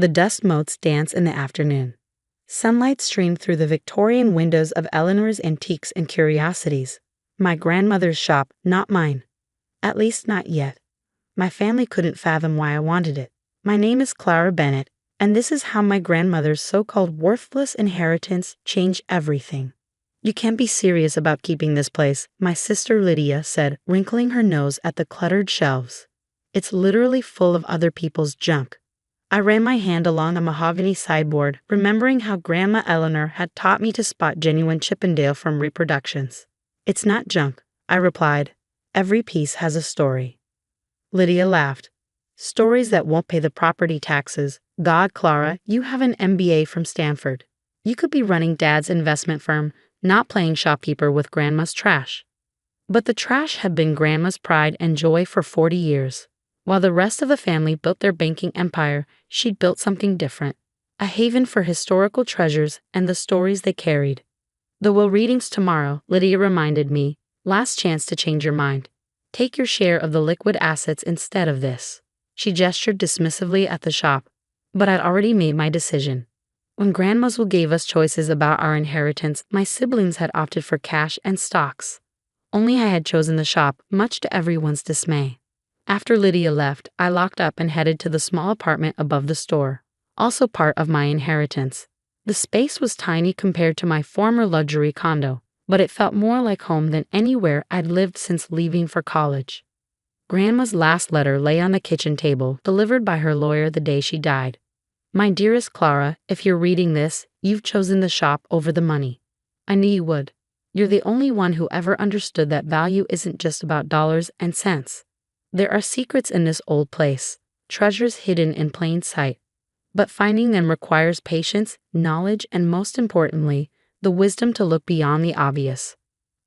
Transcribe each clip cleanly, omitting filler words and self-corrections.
The dust motes dance in the afternoon. Sunlight streamed through the Victorian windows of Eleanor's Antiques and Curiosities. My grandmother's shop, not mine. At least not yet. My family couldn't fathom why I wanted it. My name is Clara Bennett, and this is how my grandmother's so-called worthless inheritance changed everything. You can't be serious about keeping this place, my sister Lydia said, wrinkling her nose at the cluttered shelves. It's literally full of other people's junk. I ran my hand along the mahogany sideboard, remembering how Grandma Eleanor had taught me to spot genuine Chippendale from reproductions. It's not junk, I replied. Every piece has a story. Lydia laughed. Stories that won't pay the property taxes. God, Clara, you have an MBA from Stanford. You could be running Dad's investment firm, not playing shopkeeper with Grandma's trash. But the trash had been Grandma's pride and joy for 40 years. While the rest of the family built their banking empire, she'd built something different. A haven for historical treasures and the stories they carried. The will readings tomorrow, Lydia reminded me. Last chance to change your mind. Take your share of the liquid assets instead of this. She gestured dismissively at the shop. But I'd already made my decision. When Grandma's will gave us choices about our inheritance, my siblings had opted for cash and stocks. Only I had chosen the shop, much to everyone's dismay. After Lydia left, I locked up and headed to the small apartment above the store, also part of my inheritance. The space was tiny compared to my former luxury condo, but it felt more like home than anywhere I'd lived since leaving for college. Grandma's last letter lay on the kitchen table, delivered by her lawyer the day she died. My dearest Clara, if you're reading this, you've chosen the shop over the money. I knew you would. You're the only one who ever understood that value isn't just about dollars and cents. There are secrets in this old place, treasures hidden in plain sight. But finding them requires patience, knowledge, and most importantly, the wisdom to look beyond the obvious.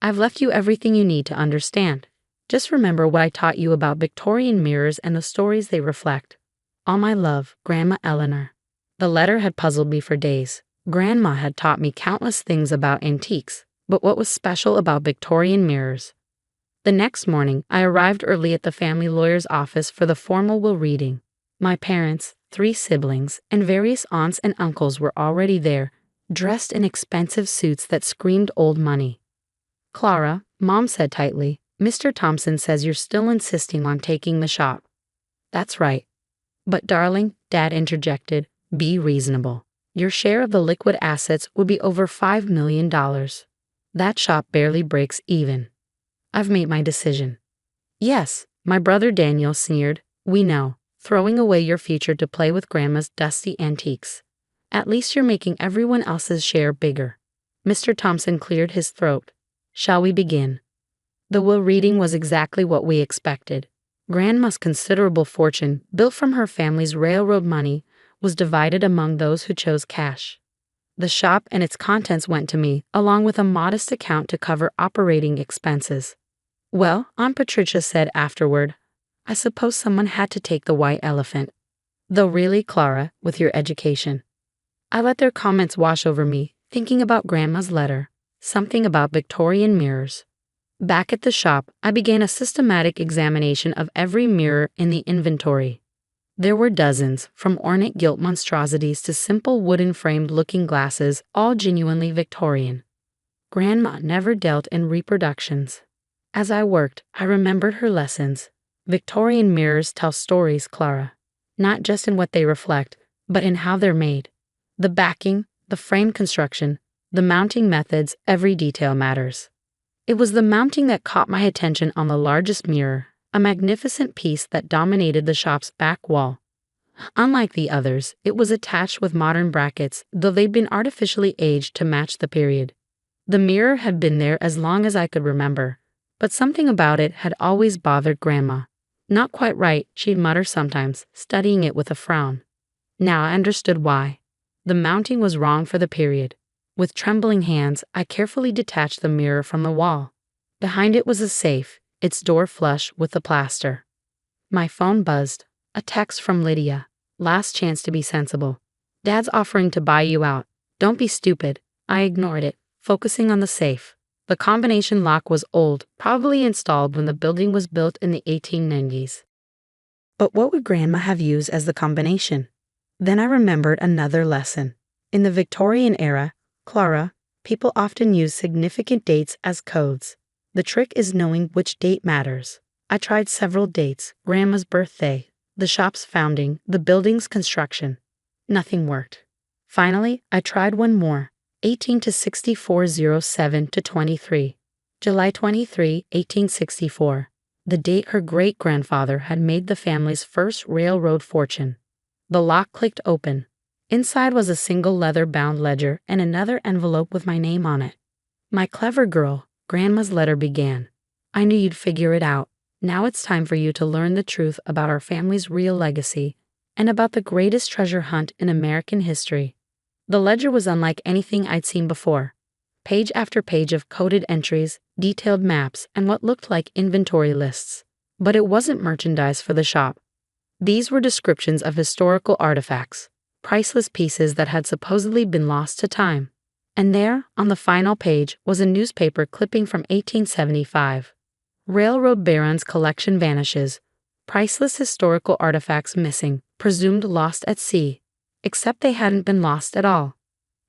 I've left you everything you need to understand. Just remember what I taught you about Victorian mirrors and the stories they reflect. All my love, Grandma Eleanor. The letter had puzzled me for days. Grandma had taught me countless things about antiques, but what was special about Victorian mirrors? The next morning, I arrived early at the family lawyer's office for the formal will reading. My parents, 3 siblings, and various aunts and uncles were already there, dressed in expensive suits that screamed old money. Clara, Mom said tightly, Mr. Thompson says you're still insisting on taking the shop. That's right. But darling, Dad interjected, be reasonable. Your share of the liquid assets would be over $5 million. That shop barely breaks even. I've made my decision. Yes, my brother Daniel sneered, we know, throwing away your future to play with Grandma's dusty antiques. At least you're making everyone else's share bigger. Mr. Thompson cleared his throat. Shall we begin? The will reading was exactly what we expected. Grandma's considerable fortune, built from her family's railroad money, was divided among those who chose cash. The shop and its contents went to me, along with a modest account to cover operating expenses. Well, Aunt Patricia said afterward, I suppose someone had to take the white elephant. Though really, Clara, with your education. I let their comments wash over me, thinking about Grandma's letter, something about Victorian mirrors. Back at the shop, I began a systematic examination of every mirror in the inventory. There were dozens, from ornate gilt monstrosities to simple wooden framed looking glasses, all genuinely Victorian. Grandma never dealt in reproductions. As I worked, I remembered her lessons. Victorian mirrors tell stories, Clara. Not just in what they reflect, but in how they're made. The backing, the frame construction, the mounting methods, every detail matters. It was the mounting that caught my attention on the largest mirror, a magnificent piece that dominated the shop's back wall. Unlike the others, it was attached with modern brackets, though they'd been artificially aged to match the period. The mirror had been there as long as I could remember, but something about it had always bothered Grandma. Not quite right, she'd mutter sometimes, studying it with a frown. Now I understood why. The mounting was wrong for the period. With trembling hands, I carefully detached the mirror from the wall. Behind it was a safe, its door flush with the plaster. My phone buzzed. A text from Lydia. Last chance to be sensible. Dad's offering to buy you out. Don't be stupid. I ignored it, focusing on the safe. The combination lock was old, probably installed when the building was built in the 1890s. But what would Grandma have used as the combination? Then I remembered another lesson. In the Victorian era, Clara, people often use significant dates as codes. The trick is knowing which date matters. I tried several dates: Grandma's birthday, the shop's founding, the building's construction. Nothing worked. Finally, I tried one more: 18 to 6407 to 23. July 23, 1864. The date her great-grandfather had made the family's first railroad fortune. The lock clicked open. Inside was a single leather-bound ledger and another envelope with my name on it. "My clever girl," Grandma's letter began. "I knew you'd figure it out. Now it's time for you to learn the truth about our family's real legacy and about the greatest treasure hunt in American history." The ledger was unlike anything I'd seen before. Page after page of coded entries, detailed maps, and what looked like inventory lists. But it wasn't merchandise for the shop. These were descriptions of historical artifacts, priceless pieces that had supposedly been lost to time. And there, on the final page, was a newspaper clipping from 1875. "Railroad Baron's collection vanishes. Priceless historical artifacts missing, presumed lost at sea." Except they hadn't been lost at all.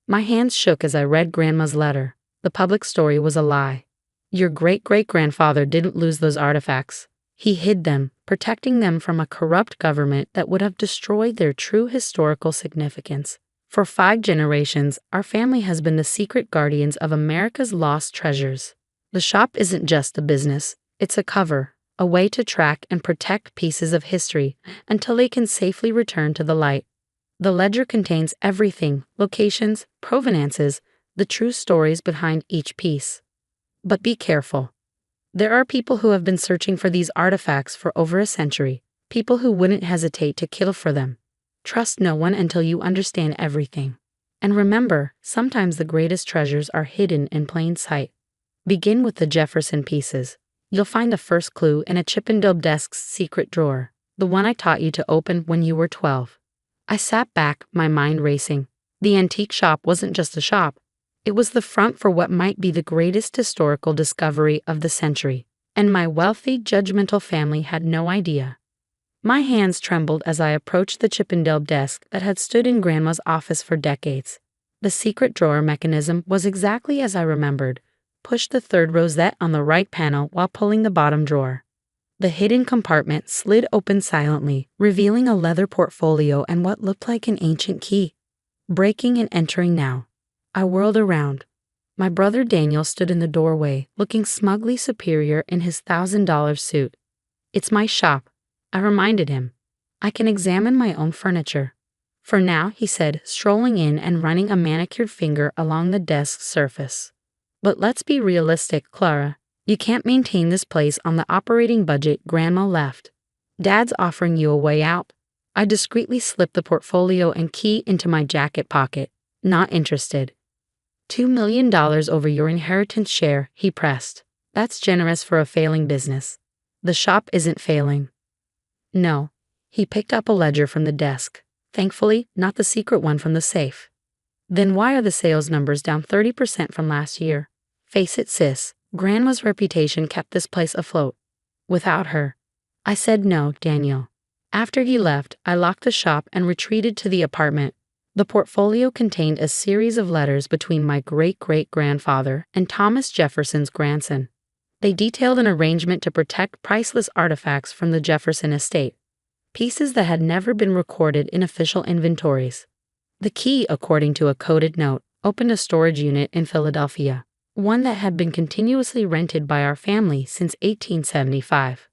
My hands shook as I read Grandma's letter. The public story was a lie. Your great-great-grandfather didn't lose those artifacts. He hid them, protecting them from a corrupt government that would have destroyed their true historical significance. For 5 generations, our family has been the secret guardians of America's lost treasures. The shop isn't just a business, it's a cover, a way to track and protect pieces of history until they can safely return to the light. The ledger contains everything: locations, provenances, the true stories behind each piece. But be careful. There are people who have been searching for these artifacts for over a century, people who wouldn't hesitate to kill for them. Trust no one until you understand everything. And remember, sometimes the greatest treasures are hidden in plain sight. Begin with the Jefferson pieces. You'll find the first clue in a Chippendale desk's secret drawer, the one I taught you to open when you were 12. I sat back, my mind racing. The antique shop wasn't just a shop. It was the front for what might be the greatest historical discovery of the century, and my wealthy, judgmental family had no idea. My hands trembled as I approached the Chippendale desk that had stood in Grandma's office for decades. The secret drawer mechanism was exactly as I remembered. Push the third rosette on the right panel while pulling the bottom drawer. The hidden compartment slid open silently, revealing a leather portfolio and what looked like an ancient key. Breaking and entering now. I whirled around. My brother Daniel stood in the doorway, looking smugly superior in his $1,000 suit. "It's my shop," I reminded him. "I can examine my own furniture." "For now," he said, strolling in and running a manicured finger along the desk's surface. "But let's be realistic, Clara. You can't maintain this place on the operating budget Grandma left. Dad's offering you a way out." I discreetly slipped the portfolio and key into my jacket pocket. "Not interested." $2 million over your inheritance share," he pressed. "That's generous for a failing business." "The shop isn't failing." "No." He picked up a ledger from the desk. Thankfully, not the secret one from the safe. "Then why are the sales numbers down 30% from last year? Face it, sis. Grandma's reputation kept this place afloat. Without her." I said no, Daniel. After he left, I locked the shop and retreated to the apartment. The portfolio contained a series of letters between my great-great-grandfather and Thomas Jefferson's grandson. They detailed an arrangement to protect priceless artifacts from the Jefferson estate, pieces that had never been recorded in official inventories. The key, according to a coded note, opened a storage unit in Philadelphia, one that had been continuously rented by our family since 1875.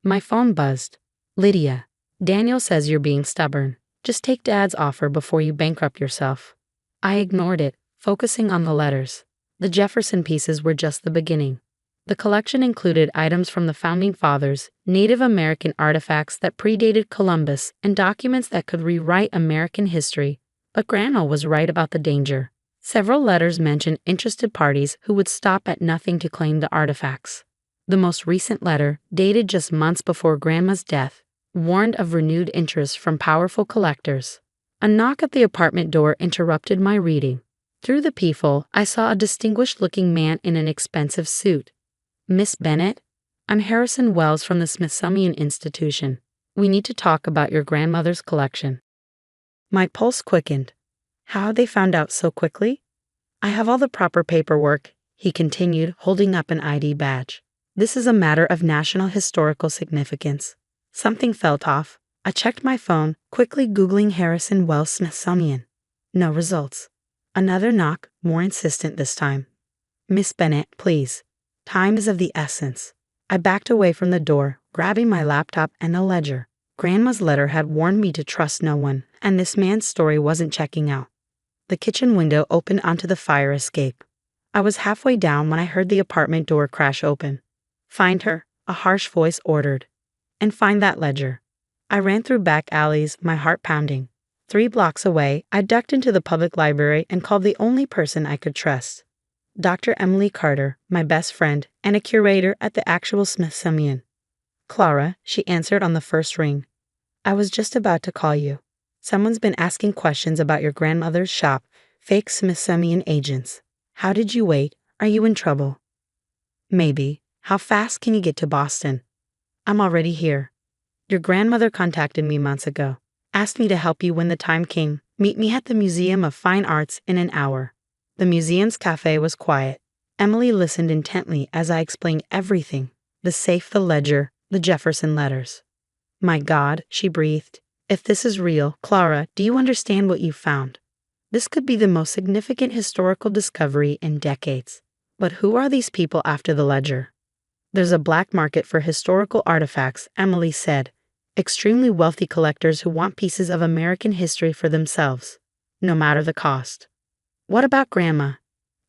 My phone buzzed. "Lydia, Daniel says you're being stubborn. Just take Dad's offer before you bankrupt yourself." I ignored it, focusing on the letters. The Jefferson pieces were just the beginning. The collection included items from the Founding Fathers, Native American artifacts that predated Columbus, and documents that could rewrite American history. But Grandma was right about the danger. Several letters mentioned interested parties who would stop at nothing to claim the artifacts. The most recent letter, dated just months before Grandma's death, warned of renewed interest from powerful collectors. A knock at the apartment door interrupted my reading. Through the peephole, I saw a distinguished-looking man in an expensive suit. "Miss Bennett? I'm Harrison Wells from the Smithsonian Institution. We need to talk about your grandmother's collection." My pulse quickened. How had they found out so quickly? I have all the proper paperwork, he continued, holding up an ID badge. This is a matter of national historical significance. Something felt off. I checked my phone, quickly Googling Harrison Wells Smithsonian. No results. Another knock, more insistent this time. Miss Bennett, please. Time is of the essence. I backed away from the door, grabbing my laptop and a ledger. Grandma's letter had warned me to trust no one, and this man's story wasn't checking out. The kitchen window opened onto the fire escape. I was halfway down when I heard the apartment door crash open. Find her, a harsh voice ordered. And find that ledger. I ran through back alleys, my heart pounding. 3 blocks away, I ducked into the public library and called the only person I could trust. Dr. Emily Carter, my best friend, and a curator at the actual Smithsonian. Clara, she answered on the first ring. I was just about to call you. Someone's been asking questions about your grandmother's shop, fake Smithsonian agents. How did you wait? Are you in trouble? Maybe. How fast can you get to Boston? I'm already here. Your grandmother contacted me months ago. Asked me to help you when the time came. Meet me at the Museum of Fine Arts in an hour. The museum's cafe was quiet. Emily listened intently as I explained everything. The safe, the ledger, the Jefferson letters. My God, she breathed. If this is real, Clara, do you understand what you found? This could be the most significant historical discovery in decades. But who are these people after the ledger? There's a black market for historical artifacts, Emily said. Extremely wealthy collectors who want pieces of American history for themselves, no matter the cost. What about Grandma?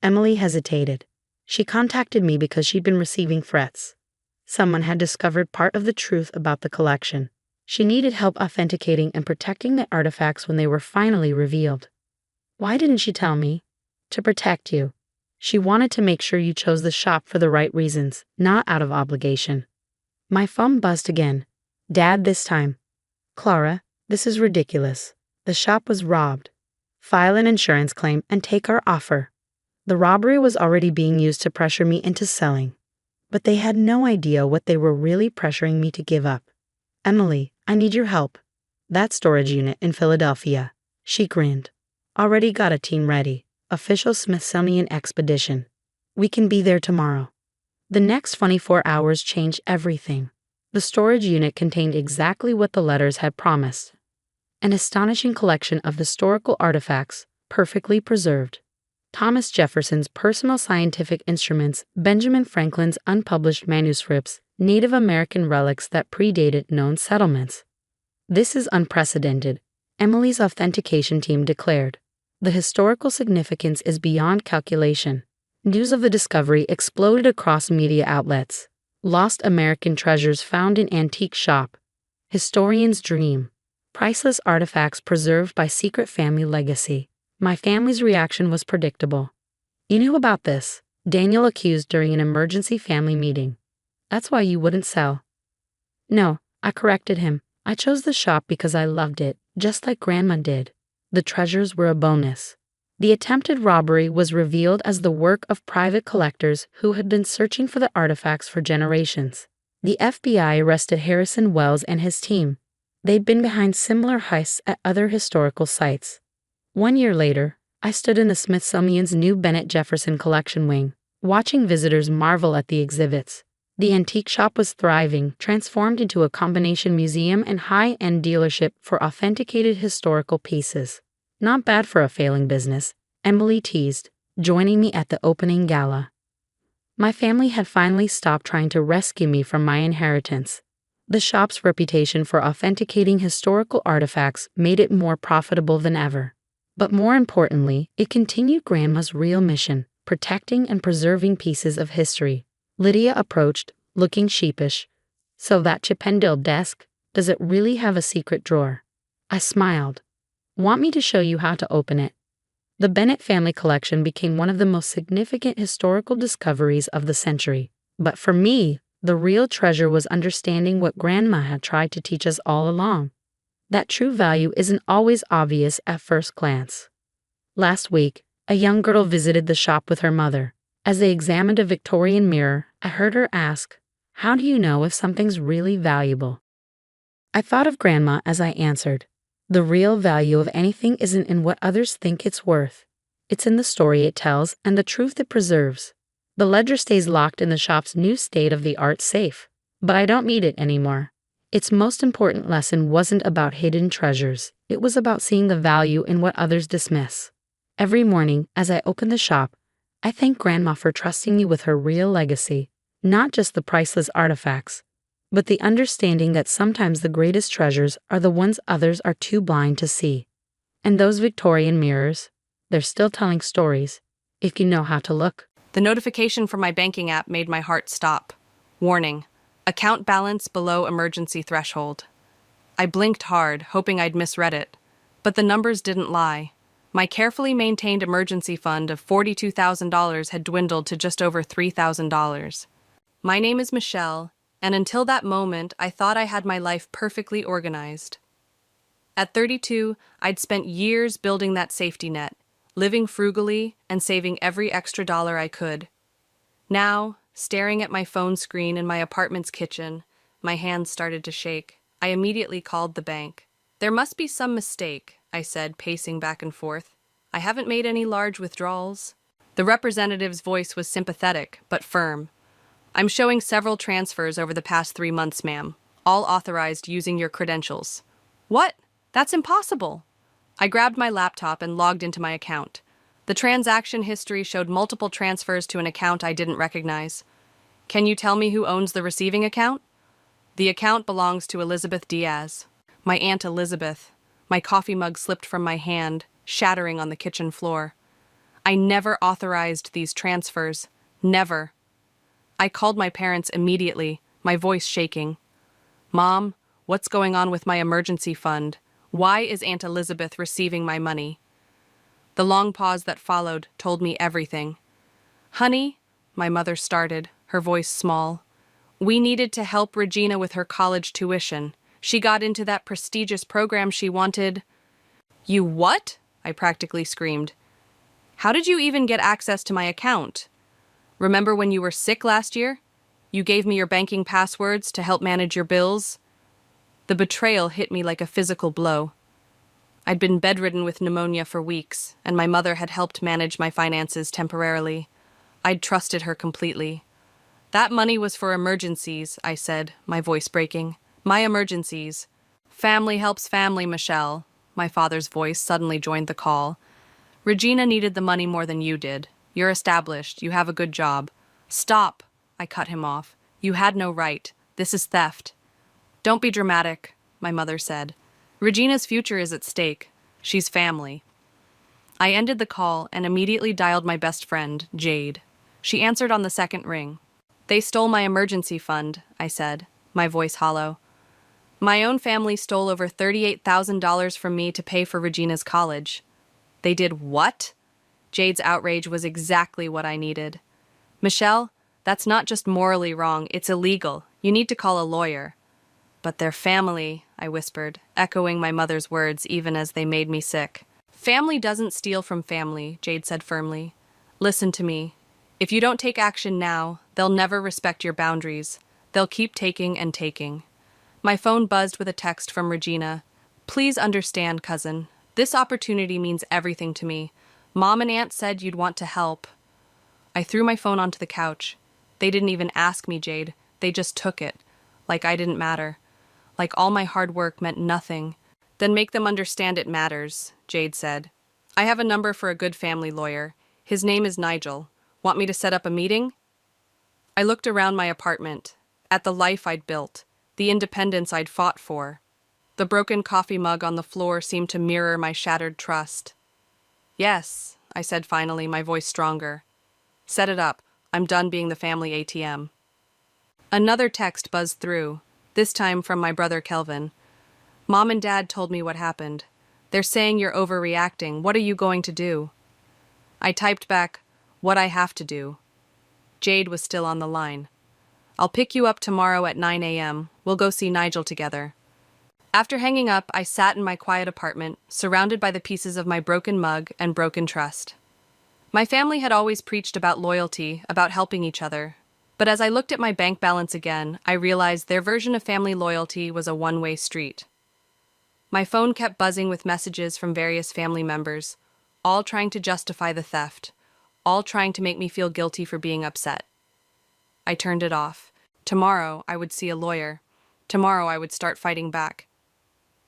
Emily hesitated. She contacted me because she'd been receiving threats. Someone had discovered part of the truth about the collection. She needed help authenticating and protecting the artifacts when they were finally revealed. Why didn't she tell me? To protect you. She wanted to make sure you chose the shop for the right reasons, not out of obligation. My phone buzzed again. Dad this time. Clara, this is ridiculous. The shop was robbed. File an insurance claim and take our offer. The robbery was already being used to pressure me into selling. But they had no idea what they were really pressuring me to give up. Emily, I need your help. That storage unit in Philadelphia. She grinned. Already got a team ready. Official Smithsonian expedition. We can be there tomorrow. The next 24 hours changed everything. The storage unit contained exactly what the letters had promised. An astonishing collection of historical artifacts, perfectly preserved. Thomas Jefferson's personal scientific instruments, Benjamin Franklin's unpublished manuscripts, Native American relics that predated known settlements. This is unprecedented, Emily's authentication team declared. The historical significance is beyond calculation. News of the discovery exploded across media outlets. Lost American treasures found in antique shop. Historian's dream. Priceless artifacts preserved by secret family legacy. My family's reaction was predictable. You knew about this, Daniel accused during an emergency family meeting. That's why you wouldn't sell. No, I corrected him. I chose the shop because I loved it, just like Grandma did. The treasures were a bonus. The attempted robbery was revealed as the work of private collectors who had been searching for the artifacts for generations. The FBI arrested Harrison Wells and his team. They'd been behind similar heists at other historical sites. 1 year later, I stood in the Smithsonian's new Bennett Jefferson collection wing, watching visitors marvel at the exhibits. The antique shop was thriving, transformed into a combination museum and high-end dealership for authenticated historical pieces. Not bad for a failing business, Emily teased, joining me at the opening gala. My family had finally stopped trying to rescue me from my inheritance. The shop's reputation for authenticating historical artifacts made it more profitable than ever. But more importantly, it continued Grandma's real mission, protecting and preserving pieces of history. Lydia approached, looking sheepish. So that Chippendale desk, does it really have a secret drawer? I smiled. Want me to show you how to open it? The Bennett family collection became one of the most significant historical discoveries of the century. But for me, the real treasure was understanding what Grandma had tried to teach us all along. That true value isn't always obvious at first glance. Last week, a young girl visited the shop with her mother. As they examined a Victorian mirror, I heard her ask, "How do you know if something's really valuable?" I thought of Grandma as I answered. The real value of anything isn't in what others think it's worth. It's in the story it tells and the truth it preserves. The ledger stays locked in the shop's new state-of-the-art safe, but I don't need it anymore. Its most important lesson wasn't about hidden treasures. It was about seeing the value in what others dismiss. Every morning, as I open the shop, I thank Grandma for trusting me with her real legacy, not just the priceless artifacts, but the understanding that sometimes the greatest treasures are the ones others are too blind to see. And those Victorian mirrors, they're still telling stories, if you know how to look. The notification from my banking app made my heart stop. Warning: account balance below emergency threshold. I blinked hard, hoping I'd misread it, but the numbers didn't lie. My carefully maintained emergency fund of $42,000 had dwindled to just over $3,000. My name is Michelle, and until that moment, I thought I had my life perfectly organized. At 32, I'd spent years building that safety net, living frugally and saving every extra dollar I could. Now, staring at my phone screen in my apartment's kitchen, my hands started to shake. I immediately called the bank. "There must be some mistake," I said, pacing back and forth. "I haven't made any large withdrawals." The representative's voice was sympathetic, but firm. "I'm showing several transfers over the past 3 months, ma'am, all authorized using your credentials." "What? That's impossible." I grabbed my laptop and logged into my account. The transaction history showed multiple transfers to an account I didn't recognize. "Can you tell me who owns the receiving account?" "The account belongs to Elizabeth Diaz." My Aunt Elizabeth. My coffee mug slipped from my hand, shattering on the kitchen floor. "I never authorized these transfers. Never." I called my parents immediately, my voice shaking. "Mom, what's going on with my emergency fund? Why is Aunt Elizabeth receiving my money?" The long pause that followed told me everything. "Honey," my mother started, her voice small, "we needed to help Regina with her college tuition. She got into that prestigious program she wanted." "You what?" I practically screamed. "How did you even get access to my account? Remember when you were sick last year? You gave me your banking passwords to help manage your bills." The betrayal hit me like a physical blow. I'd been bedridden with pneumonia for weeks, and my mother had helped manage my finances temporarily. I'd trusted her completely. "That money was for emergencies," I said, my voice breaking. "My emergencies." "Family helps family, Michelle." My father's voice suddenly joined the call. "Regina needed the money more than you did. You're established. You have a good job." "Stop," I cut him off. "You had no right. This is theft." "Don't be dramatic," my mother said. "Regina's future is at stake. She's family." I ended the call and immediately dialed my best friend, Jade. She answered on the second ring. "They stole my emergency fund," I said, my voice hollow. "My own family stole over $38,000 from me to pay for Regina's college." "They did what?" Jade's outrage was exactly what I needed. "Michelle, that's not just morally wrong, it's illegal. You need to call a lawyer." "But they're family," I whispered, echoing my mother's words even as they made me sick. "Family doesn't steal from family," Jade said firmly. "Listen to me. If you don't take action now, they'll never respect your boundaries. They'll keep taking and taking." My phone buzzed with a text from Regina. "Please understand, cousin. This opportunity means everything to me. Mom and Aunt said you'd want to help." I threw my phone onto the couch. "They didn't even ask me, Jade. They just took it. Like I didn't matter. Like all my hard work meant nothing." "Then make them understand it matters," Jade said. "I have a number for a good family lawyer. His name is Nigel. Want me to set up a meeting?" I looked around my apartment, at the life I'd built, the independence I'd fought for. The broken coffee mug on the floor seemed to mirror my shattered trust. "Yes," I said finally, my voice stronger. "Set it up. I'm done being the family ATM." Another text buzzed through, this time from my brother Kelvin. "Mom and Dad told me what happened. They're saying you're overreacting. What are you going to do?" I typed back, "What I have to do." Jade was still on the line. "I'll pick you up tomorrow at 9 a.m. We'll go see Nigel together." After hanging up, I sat in my quiet apartment, surrounded by the pieces of my broken mug and broken trust. My family had always preached about loyalty, about helping each other. But as I looked at my bank balance again, I realized their version of family loyalty was a one-way street. My phone kept buzzing with messages from various family members, all trying to justify the theft, all trying to make me feel guilty for being upset. I turned it off. Tomorrow, I would see a lawyer. Tomorrow, I would start fighting back.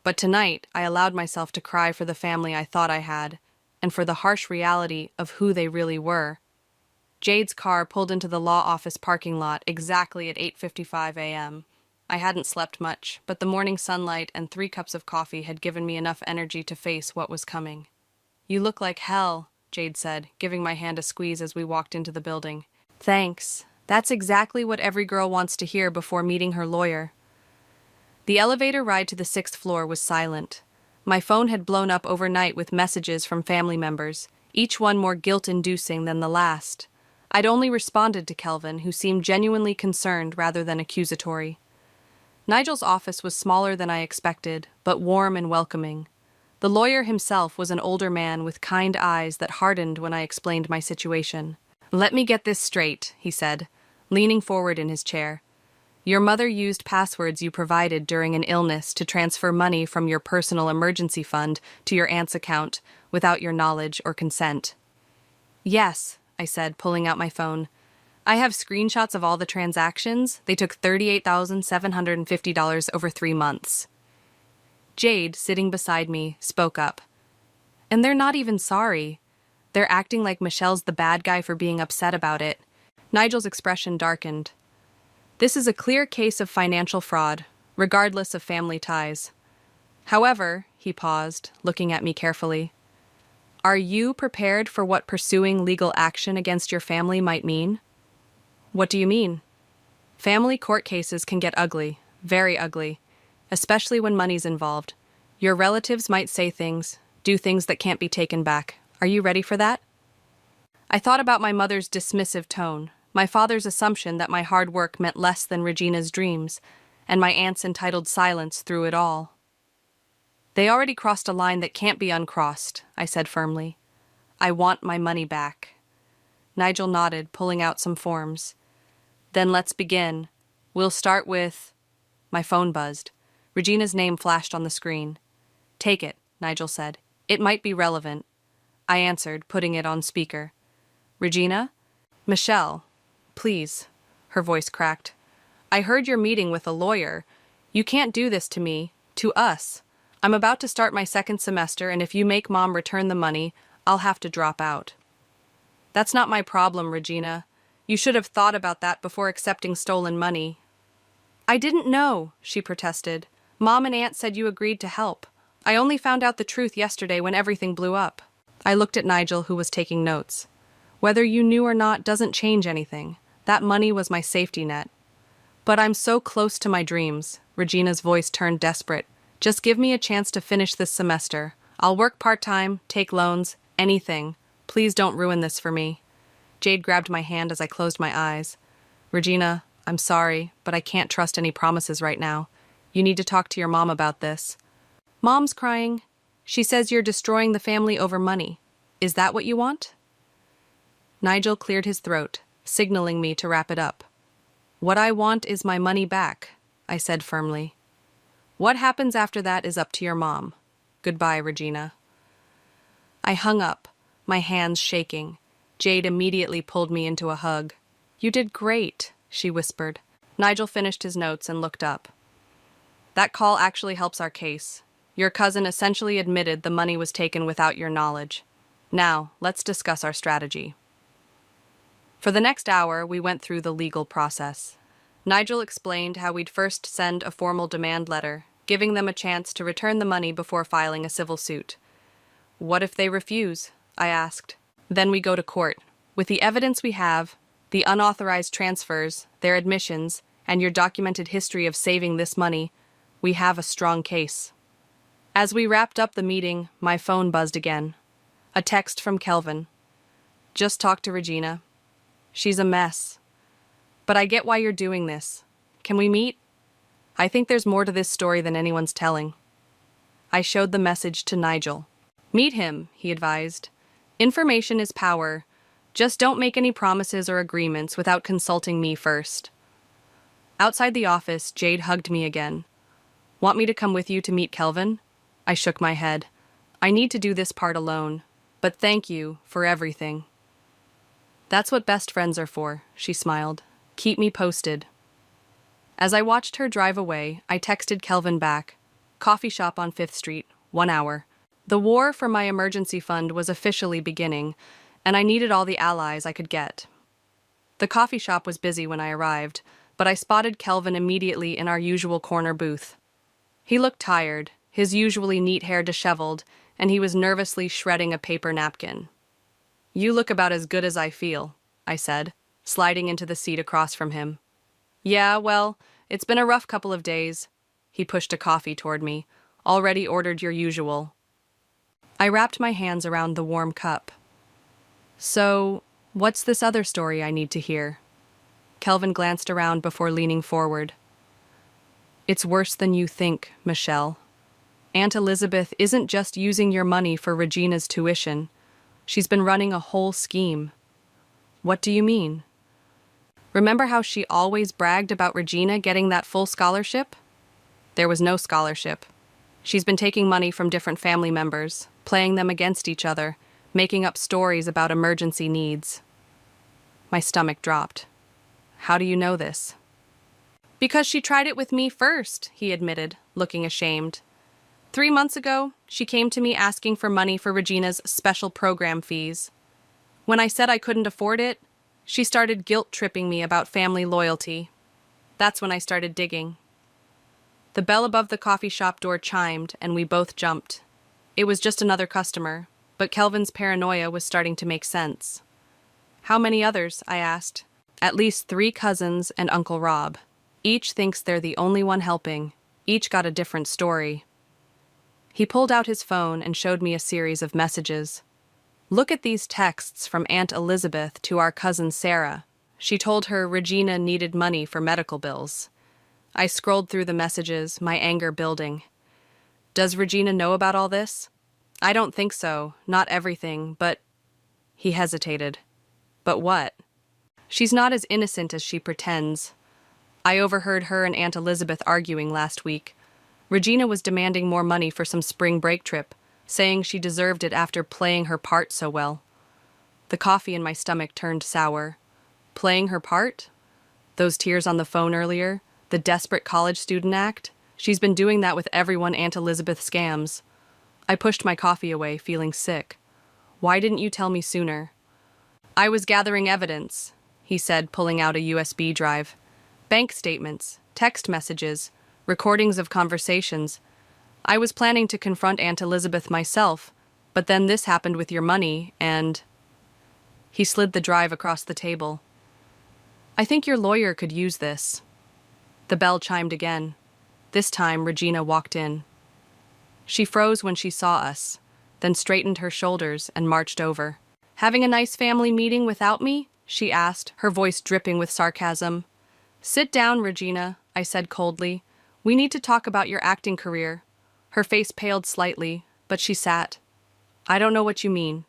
But tonight, I allowed myself to cry for the family I thought I had, and for the harsh reality of who they really were. Jade's car pulled into the law office parking lot exactly at 8:55 a.m. I hadn't slept much, but the morning sunlight and 3 cups of coffee had given me enough energy to face what was coming. "You look like hell," Jade said, giving my hand a squeeze as we walked into the building. "Thanks. That's exactly what every girl wants to hear before meeting her lawyer." The elevator ride to the 6th floor was silent. My phone had blown up overnight with messages from family members, each one more guilt-inducing than the last. I'd only responded to Kelvin, who seemed genuinely concerned rather than accusatory. Nigel's office was smaller than I expected, but warm and welcoming. The lawyer himself was an older man with kind eyes that hardened when I explained my situation. "Let me get this straight," he said, leaning forward in his chair. "Your mother used passwords you provided during an illness to transfer money from your personal emergency fund to your aunt's account without your knowledge or consent." "Yes," I said, pulling out my phone. "I have screenshots of all the transactions. They took $38,750 over 3 months. Jade, sitting beside me, spoke up. "And they're not even sorry. They're acting like Michelle's the bad guy for being upset about it." Nigel's expression darkened. "This is a clear case of financial fraud, regardless of family ties. However," he paused, looking at me carefully, "are you prepared for what pursuing legal action against your family might mean?" "What do you mean?" "Family court cases can get ugly, very ugly, especially when money's involved. Your relatives might say things, do things that can't be taken back. Are you ready for that?" I thought about my mother's dismissive tone, my father's assumption that my hard work meant less than Regina's dreams, and my aunt's entitled silence through it all. "They already crossed a line that can't be uncrossed," I said firmly. "I want my money back." Nigel nodded, pulling out some forms. "Then let's begin. We'll start with—" My phone buzzed. Regina's name flashed on the screen. "Take it," Nigel said. "It might be relevant." I answered, putting it on speaker. "Regina?" "Michelle, please," her voice cracked. "I heard you're meeting with a lawyer. You can't do this to me, to us. I'm about to start my 2nd semester, and if you make Mom return the money, I'll have to drop out." "That's not my problem, Regina. You should have thought about that before accepting stolen money." "I didn't know," she protested. "Mom and Aunt said you agreed to help. I only found out the truth yesterday when everything blew up." I looked at Nigel, who was taking notes. "Whether you knew or not doesn't change anything. That money was my safety net." "But I'm so close to my dreams." Regina's voice turned desperate. "Just give me a chance to finish this semester. I'll work part-time, take loans, anything. Please don't ruin this for me." Jade grabbed my hand as I closed my eyes. "Regina, I'm sorry, but I can't trust any promises right now. You need to talk to your mom about this." "Mom's crying. She says you're destroying the family over money. Is that what you want?" Nigel cleared his throat, signaling me to wrap it up. "What I want is my money back," I said firmly. "What happens after that is up to your mom. Goodbye, Regina." I hung up, my hands shaking. Jade immediately pulled me into a hug. "You did great," she whispered. Nigel finished his notes and looked up. "That call actually helps our case. Your cousin essentially admitted the money was taken without your knowledge. Now, let's discuss our strategy." For the next hour, we went through the legal process. Nigel explained how we'd first send a formal demand letter, giving them a chance to return the money before filing a civil suit. "What if they refuse?" I asked. "Then we go to court. With the evidence we have, the unauthorized transfers, their admissions, and your documented history of saving this money, we have a strong case." As we wrapped up the meeting, my phone buzzed again. A text from Kelvin. "Just talked to Regina. She's a mess. But I get why you're doing this. Can we meet? I think there's more to this story than anyone's telling." I showed the message to Nigel. "Meet him," he advised. "Information is power. Just don't make any promises or agreements without consulting me first." Outside the office, Jade hugged me again. "Want me to come with you to meet Kelvin?" I shook my head. I need to do this part alone, but thank you for everything. That's what best friends are for, she smiled. Keep me posted. As I watched her drive away, I texted Kelvin back. Coffee shop on 5th Street, 1 hour. The war for my emergency fund was officially beginning, and I needed all the allies I could get. The coffee shop was busy when I arrived, but I spotted Kelvin immediately in our usual corner booth. He looked tired, his usually neat hair disheveled, and he was nervously shredding a paper napkin. You look about as good as I feel, I said, sliding into the seat across from him. Yeah, well, it's been a rough couple of days. He pushed a coffee toward me. Already ordered your usual. I wrapped my hands around the warm cup. So, what's this other story I need to hear? Kelvin glanced around before leaning forward. It's worse than you think, Michelle. Aunt Elizabeth isn't just using your money for Regina's tuition. She's been running a whole scheme. What do you mean? Remember how she always bragged about Regina getting that full scholarship? There was no scholarship. She's been taking money from different family members, playing them against each other, making up stories about emergency needs. My stomach dropped. How do you know this? Because she tried it with me first, he admitted, looking ashamed. 3 months ago, she came to me asking for money for Regina's special program fees. When I said I couldn't afford it, she started guilt-tripping me about family loyalty. That's when I started digging. The bell above the coffee shop door chimed, and we both jumped. It was just another customer, but Kelvin's paranoia was starting to make sense. How many others? I asked. At least 3 cousins and Uncle Rob. Each thinks they're the only one helping. Each got a different story. He pulled out his phone and showed me a series of messages. Look at these texts from Aunt Elizabeth to our cousin Sarah. She told her Regina needed money for medical bills. I scrolled through the messages, my anger building. Does Regina know about all this? I don't think so, not everything, but... He hesitated. But what? She's not as innocent as she pretends. I overheard her and Aunt Elizabeth arguing last week. Regina was demanding more money for some spring break trip, saying she deserved it after playing her part so well. The coffee in my stomach turned sour. Playing her part? Those tears on the phone earlier? The desperate college student act? She's been doing that with everyone Aunt Elizabeth scams. I pushed my coffee away, feeling sick. Why didn't you tell me sooner? I was gathering evidence, he said, pulling out a USB drive. Bank statements, text messages, recordings of conversations. I was planning to confront Aunt Elizabeth myself, but then this happened with your money, and... He slid the drive across the table. I think your lawyer could use this. The bell chimed again. This time, Regina walked in. She froze when she saw us, then straightened her shoulders and marched over. Having a nice family meeting without me? She asked, her voice dripping with sarcasm. Sit down, Regina, I said coldly. We need to talk about your acting career. Her face paled slightly, but she sat. I don't know what you mean.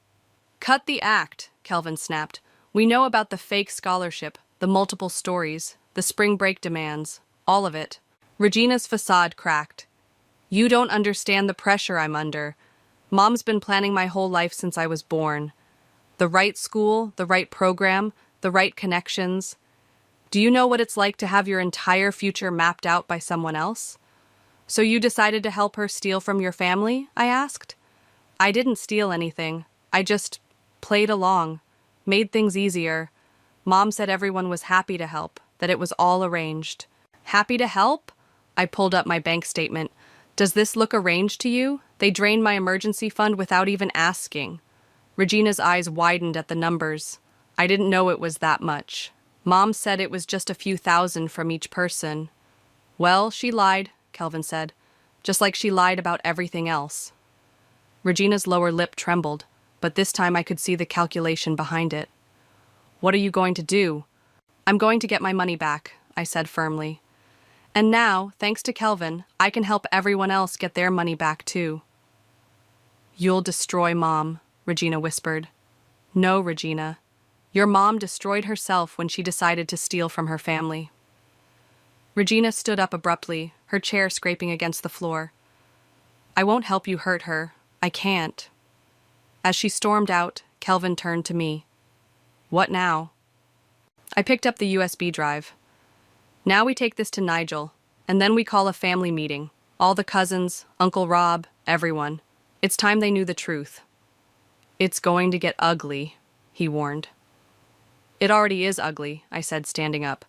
Cut the act, Kelvin snapped. We know about the fake scholarship, the multiple stories, the spring break demands, all of it. Regina's facade cracked. You don't understand the pressure I'm under. Mom's been planning my whole life since I was born. The right school, the right program, the right connections. Do you know what it's like to have your entire future mapped out by someone else? So you decided to help her steal from your family? I asked. I didn't steal anything. I just played along, made things easier. Mom said everyone was happy to help, that it was all arranged. Happy to help? I pulled up my bank statement. Does this look arranged to you? They drained my emergency fund without even asking. Regina's eyes widened at the numbers. I didn't know it was that much. Mom said it was just a few thousand from each person. Well, she lied, Kelvin said, just like she lied about everything else. Regina's lower lip trembled, but this time I could see the calculation behind it. What are you going to do? I'm going to get my money back, I said firmly. And now, thanks to Kelvin, I can help everyone else get their money back too. You'll destroy Mom, Regina whispered. No, Regina. Your mom destroyed herself when she decided to steal from her family. Regina stood up abruptly, her chair scraping against the floor. I won't help you hurt her. I can't. As she stormed out, Kelvin turned to me. What now? I picked up the USB drive. Now we take this to Nigel, and then we call a family meeting. All the cousins, Uncle Rob, everyone. It's time they knew the truth. It's going to get ugly, he warned. It already is ugly, I said, standing up.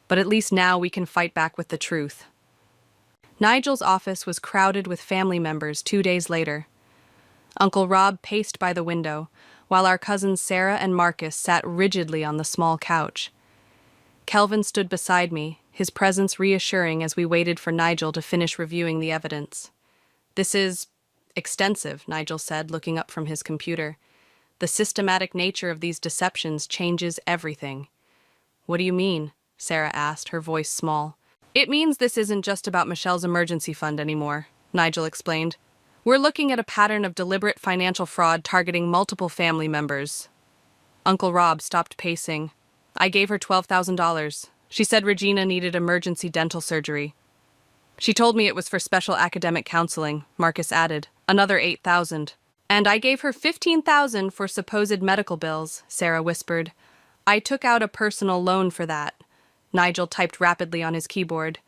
But at least now we can fight back with the truth. Nigel's office was crowded with family members 2 days later. Uncle Rob paced by the window, while our cousins Sarah and Marcus sat rigidly on the small couch. Kelvin stood beside me, his presence reassuring as we waited for Nigel to finish reviewing the evidence. This is extensive, Nigel said, looking up from his computer. The systematic nature of these deceptions changes everything. What do you mean? Sarah asked, her voice small. It means this isn't just about Michelle's emergency fund anymore, Nigel explained. We're looking at a pattern of deliberate financial fraud targeting multiple family members. Uncle Rob stopped pacing. I gave her $12,000. She said Regina needed emergency dental surgery. She told me it was for special academic counseling, Marcus added. Another $8,000. And I gave her $15,000 for supposed medical bills, Sarah whispered. I took out a personal loan for that. Nigel typed rapidly on his keyboard.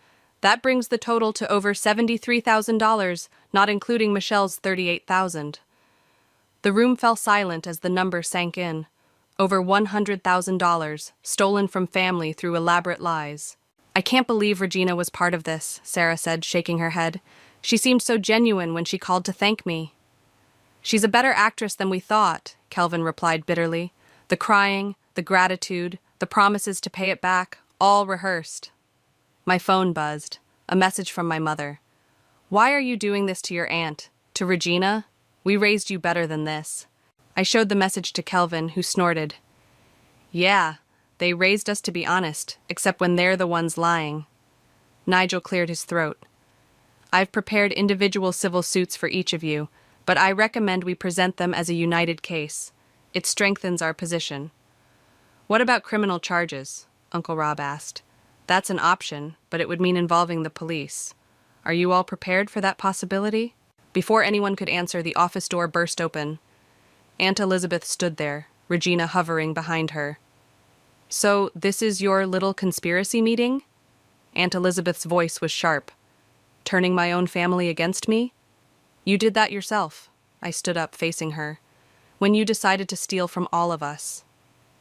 That brings the total to over $73,000, not including Michelle's $38,000. The room fell silent as the number sank in. Over $100,000, stolen from family through elaborate lies. I can't believe Regina was part of this, Sarah said, shaking her head. She seemed so genuine when she called to thank me. She's a better actress than we thought, Kelvin replied bitterly. The crying, the gratitude, the promises to pay it back, all rehearsed. My phone buzzed. A message from my mother. Why are you doing this to your aunt? To Regina? We raised you better than this. I showed the message to Kelvin, who snorted. Yeah, they raised us to be honest, except when they're the ones lying. Nigel cleared his throat. I've prepared individual civil suits for each of you, but I recommend we present them as a united case. It strengthens our position. What about criminal charges? Uncle Rob asked. That's an option, but it would mean involving the police. Are you all prepared for that possibility? Before anyone could answer, the office door burst open. Aunt Elizabeth stood there, Regina hovering behind her. So, this is your little conspiracy meeting? Aunt Elizabeth's voice was sharp. Turning my own family against me? You did that yourself. I stood up, facing her. When you decided to steal from all of us.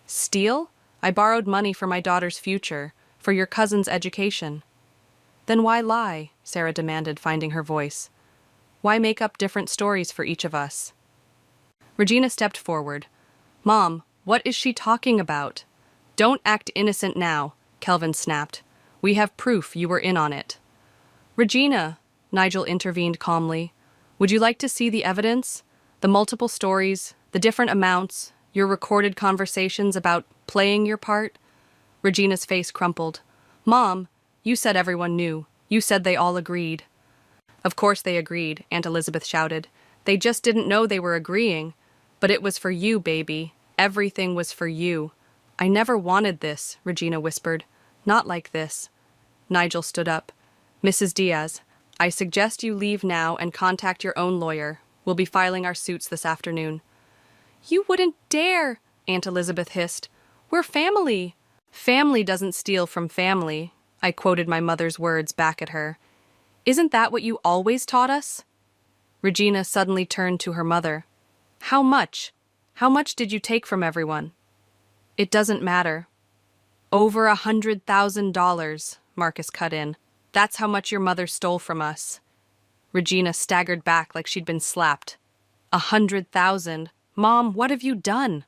Steal? I borrowed money for my daughter's future, for your cousin's education. Then why lie? Sarah demanded, finding her voice. Why make up different stories for each of us? Regina stepped forward. Mom, what is she talking about? Don't act innocent now, Kelvin snapped. We have proof you were in on it. Regina, Nigel intervened calmly. Would you like to see the evidence? The multiple stories, the different amounts, your recorded conversations about playing your part? Regina's face crumpled. Mom, you said everyone knew. You said they all agreed. Of course they agreed, Aunt Elizabeth shouted. They just didn't know they were agreeing. But it was for you, baby. Everything was for you. I never wanted this, Regina whispered. Not like this. Nigel stood up. Mrs. Diaz, I suggest you leave now and contact your own lawyer. We'll be filing our suits this afternoon. You wouldn't dare, Aunt Elizabeth hissed. We're family. Family doesn't steal from family, I quoted my mother's words back at her. Isn't that what you always taught us? Regina suddenly turned to her mother. How much? How much did you take from everyone? It doesn't matter. Over $100,000, Marcus cut in. That's how much your mother stole from us. Regina staggered back like she'd been slapped. 100,000. Mom, what have you done?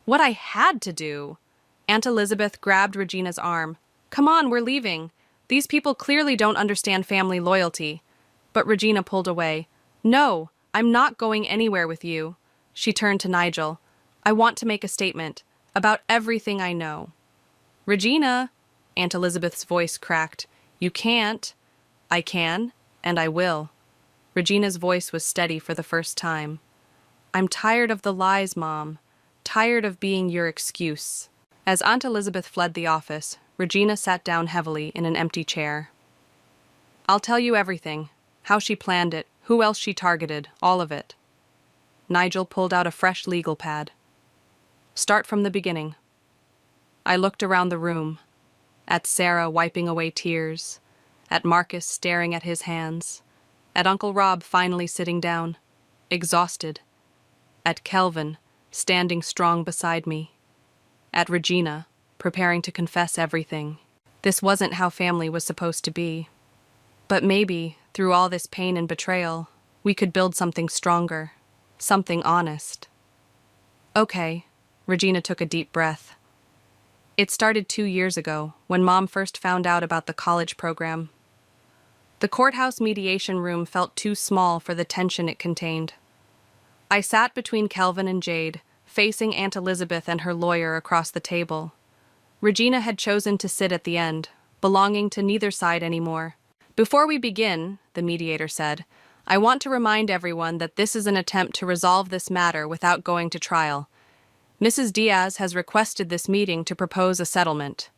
What I had to do. Aunt Elizabeth grabbed Regina's arm. Come on, we're leaving. These people clearly don't understand family loyalty. But Regina pulled away. No, I'm not going anywhere with you. She turned to Nigel. I want to make a statement about everything I know. Regina, Aunt Elizabeth's voice cracked. You can't. I can, and I will. Regina's voice was steady for the first time. I'm tired of the lies, Mom. Tired of being your excuse. As Aunt Elizabeth fled the office, Regina sat down heavily in an empty chair. I'll tell you everything. How she planned it, Who else she targeted, all of it. Nigel pulled out a fresh legal pad. Start from the beginning. I looked around the room, at Sarah wiping away tears, at Marcus staring at his hands, at Uncle Rob finally sitting down, exhausted, at Kelvin standing strong beside me, at Regina preparing to confess everything. This wasn't how family was supposed to be. But maybe, through all this pain and betrayal, we could build something stronger, something honest. Okay, Regina took a deep breath. It started 2 years ago, when Mom first found out about the college program. The courthouse mediation room felt too small for the tension it contained. I sat between Kelvin and Jade, facing Aunt Elizabeth and her lawyer across the table. Regina had chosen to sit at the end, belonging to neither side anymore. Before we begin, the mediator said, I want to remind everyone that this is an attempt to resolve this matter without going to trial. Mrs. Diaz has requested this meeting to propose a settlement.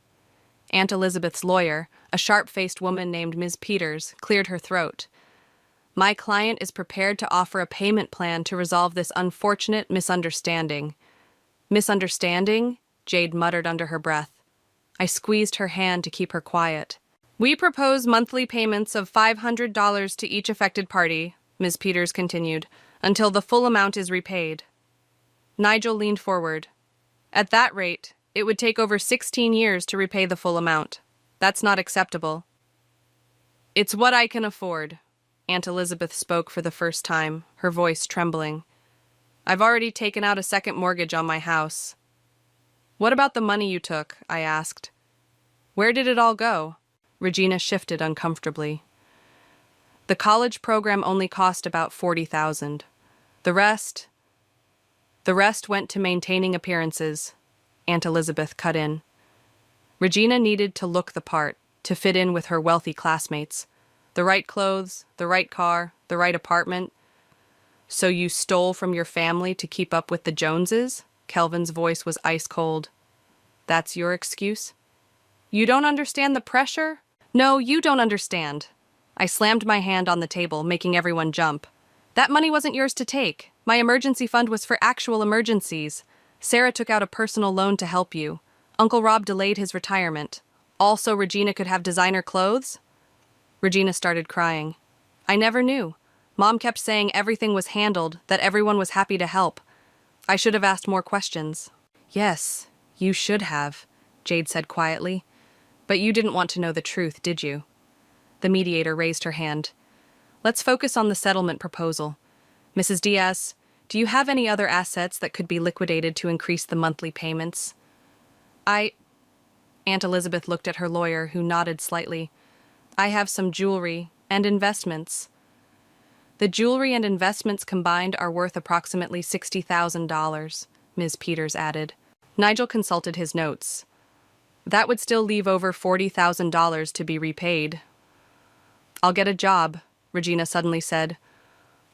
Aunt Elizabeth's lawyer, a sharp-faced woman named Ms. Peters, cleared her throat. My client is prepared to offer a payment plan to resolve this unfortunate misunderstanding. Misunderstanding? Jade muttered under her breath. I squeezed her hand to keep her quiet. We propose monthly payments of $500 to each affected party, Ms. Peters continued, until the full amount is repaid. Nigel leaned forward. At that rate, it would take over 16 years to repay the full amount. That's not acceptable. It's what I can afford. Aunt Elizabeth spoke for the first time, her voice trembling. I've already taken out a second mortgage on my house. What about the money you took? I asked. Where did it all go? Regina shifted uncomfortably. The college program only cost about $40,000. The rest went to maintaining appearances. Aunt Elizabeth cut in. Regina needed to look the part, to fit in with her wealthy classmates. The right clothes, the right car, the right apartment. So you stole from your family to keep up with the Joneses? Kelvin's voice was ice cold. That's your excuse? You don't understand the pressure? No, you don't understand. I slammed my hand on the table, making everyone jump. That money wasn't yours to take. My emergency fund was for actual emergencies. Sarah took out a personal loan to help you. Uncle Rob delayed his retirement. Also, Regina could have designer clothes? Regina started crying. I never knew. Mom kept saying everything was handled, that everyone was happy to help. I should have asked more questions. Yes, you should have, Jade said quietly. But you didn't want to know the truth, did you? The mediator raised her hand. Let's focus on the settlement proposal. Mrs. Diaz, do you have any other assets that could be liquidated to increase the monthly payments? Aunt Elizabeth looked at her lawyer, who nodded slightly. I have some jewelry and investments. The jewelry and investments combined are worth approximately $60,000, Ms. Peters added. Nigel consulted his notes. That would still leave over $40,000 to be repaid. I'll get a job, Regina suddenly said.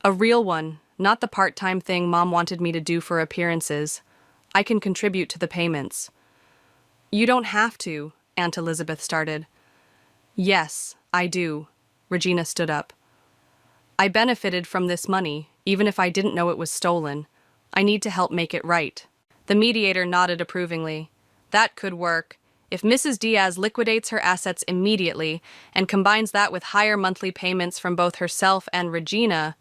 A real one, not the part-time thing Mom wanted me to do for appearances. I can contribute to the payments. You don't have to, Aunt Elizabeth started. Yes, I do. Regina stood up. I benefited from this money, even if I didn't know it was stolen. I need to help make it right. The mediator nodded approvingly. That could work. If Mrs. Diaz liquidates her assets immediately and combines that with higher monthly payments from both herself and Regina,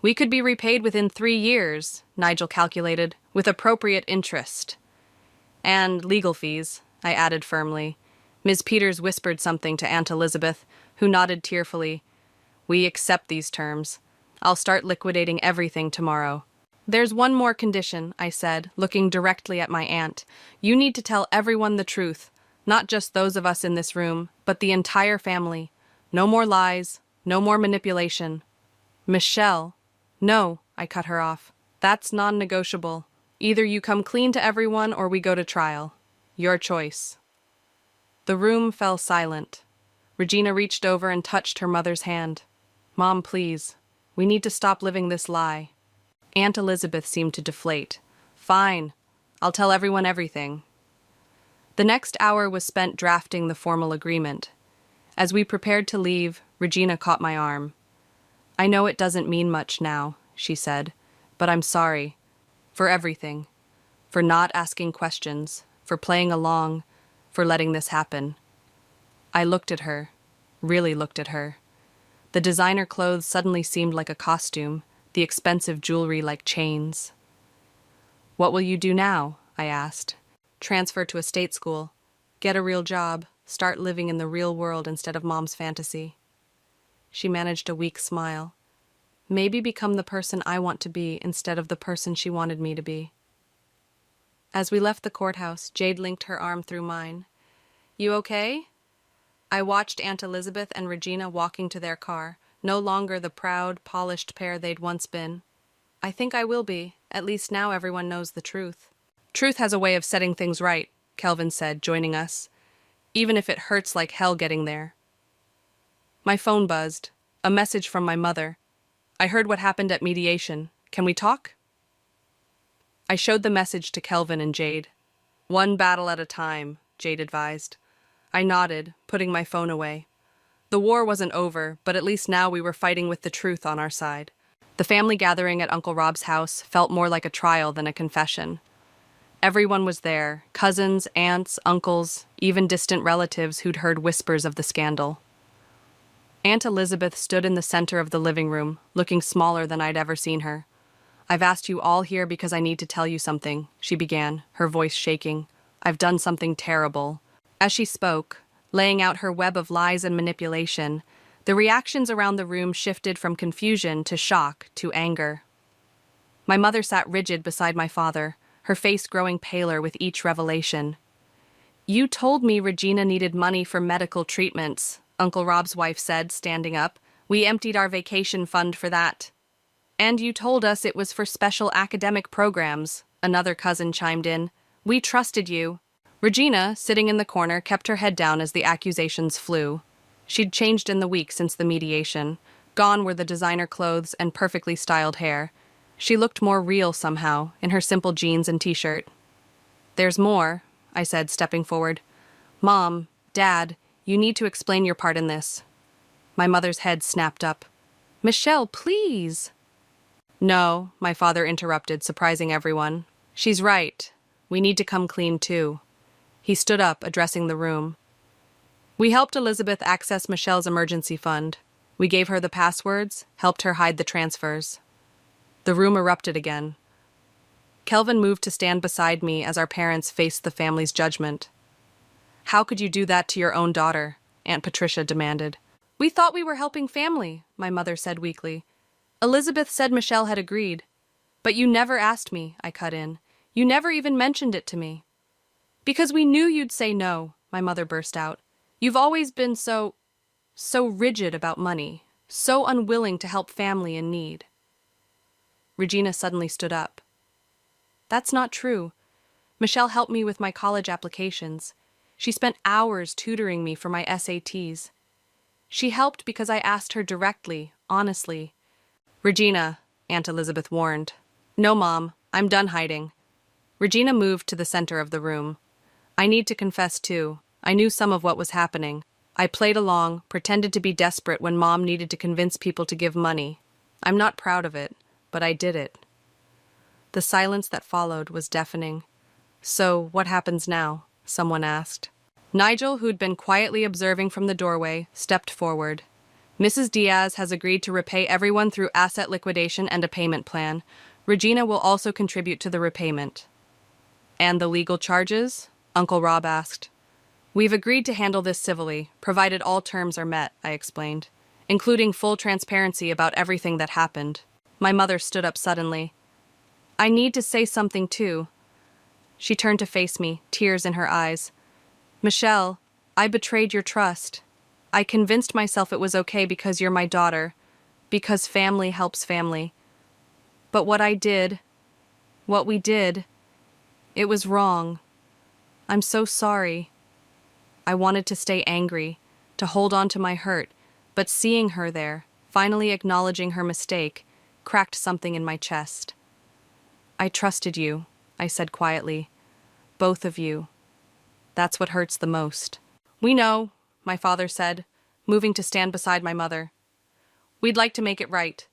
we could be repaid within 3 years, Nigel calculated, with appropriate interest. And legal fees, I added firmly. Ms. Peters whispered something to Aunt Elizabeth, who nodded tearfully. We accept these terms. I'll start liquidating everything tomorrow. There's one more condition, I said, looking directly at my aunt. You need to tell everyone the truth, not just those of us in this room, but the entire family. No more lies, no more manipulation. Michelle. No, I cut her off. That's non-negotiable. Either you come clean to everyone or we go to trial. Your choice. The room fell silent. Regina reached over and touched her mother's hand. Mom, please. We need to stop living this lie. Aunt Elizabeth seemed to deflate. Fine. I'll tell everyone everything. The next hour was spent drafting the formal agreement. As we prepared to leave, Regina caught my arm. I know it doesn't mean much now, she said, but I'm sorry. For everything. For not asking questions, for playing along, for letting this happen. I looked at her, really looked at her. The designer clothes suddenly seemed like a costume, the expensive jewelry like chains. What will you do now? I asked. Transfer to a state school. Get a real job. Start living in the real world instead of Mom's fantasy. She managed a weak smile. Maybe become the person I want to be instead of the person she wanted me to be. As we left the courthouse, Jade linked her arm through mine. You okay? I watched Aunt Elizabeth and Regina walking to their car, no longer the proud, polished pair they'd once been. I think I will be. At least now everyone knows the truth. Truth has a way of setting things right, Kelvin said, joining us. Even if it hurts like hell getting there. My phone buzzed. A message from my mother. I heard what happened at mediation. Can we talk? I showed the message to Kelvin and Jade. One battle at a time, Jade advised. I nodded, putting my phone away. The war wasn't over, but at least now we were fighting with the truth on our side. The family gathering at Uncle Rob's house felt more like a trial than a confession. Everyone was there, cousins, aunts, uncles, even distant relatives who'd heard whispers of the scandal. Aunt Elizabeth stood in the center of the living room, looking smaller than I'd ever seen her. I've asked you all here because I need to tell you something, she began, her voice shaking. I've done something terrible. As she spoke, laying out her web of lies and manipulation, the reactions around the room shifted from confusion to shock to anger. My mother sat rigid beside my father, her face growing paler with each revelation. You told me Regina needed money for medical treatments, Uncle Rob's wife said, standing up. We emptied our vacation fund for that. And you told us it was for special academic programs, another cousin chimed in. We trusted you. Regina, sitting in the corner, kept her head down as the accusations flew. She'd changed in the week since the mediation. Gone were the designer clothes and perfectly styled hair. She looked more real somehow, in her simple jeans and t-shirt. There's more, I said, stepping forward. Mom, Dad, you need to explain your part in this. My mother's head snapped up. Michelle, please. No, my father interrupted, surprising everyone. She's right. We need to come clean too. He stood up, addressing the room. We helped Elizabeth access Michelle's emergency fund. We gave her the passwords, helped her hide the transfers. The room erupted again. Kelvin moved to stand beside me as our parents faced the family's judgment. How could you do that to your own daughter? Aunt Patricia demanded. We thought we were helping family, my mother said weakly. Elizabeth said Michelle had agreed. But you never asked me, I cut in. You never even mentioned it to me. Because we knew you'd say no, my mother burst out. You've always been so rigid about money, so unwilling to help family in need. Regina suddenly stood up. That's not true. Michelle helped me with my college applications. She spent hours tutoring me for my SATs. She helped because I asked her directly, honestly. Regina, Aunt Elizabeth warned. No, Mom, I'm done hiding. Regina moved to the center of the room. I need to confess, too. I knew some of what was happening. I played along, pretended to be desperate when Mom needed to convince people to give money. I'm not proud of it, but I did it. The silence that followed was deafening. So, what happens now? Someone asked. Nigel, who'd been quietly observing from the doorway, stepped forward. Mrs. Diaz has agreed to repay everyone through asset liquidation and a payment plan. Regina will also contribute to the repayment. And the legal charges? Uncle Rob asked. We've agreed to handle this civilly, provided all terms are met, I explained, including full transparency about everything that happened. My mother stood up suddenly. I need to say something too. She turned to face me, tears in her eyes. Michelle, I betrayed your trust. I convinced myself it was okay because you're my daughter, because family helps family. But what we did, it was wrong. I'm so sorry. I wanted to stay angry, to hold on to my hurt, but seeing her there, finally acknowledging her mistake, cracked something in my chest. I trusted you, I said quietly. Both of you. That's what hurts the most. We know, my father said, moving to stand beside my mother. We'd like to make it right.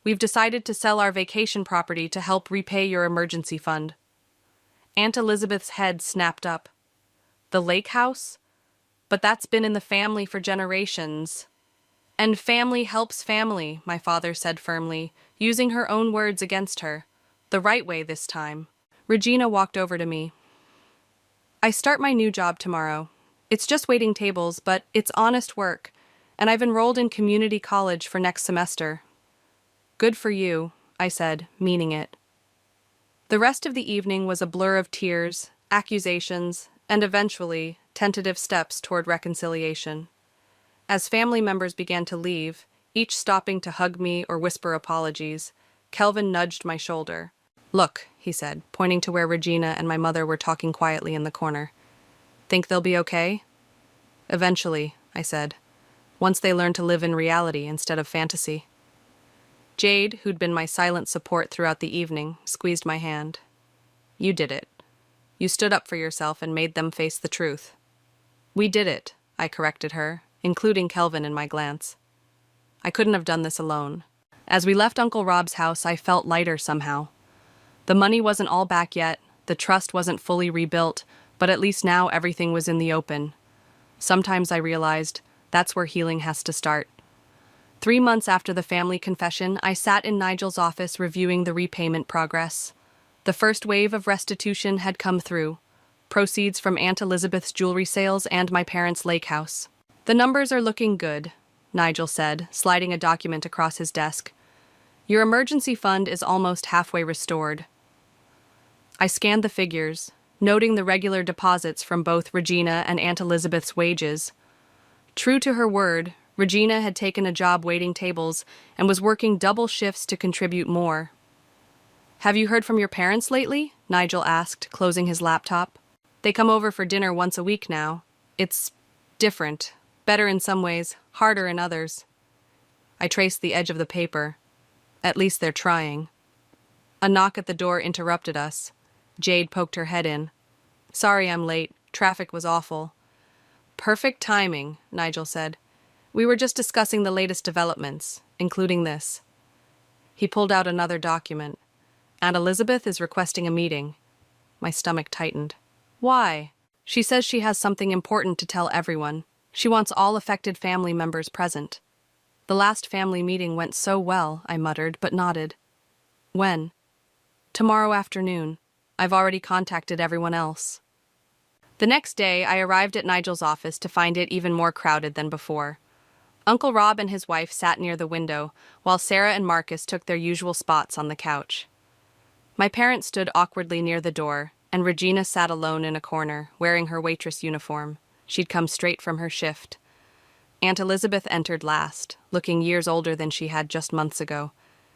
We've decided to sell our vacation property to help repay your emergency fund. Aunt Elizabeth's head snapped up. The lake house? But that's been in the family for generations. And family helps family, my father said firmly, using her own words against her. The right way this time. Regina walked over to me. I start my new job tomorrow. It's just waiting tables, but it's honest work, and I've enrolled in community college for next semester. Good for you, I said, meaning it. The rest of the evening was a blur of tears, accusations, and eventually, tentative steps toward reconciliation. As family members began to leave, each stopping to hug me or whisper apologies, Kelvin nudged my shoulder. Look, he said, pointing to where Regina and my mother were talking quietly in the corner. Think they'll be okay? Eventually, I said, once they learn to live in reality instead of fantasy. Jade, who'd been my silent support throughout the evening, squeezed my hand. You did it. You stood up for yourself and made them face the truth. We did it, I corrected her, including Kelvin in my glance. I couldn't have done this alone. As we left Uncle Rob's house, I felt lighter somehow. The money wasn't all back yet, the trust wasn't fully rebuilt, but at least now everything was in the open. Sometimes I realized that's where healing has to start. 3 months after the family confession, I sat in Nigel's office reviewing the repayment progress. The first wave of restitution had come through. Proceeds from Aunt Elizabeth's jewelry sales and my parents' lake house. The numbers are looking good, Nigel said, sliding a document across his desk. Your emergency fund is almost halfway restored. I scanned the figures, noting the regular deposits from both Regina and Aunt Elizabeth's wages. True to her word, Regina had taken a job waiting tables and was working double shifts to contribute more. Have you heard from your parents lately? Nigel asked, closing his laptop. They come over for dinner once a week now. It's different. Better in some ways, harder in others. I traced the edge of the paper. At least they're trying. A knock at the door interrupted us. Jade poked her head in. Sorry I'm late. Traffic was awful. Perfect timing, Nigel said. We were just discussing the latest developments, including this. He pulled out another document. Aunt Elizabeth is requesting a meeting. My stomach tightened. Why? She says she has something important to tell everyone. She wants all affected family members present. The last family meeting went so well, I muttered, but nodded. When? Tomorrow afternoon. I've already contacted everyone else. The next day, I arrived at Nigel's office to find it even more crowded than before. Uncle Rob and his wife sat near the window, while Sarah and Marcus took their usual spots on the couch. My parents stood awkwardly near the door, and Regina sat alone in a corner, wearing her waitress uniform. She'd come straight from her shift. Aunt Elizabeth entered last, looking years older than she had just months ago.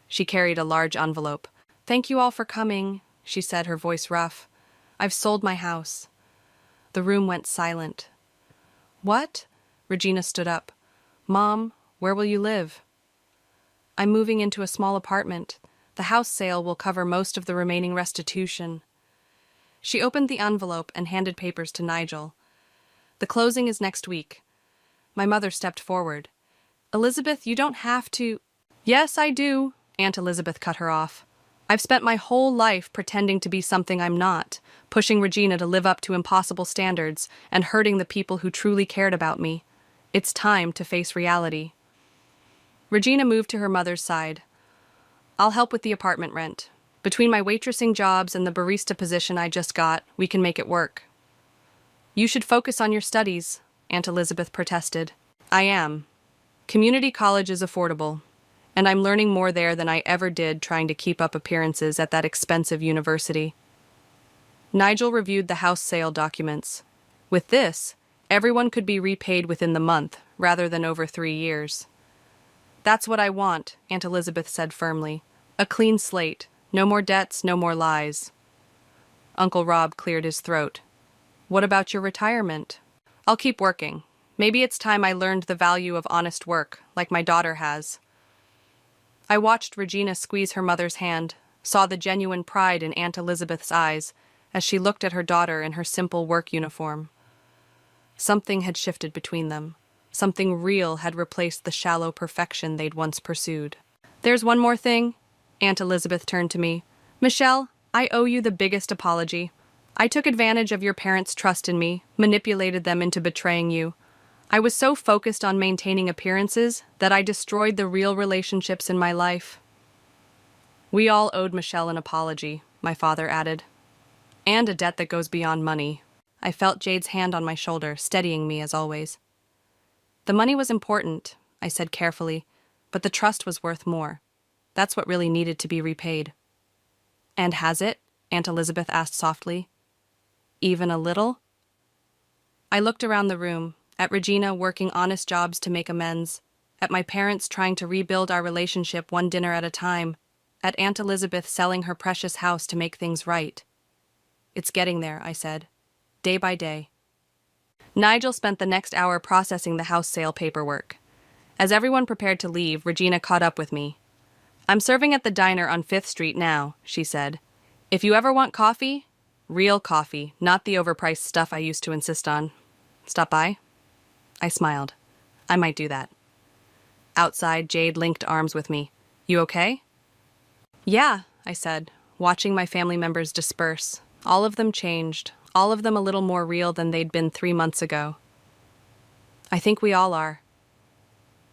She carried a large envelope. Thank you all for coming, she said, her voice rough. I've sold my house. The room went silent. What? Regina stood up. Mom, where will you live? I'm moving into a small apartment. The house sale will cover most of the remaining restitution. She opened the envelope and handed papers to Nigel. The closing is next week. My mother stepped forward. Elizabeth, you don't have to... Yes, I do, Aunt Elizabeth cut her off. I've spent my whole life pretending to be something I'm not, pushing Regina to live up to impossible standards and hurting the people who truly cared about me. It's time to face reality. Regina moved to her mother's side. I'll help with the apartment rent. Between my waitressing jobs and the barista position I just got, we can make it work. You should focus on your studies, Aunt Elizabeth protested. I am. Community college is affordable, and I'm learning more there than I ever did trying to keep up appearances at that expensive university. Nigel reviewed the house sale documents. With this, everyone could be repaid within the month, rather than over 3 years. That's what I want, Aunt Elizabeth said firmly. A clean slate. No more debts, no more lies. Uncle Rob cleared his throat. What about your retirement? I'll keep working. Maybe it's time I learned the value of honest work, like my daughter has. I watched Regina squeeze her mother's hand, saw the genuine pride in Aunt Elizabeth's eyes as she looked at her daughter in her simple work uniform. Something had shifted between them. Something real had replaced the shallow perfection they'd once pursued. "There's one more thing." Aunt Elizabeth turned to me. "Michelle, I owe you the biggest apology. I took advantage of your parents' trust in me, manipulated them into betraying you. I was so focused on maintaining appearances that I destroyed the real relationships in my life." "We all owed Michelle an apology," my father added. "And a debt that goes beyond money." I felt Jade's hand on my shoulder, steadying me as always. "The money was important," I said carefully, "but the trust was worth more. That's what really needed to be repaid." "And has it?" Aunt Elizabeth asked softly. "Even a little?" I looked around the room, at Regina working honest jobs to make amends, at my parents trying to rebuild our relationship one dinner at a time, at Aunt Elizabeth selling her precious house to make things right. "It's getting there," I said, "day by day." Nigel spent the next hour processing the house sale paperwork. As everyone prepared to leave, Regina caught up with me. "I'm serving at the diner on 5th Street now," she said. "If you ever want coffee, real coffee, not the overpriced stuff I used to insist on, stop by." I smiled. I might do that. Outside, Jade linked arms with me. "You okay?" "Yeah," I said, watching my family members disperse. All of them changed, all of them a little more real than they'd been 3 months ago. "I think we all are."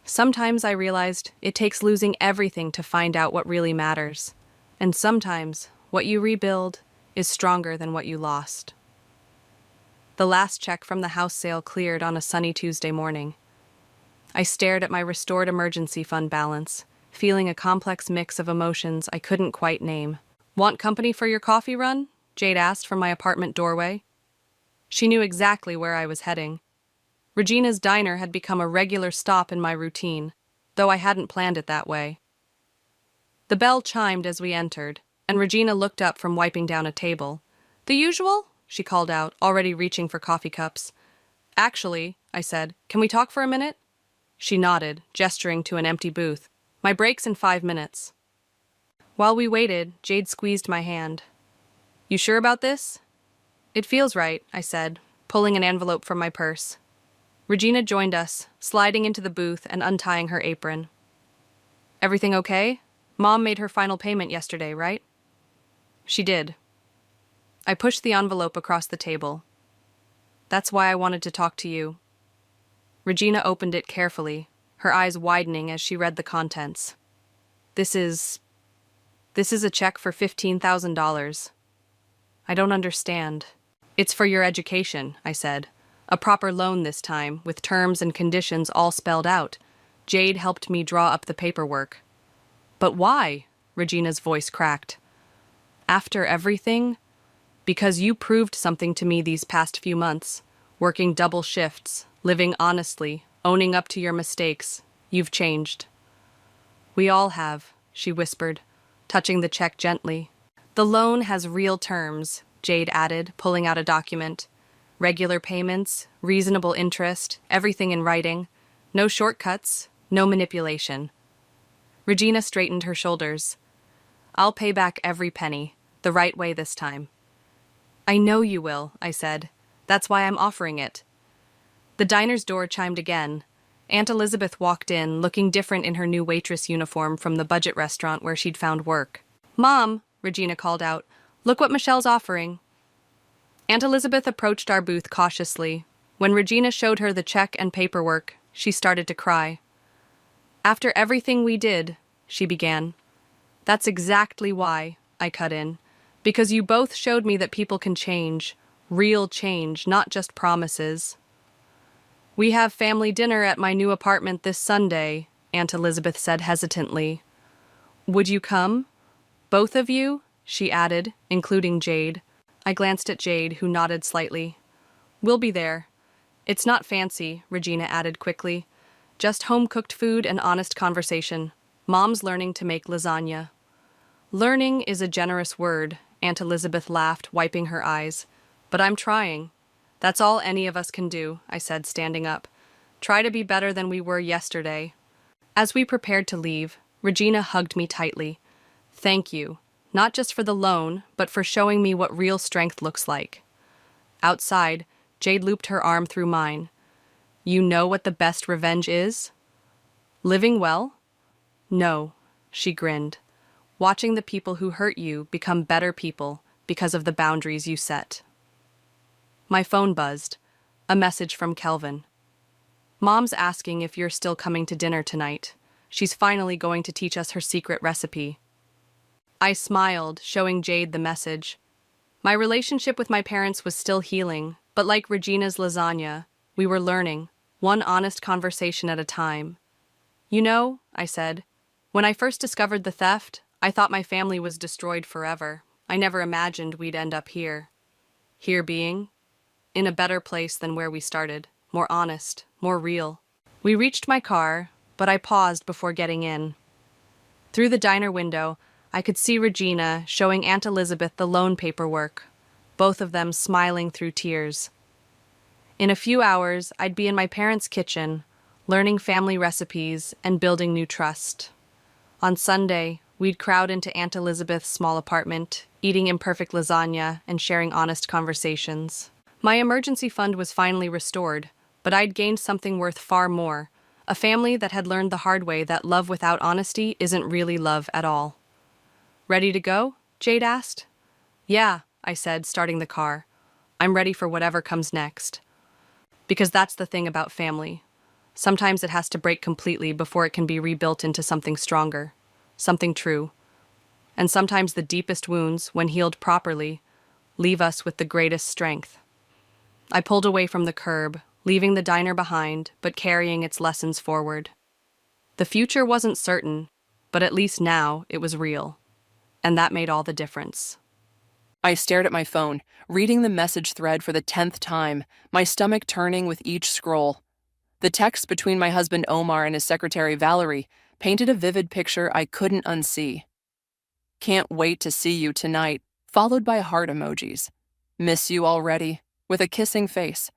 Sometimes I realized it takes losing everything to find out what really matters. And sometimes what you rebuild is stronger than what you lost. The last check from the house sale cleared on a sunny Tuesday morning. I stared at my restored emergency fund balance, feeling a complex mix of emotions I couldn't quite name. "Want company for your coffee run?" Jade asked from my apartment doorway. She knew exactly where I was heading. Regina's diner had become a regular stop in my routine, though I hadn't planned it that way. The bell chimed as we entered, and Regina looked up from wiping down a table. "The usual?" she called out, already reaching for coffee cups. "Actually," I said, "can we talk for a minute?" She nodded, gesturing to an empty booth. "My break's in 5 minutes." While we waited, Jade squeezed my hand. "You sure about this?" "It feels right," I said, pulling an envelope from my purse. Regina joined us, sliding into the booth and untying her apron. "Everything okay? Mom made her final payment yesterday, right?" She did. I pushed the envelope across the table. "That's why I wanted to talk to you." Regina opened it carefully, her eyes widening as she read the contents. This is a check for $15,000. "I don't understand." "It's for your education," I said. "A proper loan this time, with terms and conditions all spelled out." Jade helped me draw up the paperwork. "But why?" Regina's voice cracked. "After everything? Because you proved something to me these past few months. Working double shifts, living honestly, owning up to your mistakes. You've changed." "We all have," she whispered, touching the check gently. "The loan has real terms," Jade added, pulling out a document. "Regular payments, reasonable interest, everything in writing. No shortcuts, no manipulation." Regina straightened her shoulders. "I'll pay back every penny, the right way this time." "I know you will," I said. "That's why I'm offering it." The diner's door chimed again. Aunt Elizabeth walked in, looking different in her new waitress uniform from the budget restaurant where she'd found work. "Mom," Regina called out, "look what Michelle's offering." Aunt Elizabeth approached our booth cautiously. When Regina showed her the check and paperwork, she started to cry. "After everything we did," she began. "That's exactly why," I cut in. "Because you both showed me that people can change. Real change, not just promises." "We have family dinner at my new apartment this Sunday," Aunt Elizabeth said hesitantly. "Would you come? Both of you?" she added, including Jade. I glanced at Jade, who nodded slightly. "We'll be there. It's not fancy," Regina added quickly. "Just home-cooked food and honest conversation. Mom's learning to make lasagna." "Learning is a generous word," Aunt Elizabeth laughed, wiping her eyes. "But I'm trying. That's all any of us can do," I said, standing up. "Try to be better than we were yesterday." As we prepared to leave, Regina hugged me tightly. "Thank you. Not just for the loan, but for showing me what real strength looks like." Outside, Jade looped her arm through mine. You know what the best revenge is? Living well? No, she grinned. Watching the people who hurt you become better people because of the boundaries you set. My phone buzzed. A message from Kelvin. Mom's asking if you're still coming to dinner tonight. She's finally going to teach us her secret recipe. I smiled, showing Jade the message. My relationship with my parents was still healing, but like Regina's lasagna, we were learning, one honest conversation at a time. You know, I said, when I first discovered the theft, I thought my family was destroyed forever. I never imagined we'd end up here. Here being, in a better place than where we started, more honest, more real. We reached my car, but I paused before getting in. Through the diner window, I could see Regina showing Aunt Elizabeth the loan paperwork, both of them smiling through tears. In a few hours, I'd be in my parents' kitchen, learning family recipes and building new trust. On Sunday, we'd crowd into Aunt Elizabeth's small apartment, eating imperfect lasagna and sharing honest conversations. My emergency fund was finally restored, but I'd gained something worth far more, a family that had learned the hard way that love without honesty isn't really love at all. Ready to go? Jade asked. Yeah, I said, starting the car. I'm ready for whatever comes next. Because that's the thing about family. Sometimes it has to break completely before it can be rebuilt into something stronger, something true. And sometimes the deepest wounds, when healed properly, leave us with the greatest strength. I pulled away from the curb, leaving the diner behind, but carrying its lessons forward. The future wasn't certain, but at least now it was real. And that made all the difference. I stared at my phone, reading the message thread for the 10th time, my stomach turning with each scroll. The text between my husband Omar and his secretary Valerie painted a vivid picture I couldn't unsee. Can't wait to see you tonight, followed by heart emojis. Miss you already, with a kissing face.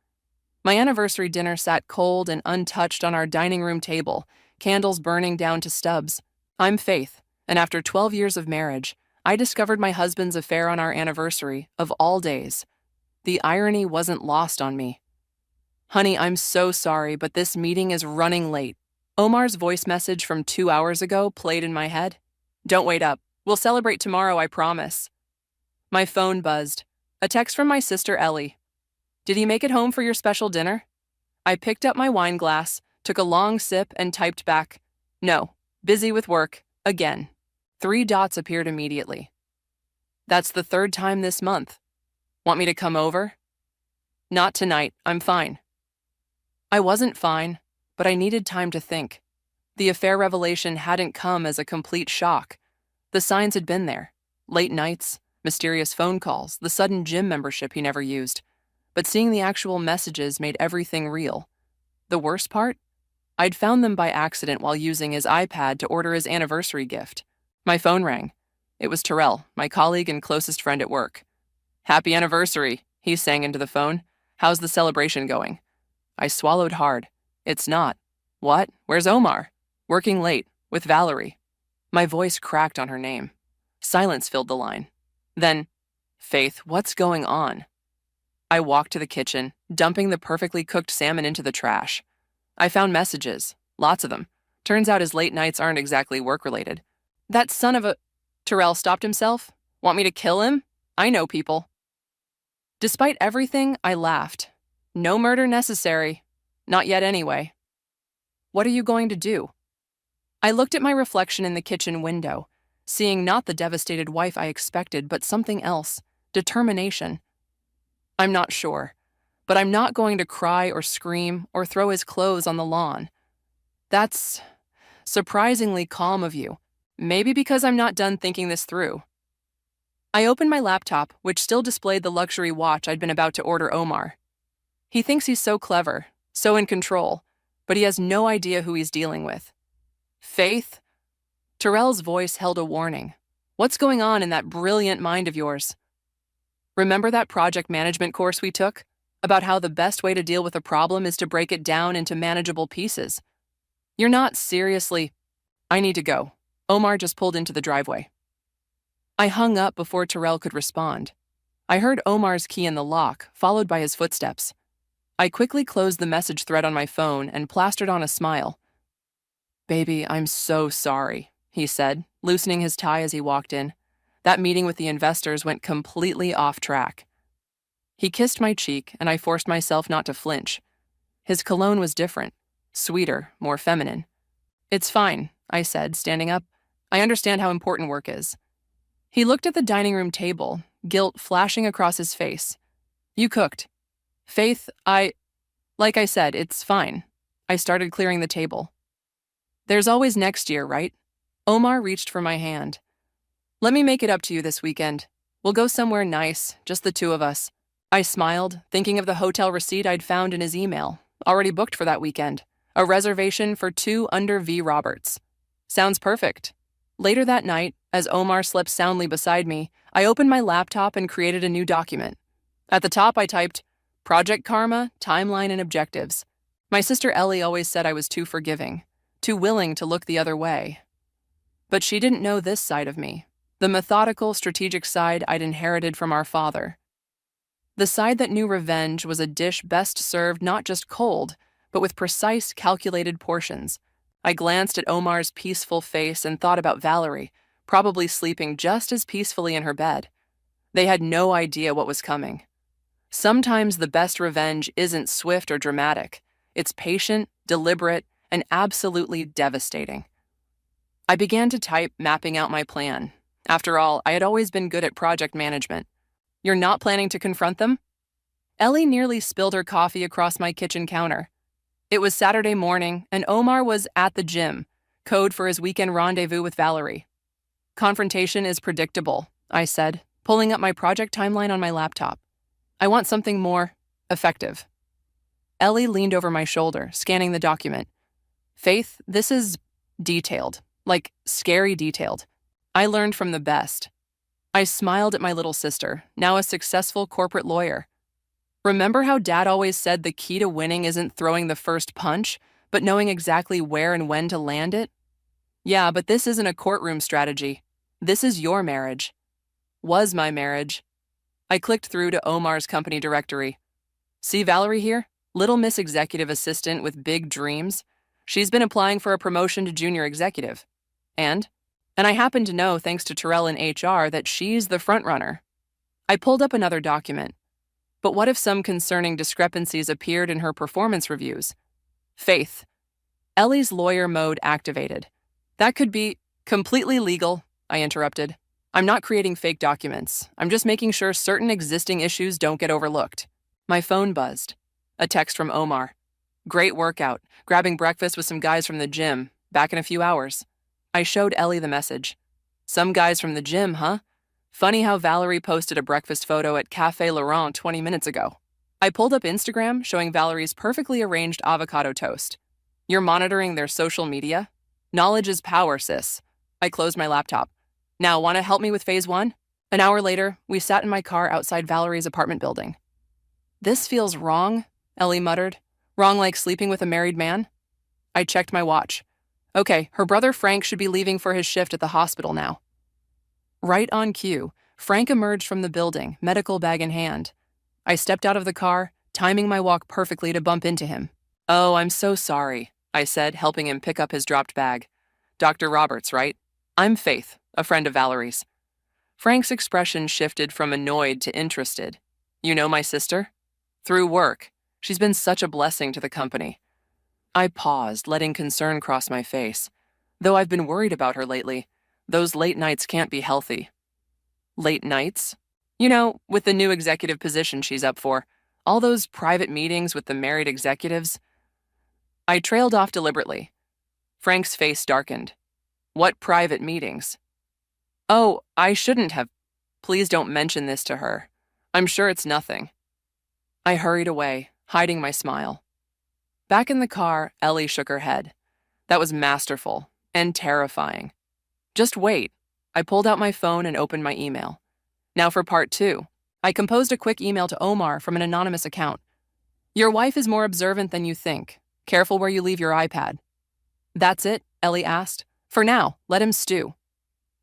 My anniversary dinner sat cold and untouched on our dining room table, candles burning down to stubs. I'm Faith, and after 12 years of marriage, I discovered my husband's affair on our anniversary, of all days. The irony wasn't lost on me. Honey, I'm so sorry, but this meeting is running late. Omar's voice message from 2 hours ago played in my head. Don't wait up. We'll celebrate tomorrow, I promise. My phone buzzed. A text from my sister Ellie. Did he make it home for your special dinner? I picked up my wine glass, took a long sip, and typed back, no, busy with work, again. 3 dots appeared immediately. That's the 3rd time this month. Want me to come over? Not tonight, I'm fine. I wasn't fine, but I needed time to think. The affair revelation hadn't come as a complete shock. The signs had been there. Late nights, mysterious phone calls, the sudden gym membership he never used. But seeing the actual messages made everything real. The worst part? I'd found them by accident while using his iPad to order his anniversary gift. My phone rang. It was Terrell, my colleague and closest friend at work. Happy anniversary, he sang into the phone. How's the celebration going? I swallowed hard. It's not. What? Where's Omar? Working late, with Valerie. My voice cracked on her name. Silence filled the line. Then, Faith, what's going on? I walked to the kitchen, dumping the perfectly cooked salmon into the trash. I found messages, lots of them. Turns out his late nights aren't exactly work-related. That son of a... Terrell stopped himself. Want me to kill him? I know people. Despite everything, I laughed. No murder necessary. Not yet anyway. What are you going to do? I looked at my reflection in the kitchen window, seeing not the devastated wife I expected, but something else. Determination. I'm not sure, but I'm not going to cry or scream or throw his clothes on the lawn. That's surprisingly calm of you. Maybe because I'm not done thinking this through. I opened my laptop, which still displayed the luxury watch I'd been about to order Omar. He thinks he's so clever, so in control, but he has no idea who he's dealing with. Faith? Terrell's voice held a warning. What's going on in that brilliant mind of yours? Remember that project management course we took? About how the best way to deal with a problem is to break it down into manageable pieces. You're not seriously... I need to go. Omar just pulled into the driveway. I hung up before Terrell could respond. I heard Omar's key in the lock, followed by his footsteps. I quickly closed the message thread on my phone and plastered on a smile. "Baby, I'm so sorry," he said, loosening his tie as he walked in. That meeting with the investors went completely off track. He kissed my cheek, and I forced myself not to flinch. His cologne was different, sweeter, more feminine. "It's fine," I said, standing up. "I understand how important work is." He looked at the dining room table, guilt flashing across his face. "You cooked." "Faith, like I said, it's fine." I started clearing the table. "There's always next year, right?" Omar reached for my hand. "Let me make it up to you this weekend. We'll go somewhere nice, just the two of us." I smiled, thinking of the hotel receipt I'd found in his email, already booked for that weekend. A reservation for 2 under V. Roberts. Sounds perfect. Later that night, as Omar slept soundly beside me, I opened my laptop and created a new document. At the top, I typed, "Project Karma, Timeline and Objectives." My sister Ellie always said I was too forgiving, too willing to look the other way. But she didn't know this side of me, the methodical, strategic side I'd inherited from our father. The side that knew revenge was a dish best served not just cold, but with precise, calculated portions. I glanced at Omar's peaceful face and thought about Valerie, probably sleeping just as peacefully in her bed. They had no idea what was coming. Sometimes the best revenge isn't swift or dramatic. It's patient, deliberate, and absolutely devastating. I began to type, mapping out my plan. After all, I had always been good at project management. "You're not planning to confront them?" Ellie nearly spilled her coffee across my kitchen counter. It was Saturday morning, and Omar was at the gym, code for his weekend rendezvous with Valerie. "Confrontation is predictable," I said, pulling up my project timeline on my laptop. "I want something more effective." Ellie leaned over my shoulder, scanning the document. "Faith, this is detailed, like scary detailed. I learned from the best." I smiled at my little sister, now a successful corporate lawyer. "Remember how Dad always said the key to winning isn't throwing the first punch, but knowing exactly where and when to land it? Yeah, but this isn't a courtroom strategy. This is your marriage. Was my marriage." I clicked through to Omar's company directory. "See Valerie here? Little Miss Executive Assistant with big dreams. She's been applying for a promotion to junior executive. And I happen to know, thanks to Terrell in HR, that she's the frontrunner." I pulled up another document. But what if some concerning discrepancies appeared in her performance reviews? "Faith." Ellie's lawyer mode activated. "That could be completely legal," I interrupted. "I'm not creating fake documents. I'm just making sure certain existing issues don't get overlooked." My phone buzzed. A text from Omar. "Great workout. Grabbing breakfast with some guys from the gym. Back in a few hours." I showed Ellie the message. "Some guys from the gym, huh? Funny how Valerie posted a breakfast photo at Café Laurent 20 minutes ago." I pulled up Instagram, showing Valerie's perfectly arranged avocado toast. "You're monitoring their social media? Knowledge is power, sis." I closed my laptop. "Now, want to help me with phase 1? An hour later, we sat in my car outside Valerie's apartment building. "This feels wrong," Ellie muttered. "Wrong like sleeping with a married man?" I checked my watch. Okay, her brother Frank should be leaving for his shift at the hospital now. Right on cue, Frank emerged from the building, medical bag in hand. I stepped out of the car, timing my walk perfectly to bump into him. "Oh, I'm so sorry," I said, helping him pick up his dropped bag. "Dr. Roberts, right? I'm Faith, a friend of Valerie's." Frank's expression shifted from annoyed to interested. "You know my sister?" "Through work. She's been such a blessing to the company." I paused, letting concern cross my face. Though I've been worried about her lately, those late nights can't be healthy. Late nights? You know, with the new executive position she's up for. All those private meetings with the married executives. I trailed off deliberately. Frank's face darkened. "What private meetings?" "Oh, I shouldn't have. Please don't mention this to her. I'm sure it's nothing." I hurried away, hiding my smile. Back in the car, Ellie shook her head. That was masterful and terrifying. "Just wait." I pulled out my phone and opened my email. Now for part 2. I composed a quick email to Omar from an anonymous account. "Your wife is more observant than you think. Careful where you leave your iPad." "That's it?" Ellie asked. "For now, let him stew."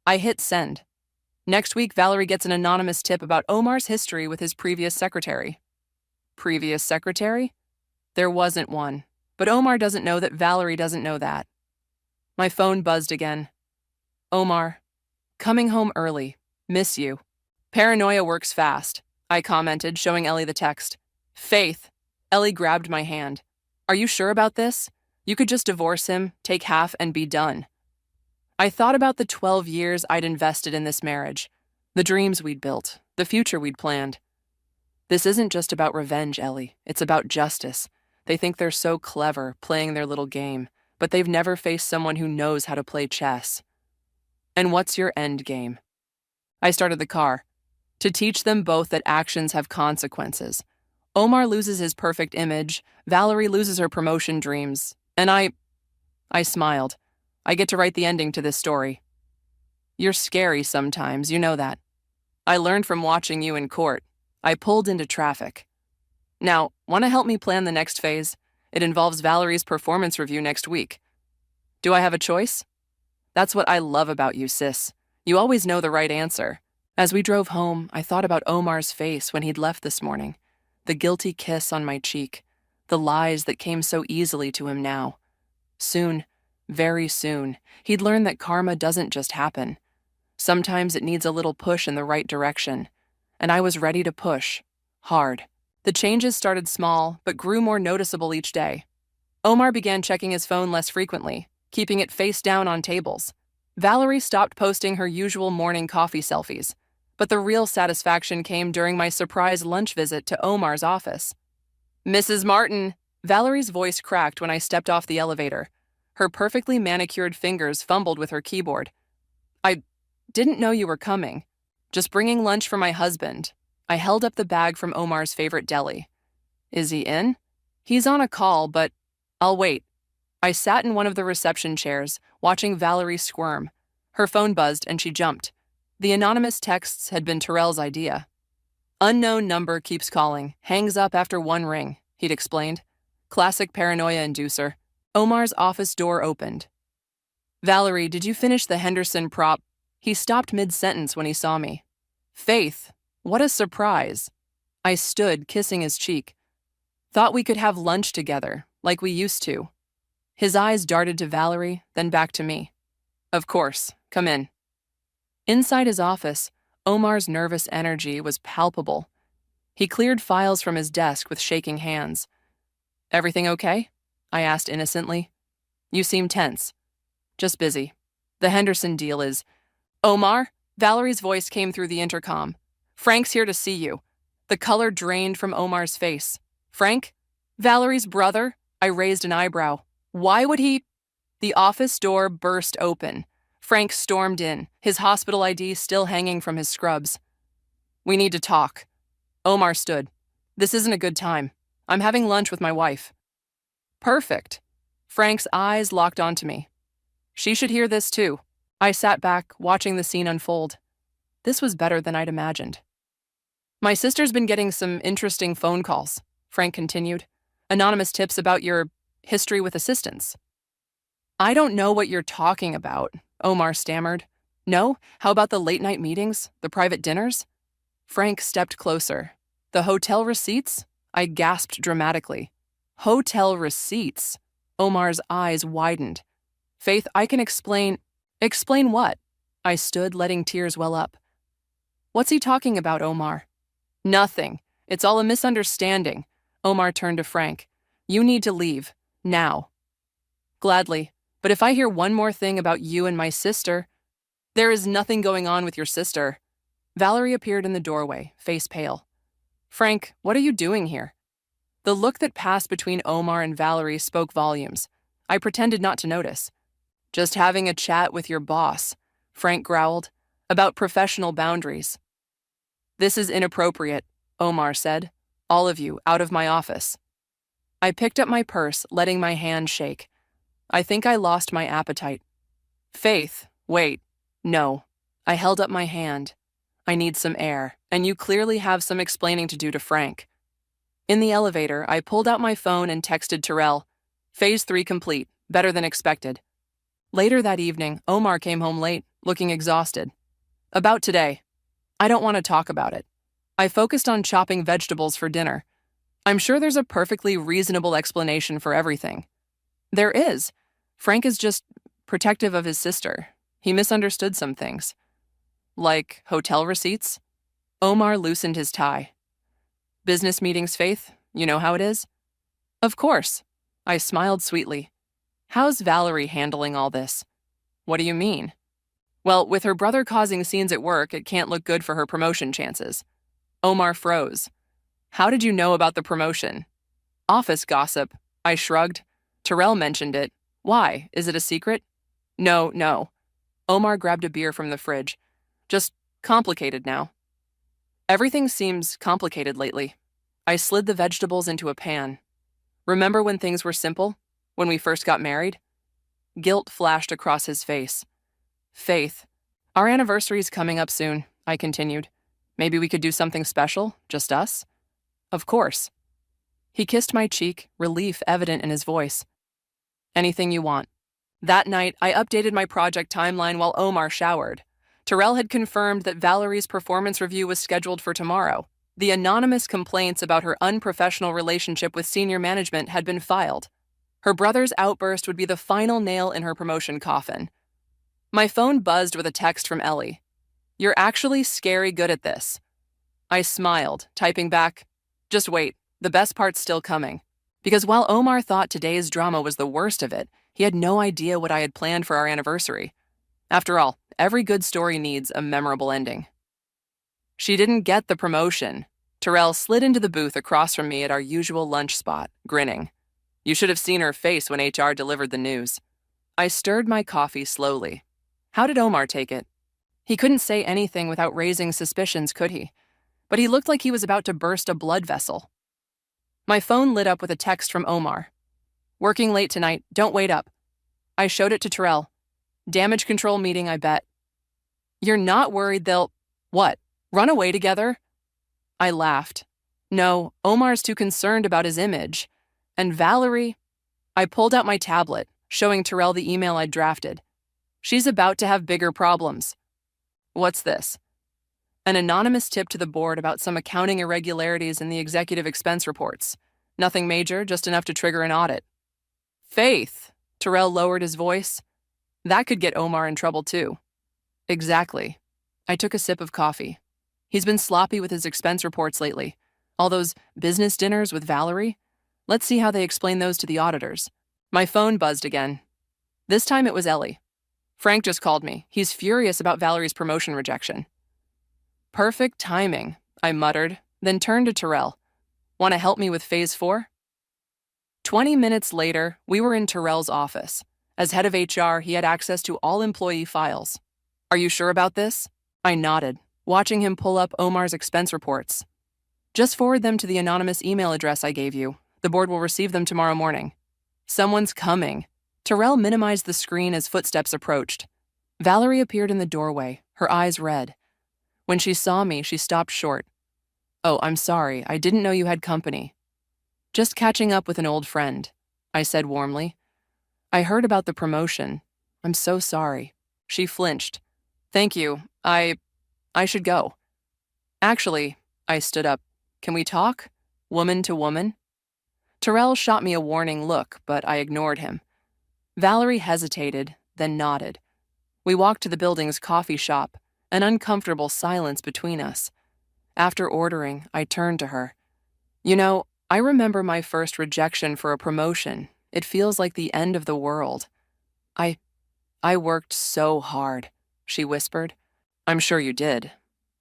I hit send. Next week, Valerie gets an anonymous tip about Omar's history with his previous secretary. Previous secretary? There wasn't one, but Omar doesn't know that Valerie doesn't know that. My phone buzzed again. Omar, coming home early. Miss you. Paranoia works fast, I commented, showing Ellie the text. Faith. Ellie grabbed my hand. Are you sure about this? You could just divorce him, take half, and be done. I thought about the 12 years I'd invested in this marriage, the dreams we'd built, the future we'd planned. This isn't just about revenge, Ellie. It's about justice. They think they're so clever, playing their little game, but they've never faced someone who knows how to play chess. And what's your end game? I started the car. To teach them both that actions have consequences. Omar loses his perfect image, Valerie loses her promotion dreams, and I smiled. I get to write the ending to this story. You're scary sometimes, you know that. I learned from watching you in court. I pulled into traffic. Now, want to help me plan the next phase? It involves Valerie's performance review next week. Do I have a choice? That's what I love about you, sis. You always know the right answer. As we drove home, I thought about Omar's face when he'd left this morning. The guilty kiss on my cheek. The lies that came so easily to him now. Soon, very soon, he'd learn that karma doesn't just happen. Sometimes it needs a little push in the right direction. And I was ready to push. Hard. The changes started small, but grew more noticeable each day. Omar began checking his phone less frequently, keeping it face down on tables. Valerie stopped posting her usual morning coffee selfies, but the real satisfaction came during my surprise lunch visit to Omar's office. Mrs. Martin, Valerie's voice cracked when I stepped off the elevator. Her perfectly manicured fingers fumbled with her keyboard. I didn't know you were coming. Just bringing lunch for my husband. I held up the bag from Omar's favorite deli. Is he in? He's on a call, but I'll wait. I sat in one of the reception chairs, watching Valerie squirm. Her phone buzzed and she jumped. The anonymous texts had been Terrell's idea. Unknown number keeps calling, hangs up after one ring, he'd explained. Classic paranoia inducer. Omar's office door opened. Valerie, did you finish the Henderson prop? He stopped mid-sentence when he saw me. Faith, what a surprise. I stood, kissing his cheek. Thought we could have lunch together, like we used to. His eyes darted to Valerie, then back to me. Of course, come in. Inside his office, Omar's nervous energy was palpable. He cleared files from his desk with shaking hands. Everything okay? I asked innocently. You seem tense. Just busy. The Henderson deal is... Omar? Valerie's voice came through the intercom. Frank's here to see you. The color drained from Omar's face. Frank? Valerie's brother? I raised an eyebrow. Why would he? The office door burst open. Frank stormed in, his hospital ID still hanging from his scrubs. We need to talk. Omar stood. This isn't a good time. I'm having lunch with my wife. Perfect. Frank's eyes locked onto me. She should hear this too. I sat back, watching the scene unfold. This was better than I'd imagined. My sister's been getting some interesting phone calls, Frank continued. Anonymous tips about your history with assistants. I don't know what you're talking about, Omar stammered. No? How about the late-night meetings, the private dinners? Frank stepped closer. The hotel receipts? I gasped dramatically. Hotel receipts? Omar's eyes widened. Faith, I can explain... Explain what? I stood, letting tears well up. What's he talking about, Omar? Nothing. It's all a misunderstanding. Omar turned to Frank. You need to leave. Now. Gladly. But if I hear one more thing about you and my sister... There is nothing going on with your sister. Valerie appeared in the doorway, face pale. Frank, what are you doing here? The look that passed between Omar and Valerie spoke volumes. I pretended not to notice. Just having a chat with your boss, Frank growled, about professional boundaries. This is inappropriate, Omar said. All of you, out of my office. I picked up my purse, letting my hand shake. I think I lost my appetite. Faith, wait. No. I held up my hand. I need some air, and you clearly have some explaining to do to Frank. In the elevator, I pulled out my phone and texted Terrell. Phase 3 complete, better than expected. Later that evening, Omar came home late, looking exhausted. About today. I don't want to talk about it. I focused on chopping vegetables for dinner. I'm sure there's a perfectly reasonable explanation for everything. There is. Frank is just protective of his sister. He misunderstood some things. Like hotel receipts? Omar loosened his tie. Business meetings, Faith? You know how it is? Of course. I smiled sweetly. How's Valerie handling all this? What do you mean? Well, with her brother causing scenes at work, it can't look good for her promotion chances. Omar froze. How did you know about the promotion? Office gossip. I shrugged. Terrell mentioned it. Why? Is it a secret? No. Omar grabbed a beer from the fridge. Just complicated now. Everything seems complicated lately. I slid the vegetables into a pan. Remember when things were simple? When we first got married? Guilt flashed across his face. Faith, our anniversary's coming up soon, I continued. Maybe we could do something special, just us? Of course. He kissed my cheek, relief evident in his voice. Anything you want. That night, I updated my project timeline while Omar showered. Terrell had confirmed that Valerie's performance review was scheduled for tomorrow. The anonymous complaints about her unprofessional relationship with senior management had been filed. Her brother's outburst would be the final nail in her promotion coffin. My phone buzzed with a text from Ellie. You're actually scary good at this. I smiled, typing back, just wait, the best part's still coming. Because while Omar thought today's drama was the worst of it, he had no idea what I had planned for our anniversary. After all, every good story needs a memorable ending. She didn't get the promotion. Terrell slid into the booth across from me at our usual lunch spot, grinning. You should have seen her face when HR delivered the news. I stirred my coffee slowly. How did Omar take it? He couldn't say anything without raising suspicions, could he? But he looked like he was about to burst a blood vessel. My phone lit up with a text from Omar. Working late tonight, don't wait up. I showed it to Terrell. Damage control meeting, I bet. You're not worried they'll, what, run away together? I laughed. No, Omar's too concerned about his image. And Valerie, I pulled out my tablet, showing Terrell the email I'd drafted. She's about to have bigger problems. What's this? An anonymous tip to the board about some accounting irregularities in the executive expense reports. Nothing major, just enough to trigger an audit. Faith, Terrell lowered his voice. That could get Omar in trouble too. Exactly. I took a sip of coffee. He's been sloppy with his expense reports lately. All those business dinners with Valerie. Let's see how they explain those to the auditors. My phone buzzed again. This time it was Ellie. Frank just called me. He's furious about Valerie's promotion rejection. Perfect timing, I muttered, then turned to Terrell. Want to help me with Phase 4? 20 minutes later, we were in Terrell's office. As head of HR, he had access to all employee files. Are you sure about this? I nodded, watching him pull up Omar's expense reports. Just forward them to the anonymous email address I gave you. The board will receive them tomorrow morning. Someone's coming. Terrell minimized the screen as footsteps approached. Valerie appeared in the doorway, her eyes red. When she saw me, she stopped short. Oh, I'm sorry, I didn't know you had company. Just catching up with an old friend, I said warmly. I heard about the promotion. I'm so sorry. She flinched. Thank you. I should go. Actually, I stood up. Can we talk? Woman to woman? Terrell shot me a warning look, but I ignored him. Valerie hesitated, then nodded. We walked to the building's coffee shop, an uncomfortable silence between us. After ordering, I turned to her. You know, I remember my first rejection for a promotion. It feels like the end of the world. I worked so hard, she whispered. I'm sure you did.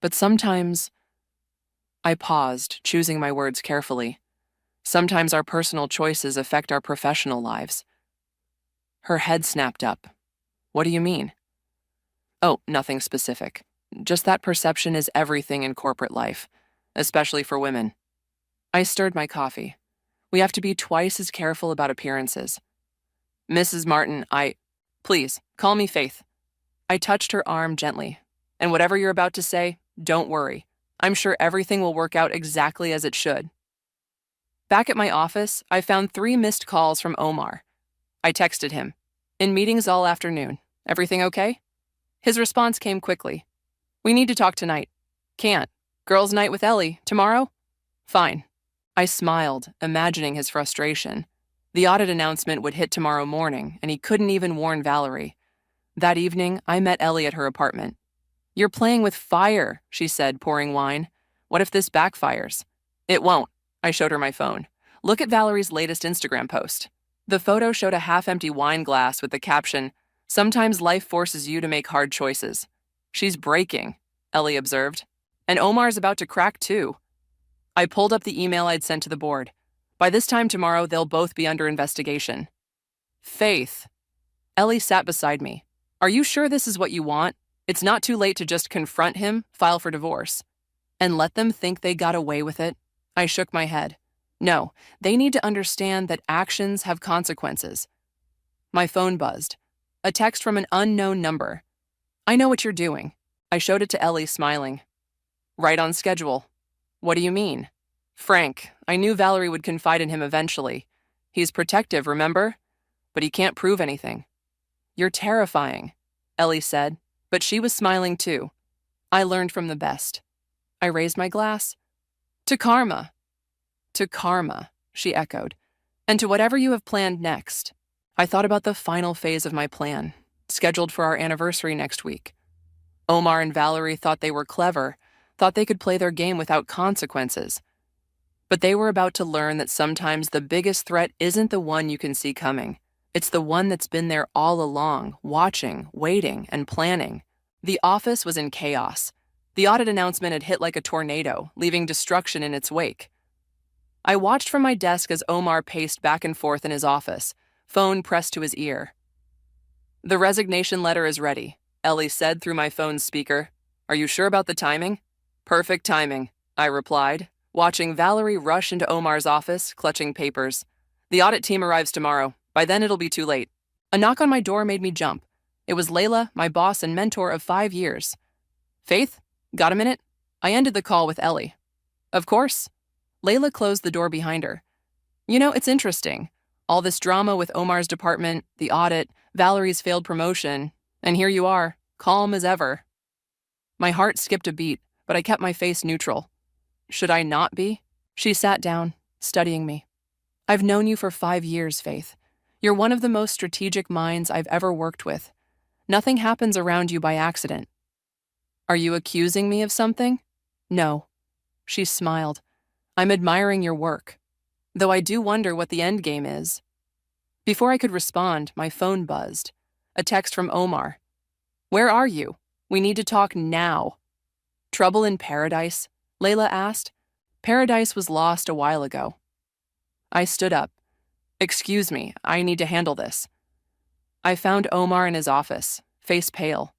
But sometimes... I paused, choosing my words carefully. Sometimes our personal choices affect our professional lives. Her head snapped up. What do you mean? Oh, nothing specific. Just that perception is everything in corporate life, especially for women. I stirred my coffee. We have to be twice as careful about appearances. Mrs. Martin, Please, call me Faith. I touched her arm gently. And whatever you're about to say, don't worry. I'm sure everything will work out exactly as it should. Back at my office, I found 3 missed calls from Omar. I texted him. In meetings all afternoon. Everything okay? His response came quickly. We need to talk tonight. Can't. Girls' night with Ellie. Tomorrow? Fine. I smiled, imagining his frustration. The audit announcement would hit tomorrow morning, and he couldn't even warn Valerie. That evening, I met Ellie at her apartment. "You're playing with fire," she said, pouring wine. "What if this backfires?" "It won't." I showed her my phone. "Look at Valerie's latest Instagram post." The photo showed a half-empty wine glass with the caption, "Sometimes life forces you to make hard choices." "She's breaking," Ellie observed. "And Omar's about to crack too." I pulled up the email I'd sent to the board. By this time tomorrow, they'll both be under investigation. "Faith." Ellie sat beside me. "Are you sure this is what you want? It's not too late to just confront him, file for divorce, and let them think they got away with it." I shook my head. "No, they need to understand that actions have consequences." My phone buzzed. A text from an unknown number. "I know what you're doing." I showed it to Ellie, smiling. "Right on schedule." "What do you mean?" "Frank, I knew Valerie would confide in him eventually. He's protective, remember? But he can't prove anything." "You're terrifying," Ellie said, but she was smiling too. I learned from the best. I raised my glass. "To karma." "To karma," she echoed. "And to whatever you have planned next." I thought about the final phase of my plan, scheduled for our anniversary next week. Omar and Valerie thought they were clever, thought they could play their game without consequences. But they were about to learn that sometimes the biggest threat isn't the one you can see coming. It's the one that's been there all along, watching, waiting, and planning. The office was in chaos. The audit announcement had hit like a tornado, leaving destruction in its wake. I watched from my desk as Omar paced back and forth in his office, phone pressed to his ear. "The resignation letter is ready," Ellie said through my phone's speaker. "Are you sure about the timing?" "Perfect timing," I replied, watching Valerie rush into Omar's office, clutching papers. "The audit team arrives tomorrow. By then it'll be too late." A knock on my door made me jump. It was Layla, my boss and mentor of 5 years. "Faith, got a minute?" I ended the call with Ellie. "Of course." Layla closed the door behind her. "You know, it's interesting. All this drama with Omar's department, the audit, Valerie's failed promotion, and here you are, calm as ever." My heart skipped a beat, but I kept my face neutral. "Should I not be?" She sat down, studying me. "I've known you for 5 years, Faith. You're one of the most strategic minds I've ever worked with. Nothing happens around you by accident." "Are you accusing me of something?" "No." She smiled. "I'm admiring your work. Though I do wonder what the end game is." Before I could respond, my phone buzzed. A text from Omar. "Where are you? We need to talk now." "Trouble in paradise?" Layla asked. "Paradise was lost a while ago." I stood up. "Excuse me, I need to handle this." I found Omar in his office, face pale.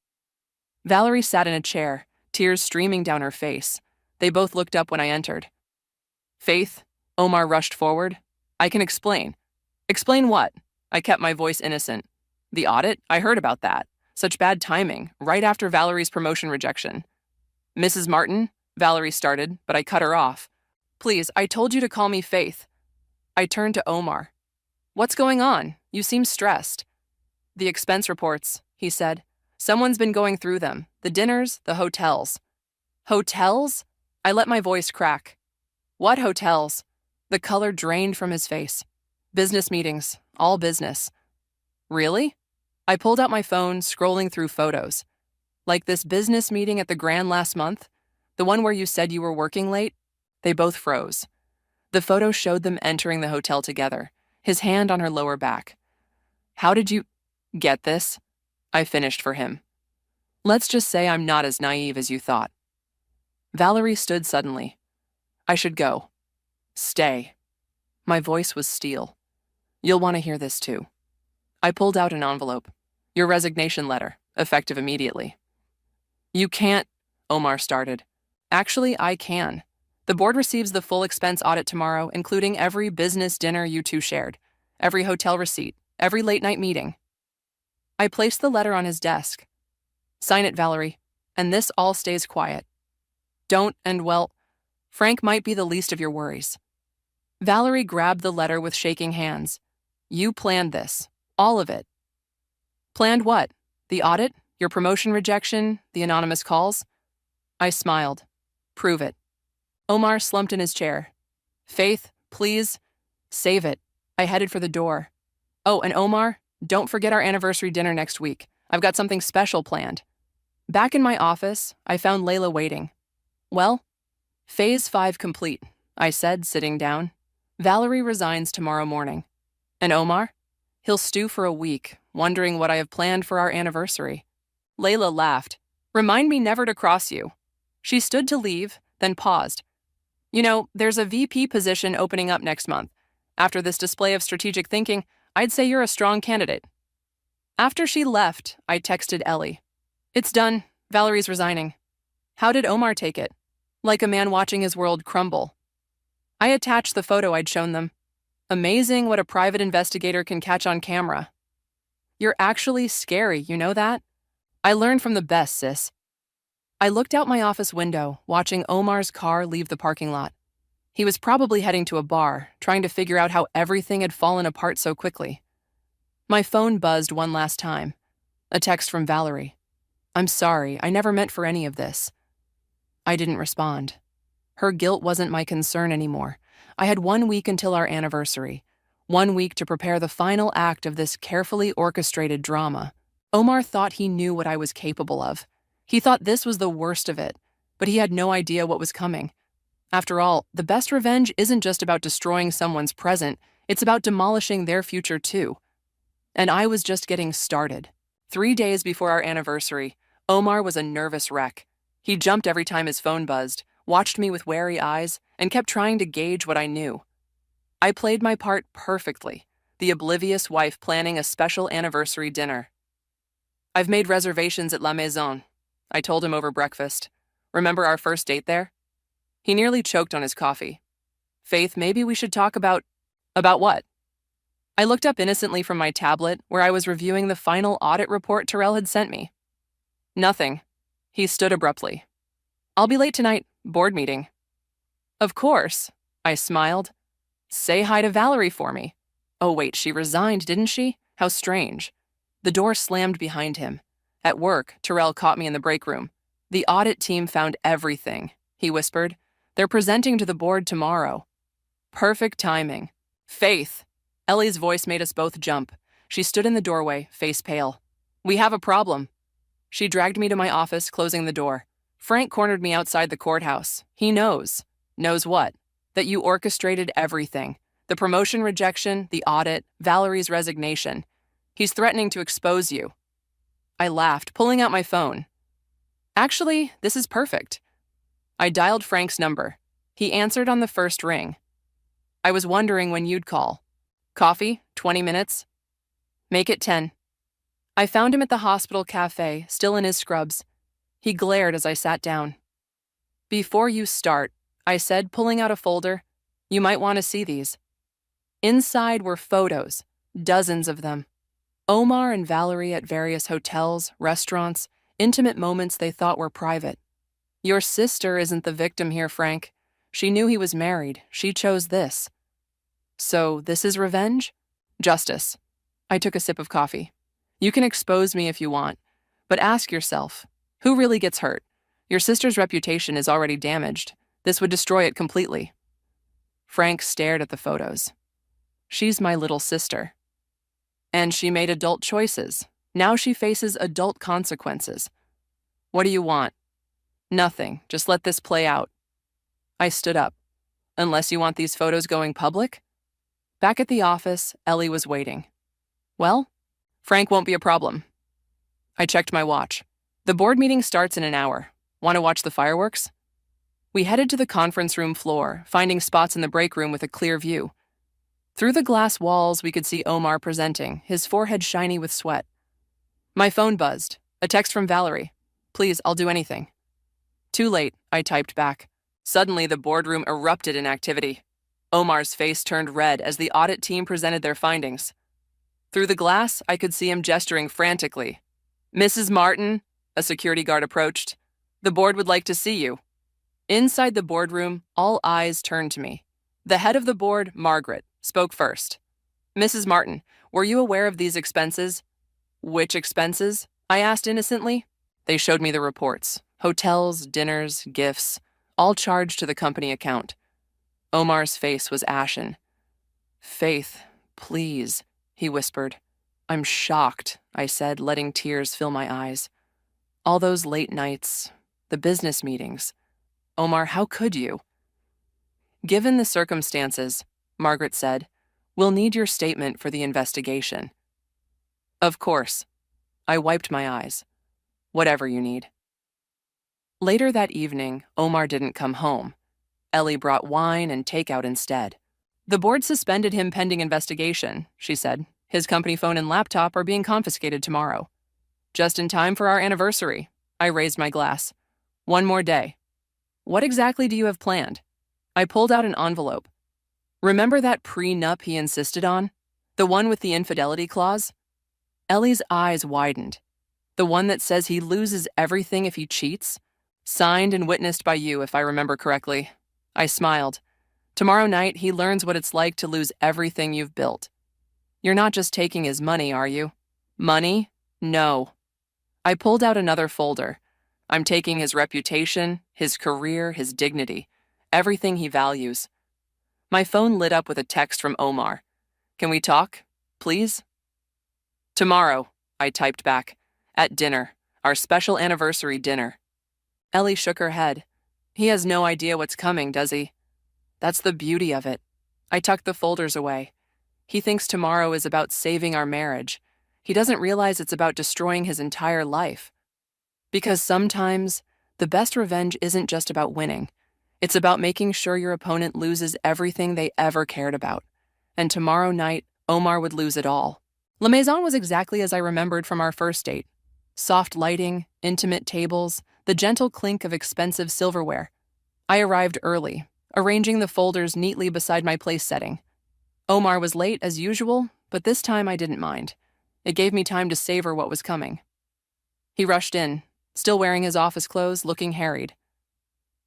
Valerie sat in a chair, tears streaming down her face. They both looked up when I entered. "Faith," Omar rushed forward. "I can explain." "Explain what?" I kept my voice innocent. "The audit? I heard about that. Such bad timing, right after Valerie's promotion rejection." "Mrs. Martin," Valerie started, but I cut her off. "Please, I told you to call me Faith." I turned to Omar. "What's going on? You seem stressed." "The expense reports," he said. "Someone's been going through them. The dinners, the hotels." "Hotels?" I let my voice crack. "What hotels?" The color drained from his face. "Business meetings, all business." "Really?" I pulled out my phone, scrolling through photos. "Like this business meeting at the Grand last month? The one where you said you were working late?" They both froze. The photo showed them entering the hotel together, his hand on her lower back. "How did you get this?" I finished for him. "Let's just say I'm not as naive as you thought." Valerie stood suddenly. "I should go." "Stay." My voice was steel. "You'll want to hear this too." I pulled out an envelope. "Your resignation letter, effective immediately." "You can't," Omar started. "Actually, I can. The board receives the full expense audit tomorrow, including every business dinner you two shared, every hotel receipt, every late-night meeting." I placed the letter on his desk. "Sign it, Valerie, and this all stays quiet. Don't, and well, Frank might be the least of your worries." Valerie grabbed the letter with shaking hands. "You planned this, all of it." "Planned what? The audit? Your promotion rejection? The anonymous calls?" I smiled. "Prove it." Omar slumped in his chair. Faith, please, save it. I headed for the door. Oh, and Omar, don't forget our anniversary dinner next week. I've got something special planned. Back in my office, I found Layla waiting. Well, phase 5 complete, I said, sitting down. Valerie resigns tomorrow morning. And Omar? He'll stew for a week, wondering what I have planned for our anniversary. Layla laughed. Remind me never to cross you. She stood to leave, then paused. You know, there's a VP position opening up next month. After this display of strategic thinking, I'd say you're a strong candidate. After she left, I texted Ellie. It's done. Valerie's resigning. How did Omar take it? Like a man watching his world crumble. I attached the photo I'd shown them. Amazing what a private investigator can catch on camera. You're actually scary, you know that? I learned from the best, sis. I looked out my office window, watching Omar's car leave the parking lot. He was probably heading to a bar, trying to figure out how everything had fallen apart so quickly. My phone buzzed one last time. A text from Valerie. I'm sorry, I never meant for any of this. I didn't respond. Her guilt wasn't my concern anymore. I had 1 week until our anniversary. 1 week to prepare the final act of this carefully orchestrated drama. Omar thought he knew what I was capable of. He thought this was the worst of it, but he had no idea what was coming. After all, the best revenge isn't just about destroying someone's present, it's about demolishing their future too. And I was just getting started. 3 days before our anniversary, Omar was a nervous wreck. He jumped every time his phone buzzed, watched me with wary eyes, and kept trying to gauge what I knew. I played my part perfectly, the oblivious wife planning a special anniversary dinner. I've made reservations at La Maison, I told him over breakfast. Remember our first date there? He nearly choked on his coffee. Faith, maybe we should talk about what? I looked up innocently from my tablet, where I was reviewing the final audit report Terrell had sent me. Nothing. He stood abruptly. I'll be late tonight, board meeting. Of course, I smiled. Say hi to Valerie for me. Oh wait, she resigned, didn't she? How strange. The door slammed behind him. At work, Terrell caught me in the break room. The audit team found everything, he whispered. They're presenting to the board tomorrow. Perfect timing. Faith. Ellie's voice made us both jump. She stood in the doorway, face pale. We have a problem. She dragged me to my office, closing the door. Frank cornered me outside the courthouse. He knows. Knows what? That you orchestrated everything. The promotion rejection, the audit, Valerie's resignation. He's threatening to expose you. I laughed, pulling out my phone. Actually, this is perfect. I dialed Frank's number. He answered on the first ring. I was wondering when you'd call. Coffee? 20 minutes? Make it 10. I found him at the hospital cafe, still in his scrubs. He glared as I sat down. Before you start, I said, pulling out a folder, you might want to see these. Inside were photos, dozens of them. Omar and Valerie at various hotels, restaurants, intimate moments they thought were private. Your sister isn't the victim here, Frank. She knew he was married. She chose this. So this is revenge? Justice. I took a sip of coffee. You can expose me if you want, but ask yourself, who really gets hurt? Your sister's reputation is already damaged. This would destroy it completely. Frank stared at the photos. She's my little sister. And she made adult choices. Now she faces adult consequences. What do you want? Nothing. Just let this play out. I stood up. Unless you want these photos going public? Back at the office, Ellie was waiting. Well, Frank won't be a problem. I checked my watch. The board meeting starts in an hour. Want to watch the fireworks? We headed to the conference room floor, finding spots in the break room with a clear view. Through the glass walls, we could see Omar presenting, his forehead shiny with sweat. My phone buzzed. A text from Valerie. Please, I'll do anything. Too late, I typed back. Suddenly, the boardroom erupted in activity. Omar's face turned red as the audit team presented their findings. Through the glass, I could see him gesturing frantically. Mrs. Martin, a security guard approached. The board would like to see you. Inside the boardroom, all eyes turned to me. The head of the board, Margaret, spoke first. Mrs. Martin, were you aware of these expenses? Which expenses? I asked innocently. They showed me the reports. Hotels, dinners, gifts, all charged to the company account. Omar's face was ashen. "Faith, please," he whispered. "I'm shocked," I said, letting tears fill my eyes. "All those late nights, the business meetings. Omar, how could you?" "Given the circumstances," Margaret said, "we'll need your statement for the investigation." "Of course." I wiped my eyes. "Whatever you need." Later that evening, Omar didn't come home. Ellie brought wine and takeout instead. "The board suspended him pending investigation," she said. "His company phone and laptop are being confiscated tomorrow." "Just in time for our anniversary." I raised my glass. "One more day." "What exactly do you have planned?" I pulled out an envelope. "Remember that prenup he insisted on? The one with the infidelity clause?" Ellie's eyes widened. "The one that says he loses everything if he cheats? Signed and witnessed by you, if I remember correctly." I smiled. "Tomorrow night, he learns what it's like to lose everything you've built." "You're not just taking his money, are you?" "Money? No." I pulled out another folder. "I'm taking his reputation, his career, his dignity, everything he values." My phone lit up with a text from Omar. "Can we talk, please?" "Tomorrow," I typed back. "At dinner, our special anniversary dinner." Ellie shook her head. "He has no idea what's coming, does he?" "That's the beauty of it." I tucked the folders away. "He thinks tomorrow is about saving our marriage. He doesn't realize it's about destroying his entire life. Because sometimes, the best revenge isn't just about winning. It's about making sure your opponent loses everything they ever cared about. And tomorrow night, Omar would lose it all." La Maison was exactly as I remembered from our first date. Soft lighting, intimate tables, the gentle clink of expensive silverware. I arrived early, arranging the folders neatly beside my place setting. Omar was late as usual, but this time I didn't mind. It gave me time to savor what was coming. He rushed in, still wearing his office clothes, looking harried.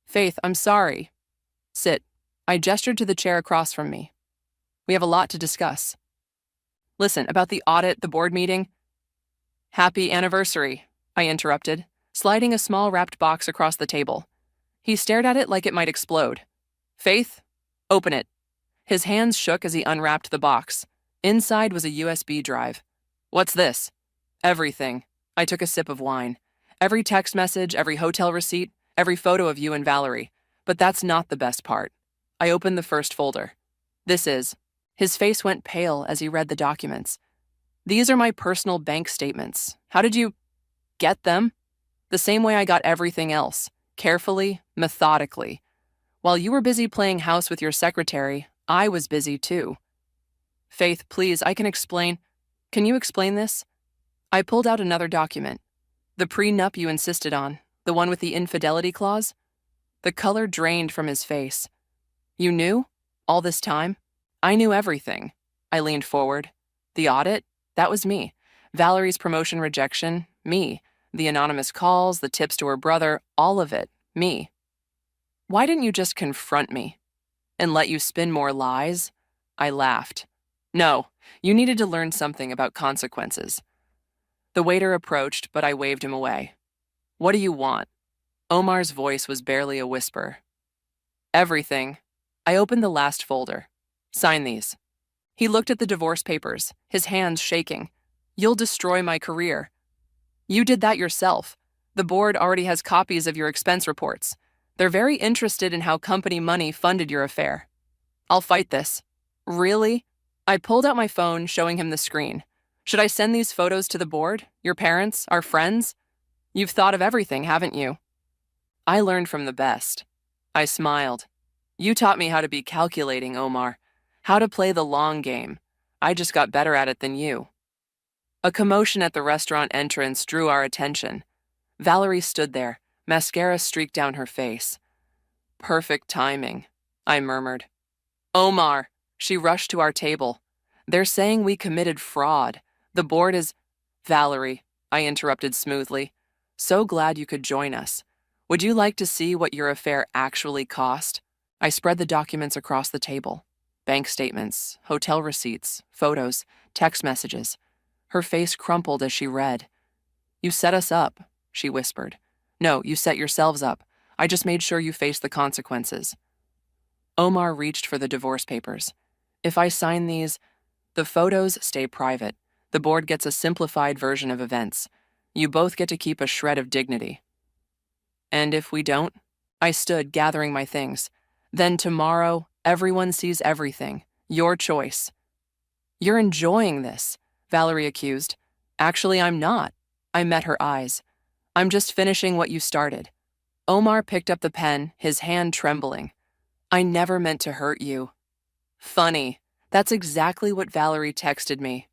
"Faith, I'm sorry." "Sit." I gestured to the chair across from me. "We have a lot to discuss." "Listen, about the audit, the board meeting." "Happy anniversary," I interrupted, sliding a small wrapped box across the table. He stared at it like it might explode. "Faith, open it." His hands shook as he unwrapped the box. Inside was a USB drive. "What's this?" "Everything." I took a sip of wine. "Every text message, every hotel receipt, every photo of you and Valerie. But that's not the best part." I opened the first folder. "This is..." His face went pale as he read the documents. "These are my personal bank statements. How did you get them?" "The same way I got everything else. Carefully, methodically. While you were busy playing house with your secretary, I was busy too." "Faith, please, I can explain." "Can you explain this?" I pulled out another document. "The prenup you insisted on, the one with the infidelity clause?" The color drained from his face. "You knew? All this time?" "I knew everything." I leaned forward. "The audit? That was me. Valerie's promotion rejection? Me. The anonymous calls, the tips to her brother, all of it. Me. Why didn't you just confront me? And let you spin more lies?" I laughed. "No, you needed to learn something about consequences." The waiter approached, but I waved him away. "What do you want?" Omar's voice was barely a whisper. "Everything." I opened the last folder. "Sign these." He looked at the divorce papers, his hands shaking. "You'll destroy my career." "You did that yourself. The board already has copies of your expense reports. They're very interested in how company money funded your affair." "I'll fight this." "Really?" I pulled out my phone, showing him the screen. "Should I send these photos to the board? Your parents? Our friends? You've thought of everything, haven't you?" "I learned from the best." I smiled. "You taught me how to be calculating, Omar. How to play the long game. I just got better at it than you." A commotion at the restaurant entrance drew our attention. Valerie stood there, mascara streaked down her face. "Perfect timing," I murmured. "Omar!" She rushed to our table. "They're saying we committed fraud. The board is..." "Valerie," I interrupted smoothly. "So glad you could join us. Would you like to see what your affair actually cost?" I spread the documents across the table. Bank statements, hotel receipts, photos, text messages. Her face crumpled as she read. "You set us up," she whispered. "No, you set yourselves up. I just made sure you faced the consequences." Omar reached for the divorce papers. If I sign these, the photos stay private. The board gets a simplified version of events. You both get to keep a shred of dignity. And if we don't? I stood, gathering my things. Then tomorrow, everyone sees everything. Your choice. You're enjoying this, Valerie accused. Actually, I'm not. I met her eyes. I'm just finishing what you started. Omar picked up the pen, his hand trembling. I never meant to hurt you. Funny. That's exactly what Valerie texted me.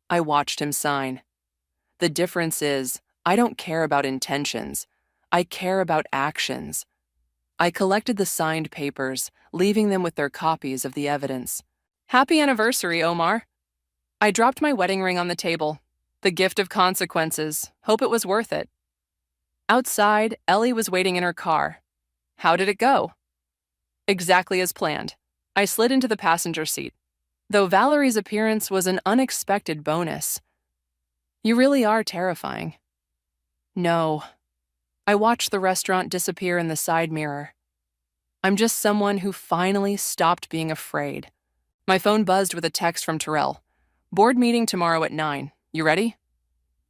I watched him sign. The difference is, I don't care about intentions. I care about actions. I collected the signed papers, leaving them with their copies of the evidence. Happy anniversary, Omar. I dropped my wedding ring on the table. The gift of consequences. Hope it was worth it. Outside, Ellie was waiting in her car. How did it go? Exactly as planned. I slid into the passenger seat. Though Valerie's appearance was an unexpected bonus. You really are terrifying. No. I watched the restaurant disappear in the side mirror. I'm just someone who finally stopped being afraid. My phone buzzed with a text from Terrell. Board meeting tomorrow at 9. You ready?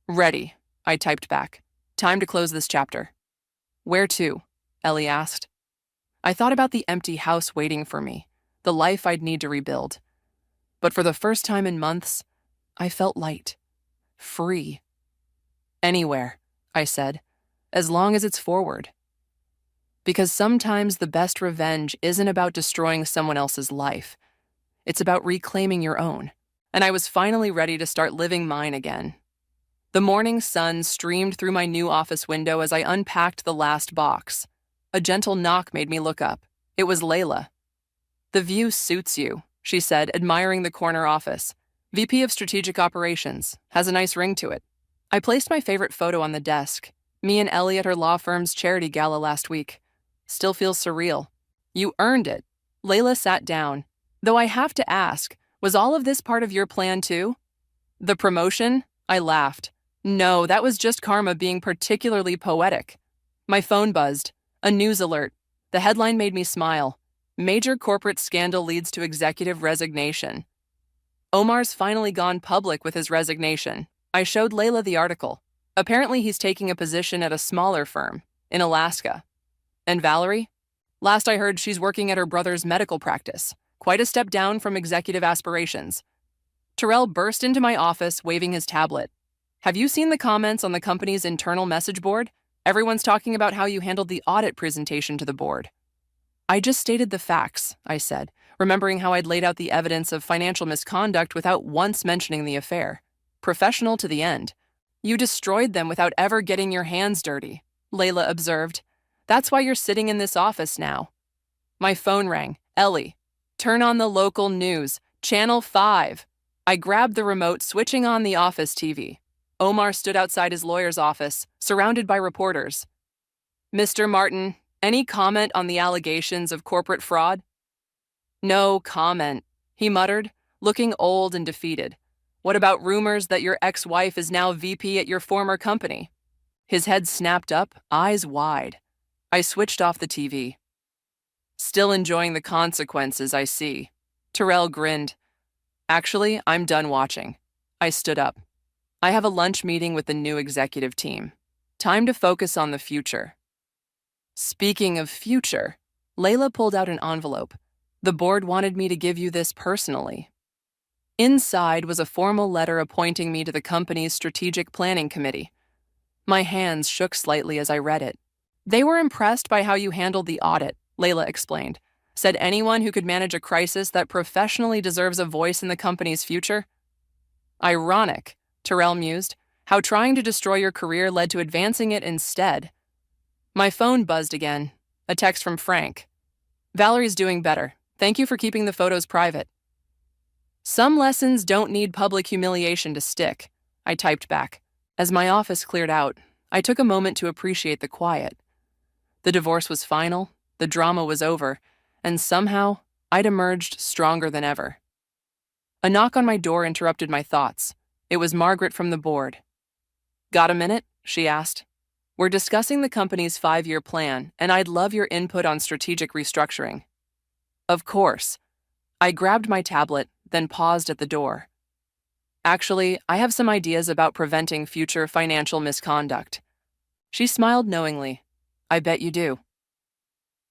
Ready, I typed back. Time to close this chapter. Where to? Ellie asked. I thought about the empty house waiting for me, the life I'd need to rebuild. But for the first time in months, I felt light, free. Anywhere, I said, as long as it's forward. Because sometimes the best revenge isn't about destroying someone else's life. It's about reclaiming your own. And I was finally ready to start living mine again. The morning sun streamed through my new office window as I unpacked the last box. A gentle knock made me look up. It was Layla. The view suits you, she said, admiring the corner office. VP of Strategic Operations. Has a nice ring to it. I placed my favorite photo on the desk. Me and Ellie at her law firm's charity gala last week. Still feels surreal. You earned it. Layla sat down. Though I have to ask, was all of this part of your plan too? The promotion? I laughed. No, that was just karma being particularly poetic. My phone buzzed. A news alert. The headline made me smile. Major corporate scandal leads to executive resignation. Omar's finally gone public with his resignation. I showed Layla the article. Apparently he's taking a position at a smaller firm, in Alaska. And Valerie? Last I heard, she's working at her brother's medical practice. Quite a step down from executive aspirations. Terrell burst into my office, waving his tablet. Have you seen the comments on the company's internal message board? Everyone's talking about how you handled the audit presentation to the board. I just stated the facts, I said, remembering how I'd laid out the evidence of financial misconduct without once mentioning the affair. Professional to the end. You destroyed them without ever getting your hands dirty, Layla observed. That's why you're sitting in this office now. My phone rang. Ellie, turn on the local news, Channel 5. I grabbed the remote, switching on the office TV. Omar stood outside his lawyer's office, surrounded by reporters. Mr. Martin, any comment on the allegations of corporate fraud? No comment, he muttered, looking old and defeated. What about rumors that your ex-wife is now VP at your former company? His head snapped up, eyes wide. I switched off the TV. Still enjoying the consequences, I see. Terrell grinned. Actually, I'm done watching. I stood up. I have a lunch meeting with the new executive team. Time to focus on the future. Speaking of future, Layla pulled out an envelope. The board wanted me to give you this personally. Inside was a formal letter appointing me to the company's strategic planning committee. My hands shook slightly as I read it. They were impressed by how you handled the audit, Layla explained. Said anyone who could manage a crisis that professionally deserves a voice in the company's future. Ironic, Terrell mused, how trying to destroy your career led to advancing it instead. My phone buzzed again. A text from Frank. Valerie's doing better. Thank you for keeping the photos private. Some lessons don't need public humiliation to stick, I typed back. As my office cleared out, I took a moment to appreciate the quiet. The divorce was final, the drama was over, and somehow I'd emerged stronger than ever. A knock on my door interrupted my thoughts. It was Margaret from the board. Got a minute? She asked. We're discussing the company's 5-year plan, and I'd love your input on strategic restructuring. Of course. I grabbed my tablet, then paused at the door. Actually, I have some ideas about preventing future financial misconduct. She smiled knowingly. I bet you do.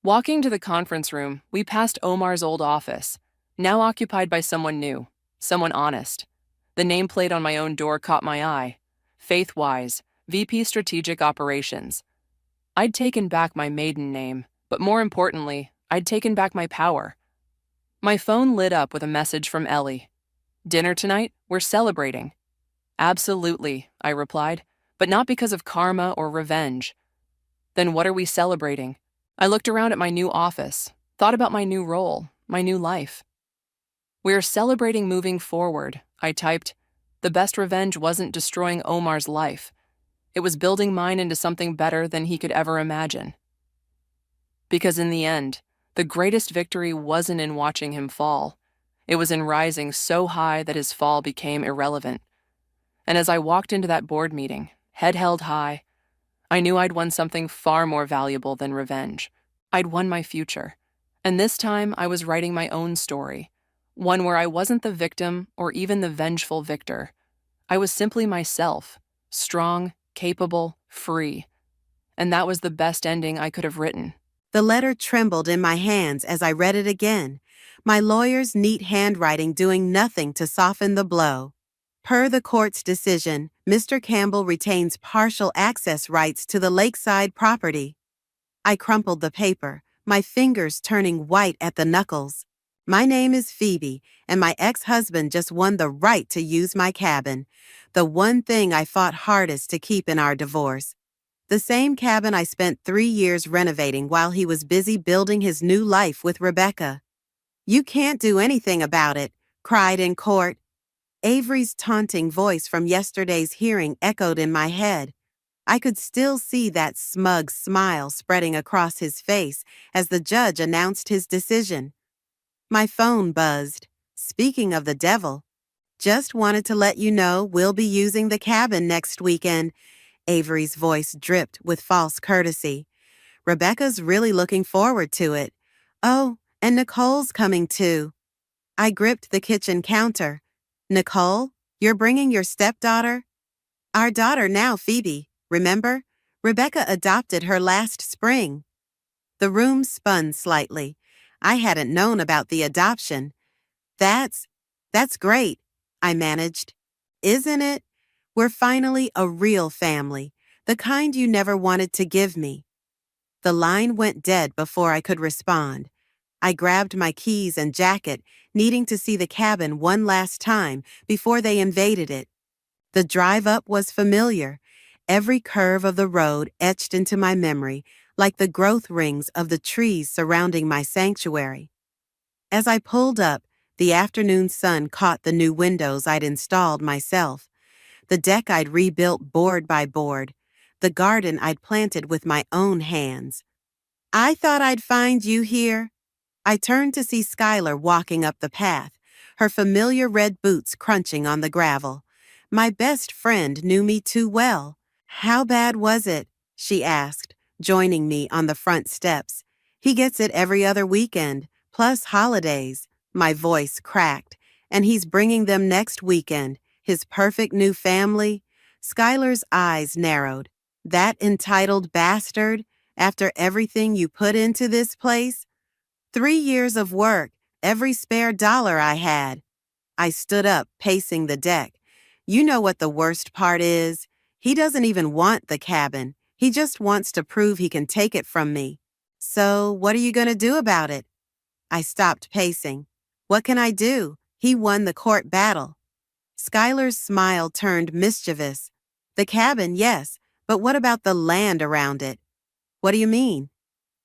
Walking to the conference room, we passed Omar's old office, now occupied by someone new, someone honest. The nameplate on my own door caught my eye. Faith Wise, VP Strategic Operations. I'd taken back my maiden name, but more importantly, I'd taken back my power. My phone lit up with a message from Ellie. Dinner tonight? We're celebrating. Absolutely, I replied, but not because of karma or revenge. Then what are we celebrating? I looked around at my new office, thought about my new role, my new life. We're celebrating moving forward, I typed. The best revenge wasn't destroying Omar's life. It was building mine into something better than he could ever imagine. Because in the end, the greatest victory wasn't in watching him fall. It was in rising so high that his fall became irrelevant. And as I walked into that board meeting, head held high, I knew I'd won something far more valuable than revenge. I'd won my future. And this time I was writing my own story, one where I wasn't the victim or even the vengeful victor. I was simply myself, strong, capable, free. And that was the best ending I could have written. The letter trembled in my hands as I read it again, my lawyer's neat handwriting doing nothing to soften the blow. Per the court's decision, Mr. Campbell retains partial access rights to the lakeside property. I crumpled the paper, my fingers turning white at the knuckles. My name is Phoebe, and my ex-husband just won the right to use my cabin, the one thing I fought hardest to keep in our divorce. The same cabin I spent 3 years renovating while he was busy building his new life with Rebecca. You can't do anything about it, cried in court. Avery's taunting voice from yesterday's hearing echoed in my head. I could still see that smug smile spreading across his face as the judge announced his decision. My phone buzzed. Speaking of the devil, just wanted to let you know we'll be using the cabin next weekend. Avery's voice dripped with false courtesy. Rebecca's really looking forward to it. Oh, and Nicole's coming too. I gripped the kitchen counter. Nicole, you're bringing your stepdaughter? Our daughter now, Phoebe, remember? Rebecca adopted her last spring. The room spun slightly. I hadn't known about the adoption. That's great, I managed. Isn't it? We're finally a real family, the kind you never wanted to give me. The line went dead before I could respond. I grabbed my keys and jacket, needing to see the cabin one last time before they invaded it. The drive up was familiar, every curve of the road etched into my memory, like the growth rings of the trees surrounding my sanctuary. As I pulled up, the afternoon sun caught the new windows I'd installed myself, the deck I'd rebuilt board by board, the garden I'd planted with my own hands. I thought I'd find you here. I turned to see Skylar walking up the path, her familiar red boots crunching on the gravel. My best friend knew me too well. How bad was it? She asked, joining me on the front steps. He gets it every other weekend, plus holidays. My voice cracked. And he's bringing them next weekend, his perfect new family. Skylar's eyes narrowed. That entitled bastard, after everything you put into this place? 3 years of work, every spare dollar I had. I stood up, pacing the deck. You know what the worst part is? He doesn't even want the cabin. He just wants to prove he can take it from me. So, what are you going to do about it? I stopped pacing. What can I do? He won the court battle. Skylar's smile turned mischievous. The cabin, yes, but what about the land around it? What do you mean?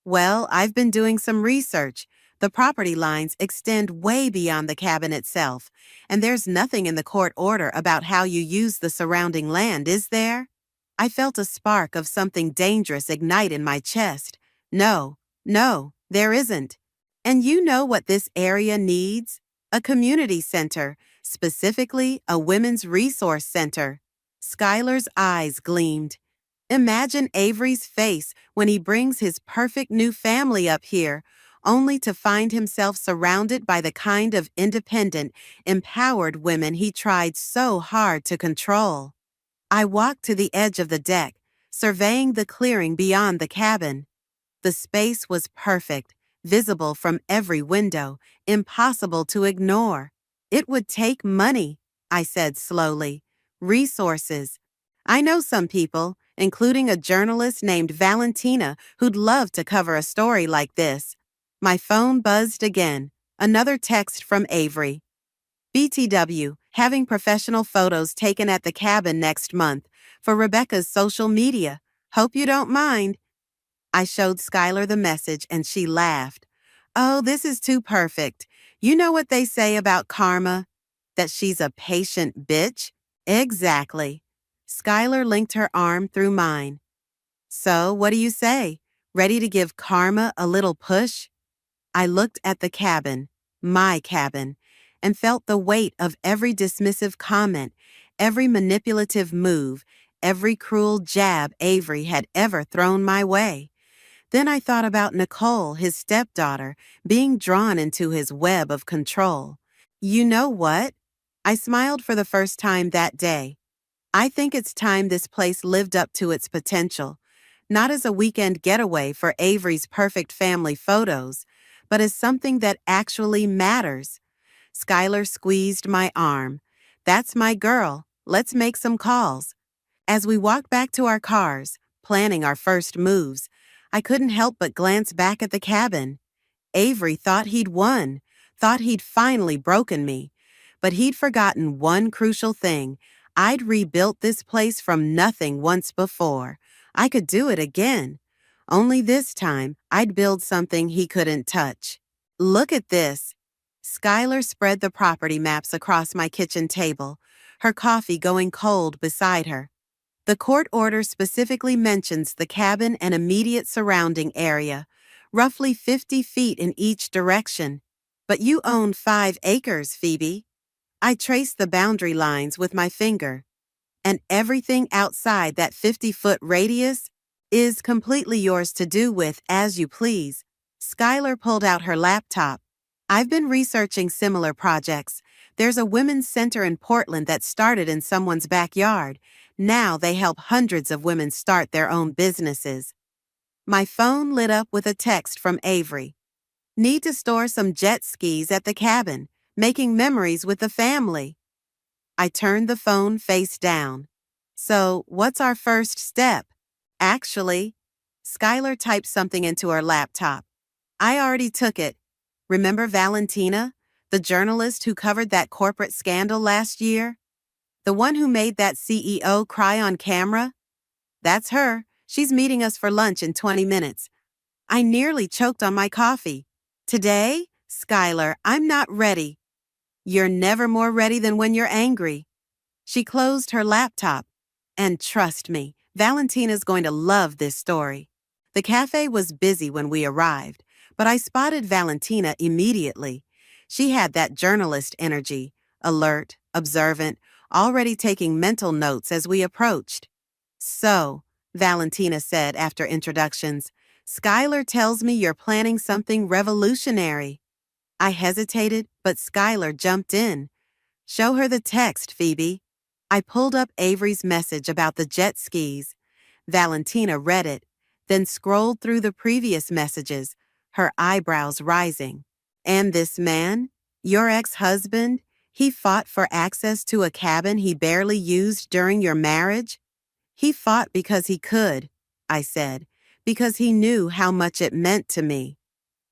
Well, I've been doing some research. The property lines extend way beyond the cabin itself, and there's nothing in the court order about how you use the surrounding land, is there? I felt a spark of something dangerous ignite in my chest. No, there isn't. And you know what this area needs? A community center, specifically a women's resource center. Skylar's eyes gleamed. Imagine Avery's face when he brings his perfect new family up here, only to find himself surrounded by the kind of independent, empowered women he tried so hard to control. I walked to the edge of the deck, surveying the clearing beyond the cabin. The space was perfect, visible from every window, impossible to ignore. It would take money, I said slowly. Resources. I know some people, including a journalist named Valentina, who'd love to cover a story like this. My phone buzzed again. Another text from Avery. BTW, having professional photos taken at the cabin next month for Rebecca's social media. Hope you don't mind. I showed Skylar the message and she laughed. Oh, this is too perfect. You know what they say about karma? That she's a patient bitch? Exactly. Skylar linked her arm through mine. So, what do you say? Ready to give karma a little push? I looked at the cabin, my cabin, and felt the weight of every dismissive comment, every manipulative move, every cruel jab Avery had ever thrown my way. Then I thought about Nicole, his stepdaughter, being drawn into his web of control. You know what? I smiled for the first time that day. I think it's time this place lived up to its potential, not as a weekend getaway for Avery's perfect family photos, but as something that actually matters. Skylar squeezed my arm. That's my girl. Let's make some calls. As we walked back to our cars, planning our first moves, I couldn't help but glance back at the cabin. Avery thought he'd won, thought he'd finally broken me. But he'd forgotten one crucial thing. I'd rebuilt this place from nothing once before. I could do it again. Only this time, I'd build something he couldn't touch. Look at this. Skylar spread the property maps across my kitchen table, her coffee going cold beside her. The court order specifically mentions the cabin and immediate surrounding area, roughly 50 feet in each direction. But you own 5 acres, Phoebe. I traced the boundary lines with my finger. And everything outside that 50-foot radius is completely yours to do with as you please. Skylar pulled out her laptop. I've been researching similar projects. There's a women's center in Portland that started in someone's backyard. Now they help hundreds of women start their own businesses. My phone lit up with a text from Avery. Need to store some jet skis at the cabin, making memories with the family. I turned the phone face down. So, what's our first step? Actually, Skylar typed something into her laptop. I already took it. Remember Valentina, the journalist who covered that corporate scandal last year? The one who made that CEO cry on camera? That's her. She's meeting us for lunch in 20 minutes. I nearly choked on my coffee. Today, Skylar, I'm not ready. You're never more ready than when you're angry. She closed her laptop. And trust me, Valentina's going to love this story. The cafe was busy when we arrived, but I spotted Valentina immediately. She had that journalist energy, alert, observant, already taking mental notes as we approached. So, Valentina said after introductions, Skylar tells me you're planning something revolutionary. I hesitated, but Skylar jumped in. Show her the text, Phoebe. I pulled up Avery's message about the jet skis. Valentina read it, then scrolled through the previous messages, her eyebrows rising. And this man, your ex-husband, he fought for access to a cabin he barely used during your marriage? He fought because he could, I said, because he knew how much it meant to me.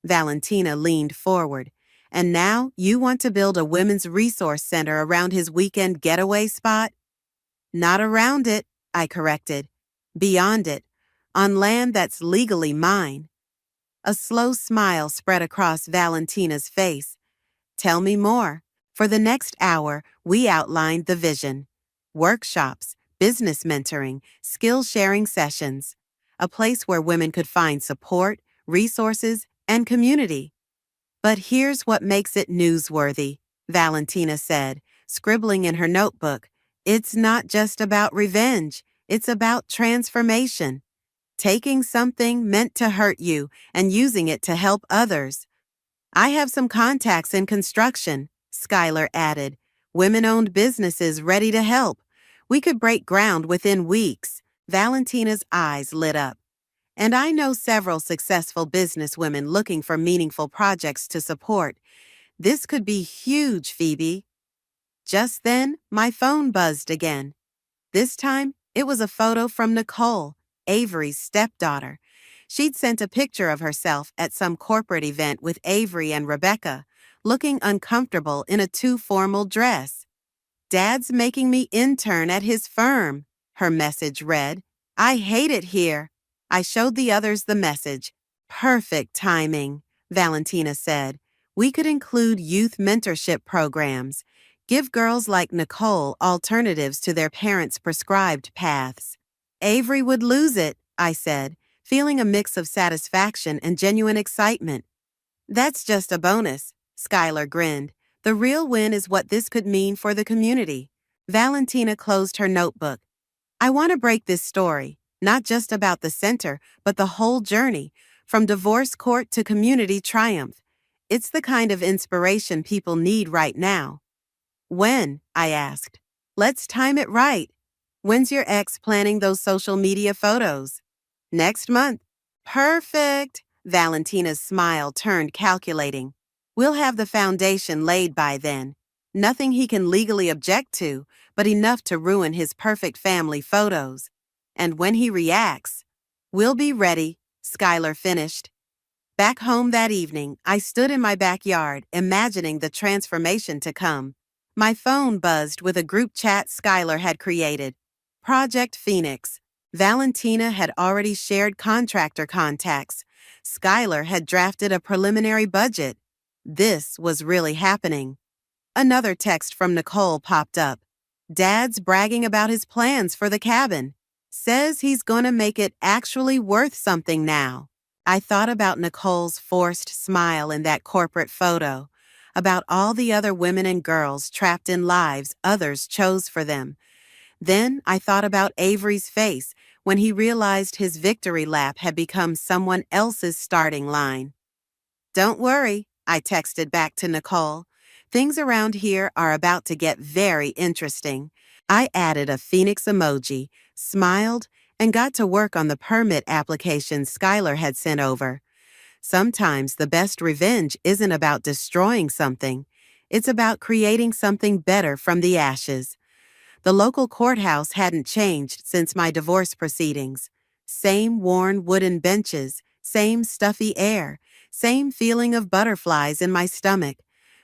Valentina leaned forward. And now you want to build a women's resource center around his weekend getaway spot? Not around it, I corrected. Beyond it, on land that's legally mine. A slow smile spread across Valentina's face. Tell me more. For the next hour, we outlined the vision. Workshops, business mentoring, skill-sharing sessions. A place where women could find support, resources, and community. But here's what makes it newsworthy, Valentina said, scribbling in her notebook. It's not just about revenge. It's about transformation. taking something meant to hurt you and using it to help others. I have some contacts in construction, Skylar added. Women-owned businesses ready to help. We could break ground within weeks. Valentina's eyes lit up. And I know several successful businesswomen looking for meaningful projects to support. This could be huge, Phoebe. Just then, my phone buzzed again. This time, it was a photo from Nicole, Avery's stepdaughter. She'd sent a picture of herself at some corporate event with Avery and Rebecca, looking uncomfortable in a too formal dress. "Dad's making me intern at his firm," her message read. "I hate it here." I showed the others the message. "Perfect timing," Valentina said. "We could include youth mentorship programs. Give girls like Nicole alternatives to their parents' prescribed paths." "Avery would lose it," I said, feeling a mix of satisfaction and genuine excitement. "That's just a bonus," Skylar grinned. "The real win is what this could mean for the community." Valentina closed her notebook. "I want to break this story, not just about the center, but the whole journey, from divorce court to community triumph. It's the kind of inspiration people need right now." "When?" I asked. "Let's time it right. When's your ex planning those social media photos?" "Next month." "Perfect." Valentina's smile turned calculating. "We'll have the foundation laid by then. Nothing he can legally object to, but enough to ruin his perfect family photos. And when he reacts, we'll be ready," Skylar finished. Back home that evening, I stood in my backyard, imagining the transformation to come. My phone buzzed with a group chat Skylar had created. Project Phoenix. Valentina had already shared contractor contacts. Skylar had drafted a preliminary budget. This was really happening. Another text from Nicole popped up. "Dad's bragging about his plans for the cabin. Says he's gonna make it actually worth something now." I thought about Nicole's forced smile in that corporate photo, about all the other women and girls trapped in lives others chose for them. Then I thought about Avery's face when he realized his victory lap had become someone else's starting line. "Don't worry," I texted back to Nicole. "Things around here are about to get very interesting." I added a phoenix emoji, smiled, and got to work on the permit application Skylar had sent over. Sometimes the best revenge isn't about destroying something. It's about creating something better from the ashes. The local courthouse hadn't changed since my divorce proceedings. Same worn wooden benches, same stuffy air, same feeling of butterflies in my stomach.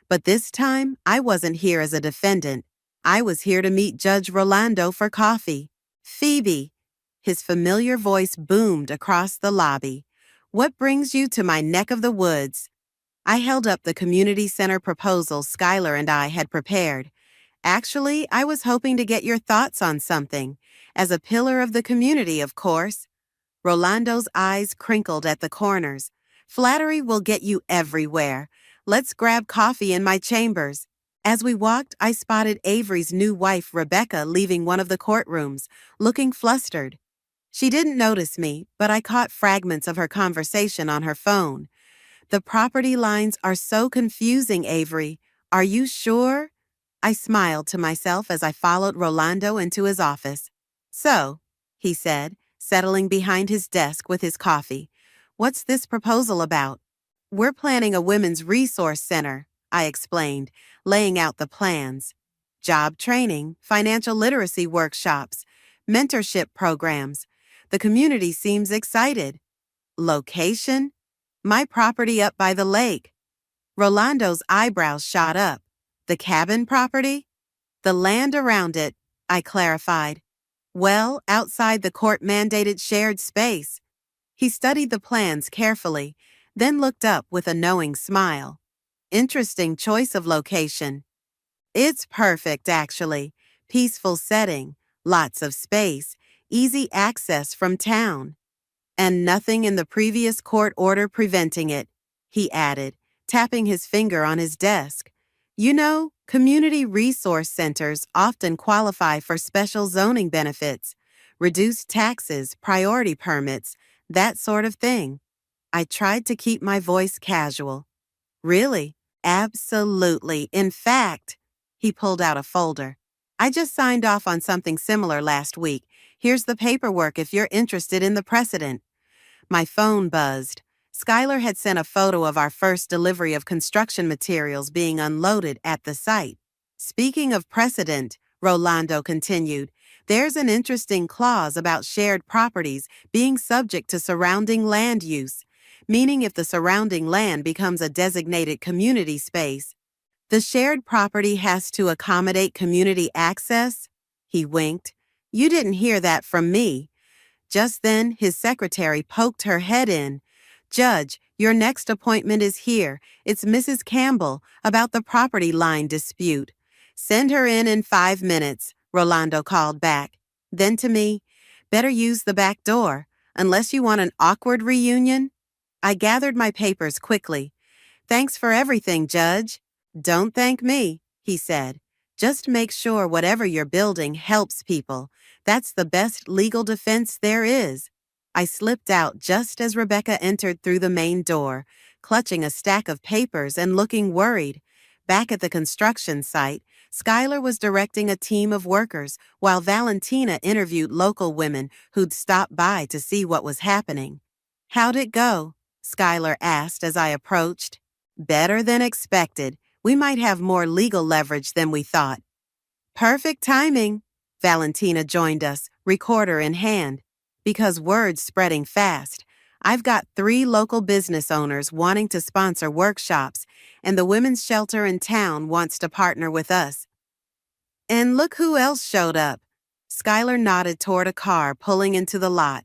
But this time, I wasn't here as a defendant. I was here to meet Judge Rolando for coffee. "Phoebe," his familiar voice boomed across the lobby. "What brings you to my neck of the woods?" I held up the community center proposal Skylar and I had prepared. "Actually, I was hoping to get your thoughts on something. As a pillar of the community, of course." Rolando's eyes crinkled at the corners. "Flattery will get you everywhere. Let's grab coffee in my chambers." As we walked, I spotted Avery's new wife, Rebecca, leaving one of the courtrooms, looking flustered. She didn't notice me, but I caught fragments of her conversation on her phone. "The property lines are so confusing, Avery. Are you sure?" I smiled to myself as I followed Rolando into his office. "So," he said, settling behind his desk with his coffee, "what's this proposal about?" "We're planning a women's resource center," I explained, laying out the plans. "Job training, financial literacy workshops, mentorship programs. The community seems excited." "Location?" "My property up by the lake." Rolando's eyebrows shot up. "The cabin property?" "The land around it," I clarified. "Well, outside the court-mandated shared space." He studied the plans carefully, then looked up with a knowing smile. "Interesting choice of location." "It's perfect, actually. Peaceful setting, lots of space, easy access from town." "And nothing in the previous court order preventing it," he added, tapping his finger on his desk. "You know, community resource centers often qualify for special zoning benefits. reduced taxes, priority permits, that sort of thing. I tried to keep my voice casual. Really? Absolutely. In fact, he pulled out a folder. I just signed off on something similar last week. Here's the paperwork if you're interested in the precedent. My phone buzzed. Skylar had sent a photo of our first delivery of construction materials being unloaded at the site. Speaking of precedent, Rolando continued, there's an interesting clause about shared properties being subject to surrounding land use, meaning if the surrounding land becomes a designated community space, the shared property has to accommodate community access? He winked. You didn't hear that from me. Just then, his secretary poked her head in. Judge, your next appointment is here. It's Mrs. Campbell about the property line dispute. Send her in 5 minutes, Rolando called back. Then to me, better use the back door, unless you want an awkward reunion. I gathered my papers quickly. Thanks for everything, Judge. Don't thank me, he said. Just make sure whatever you're building helps people. That's the best legal defense there is. I slipped out just as Rebecca entered through the main door, clutching a stack of papers and looking worried. Back at the construction site, Skylar was directing a team of workers while Valentina interviewed local women who'd stopped by to see what was happening. How'd it go? Skylar asked as I approached. Better than expected. We might have more legal leverage than we thought. Perfect timing. Valentina joined us, recorder in hand. Because word's spreading fast, I've got 3 local business owners wanting to sponsor workshops, and the women's shelter in town wants to partner with us. And look who else showed up. Skylar nodded toward a car pulling into the lot.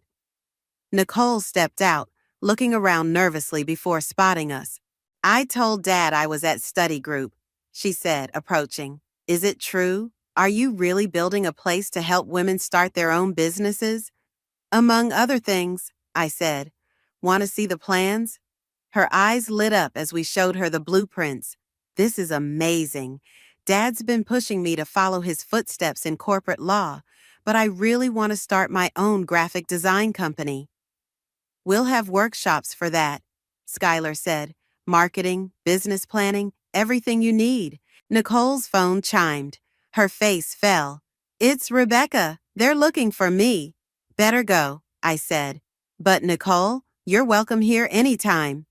Nicole stepped out, looking around nervously before spotting us. I told Dad I was at study group, she said, approaching. Is it true? Are you really building a place to help women start their own businesses? Among other things, I said. Want to see the plans? Her eyes lit up as we showed her the blueprints. This is amazing. Dad's been pushing me to follow his footsteps in corporate law, but I really want to start my own graphic design company. We'll have workshops for that, Skylar said. Marketing, business planning, everything you need. Nicole's phone chimed. Her face fell. It's Rebecca. They're looking for me. Better go, I said. But Nicole, you're welcome here anytime.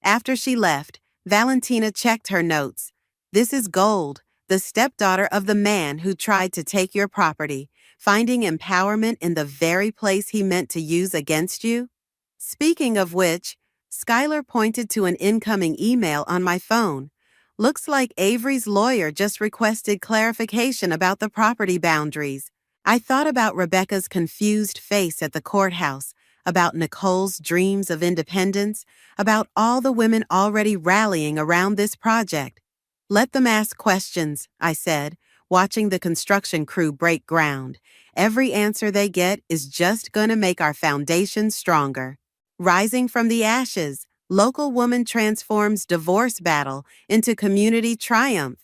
After she left, Valentina checked her notes. This is Gold, the stepdaughter of the man who tried to take your property, finding empowerment in the very place he meant to use against you. Speaking of which, Skylar pointed to an incoming email on my phone. Looks like Avery's lawyer just requested clarification about the property boundaries. I thought about Rebecca's confused face at the courthouse, about Nicole's dreams of independence, about all the women already rallying around this project. Let them ask questions, I said, watching the construction crew break ground. Every answer they get is just going to make our foundation stronger. Rising from the ashes, local woman transforms divorce battle into community triumph.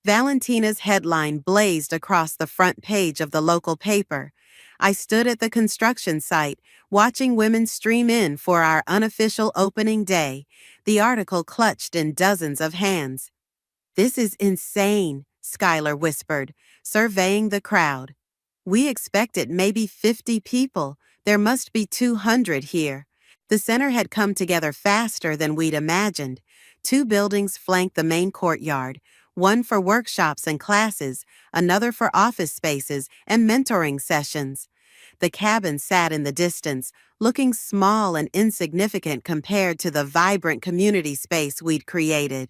Valentina's headline blazed across the front page of the local paper. I stood at the construction site, watching women stream in for our unofficial opening day, the article clutched in dozens of hands. This is insane, Skylar whispered, surveying the crowd. We expected maybe 50 people. There must be 200 here. The center had come together faster than we'd imagined. 2 buildings flanked the main courtyard, one for workshops and classes, another for office spaces and mentoring sessions. The cabin sat in the distance, looking small and insignificant compared to the vibrant community space we'd created.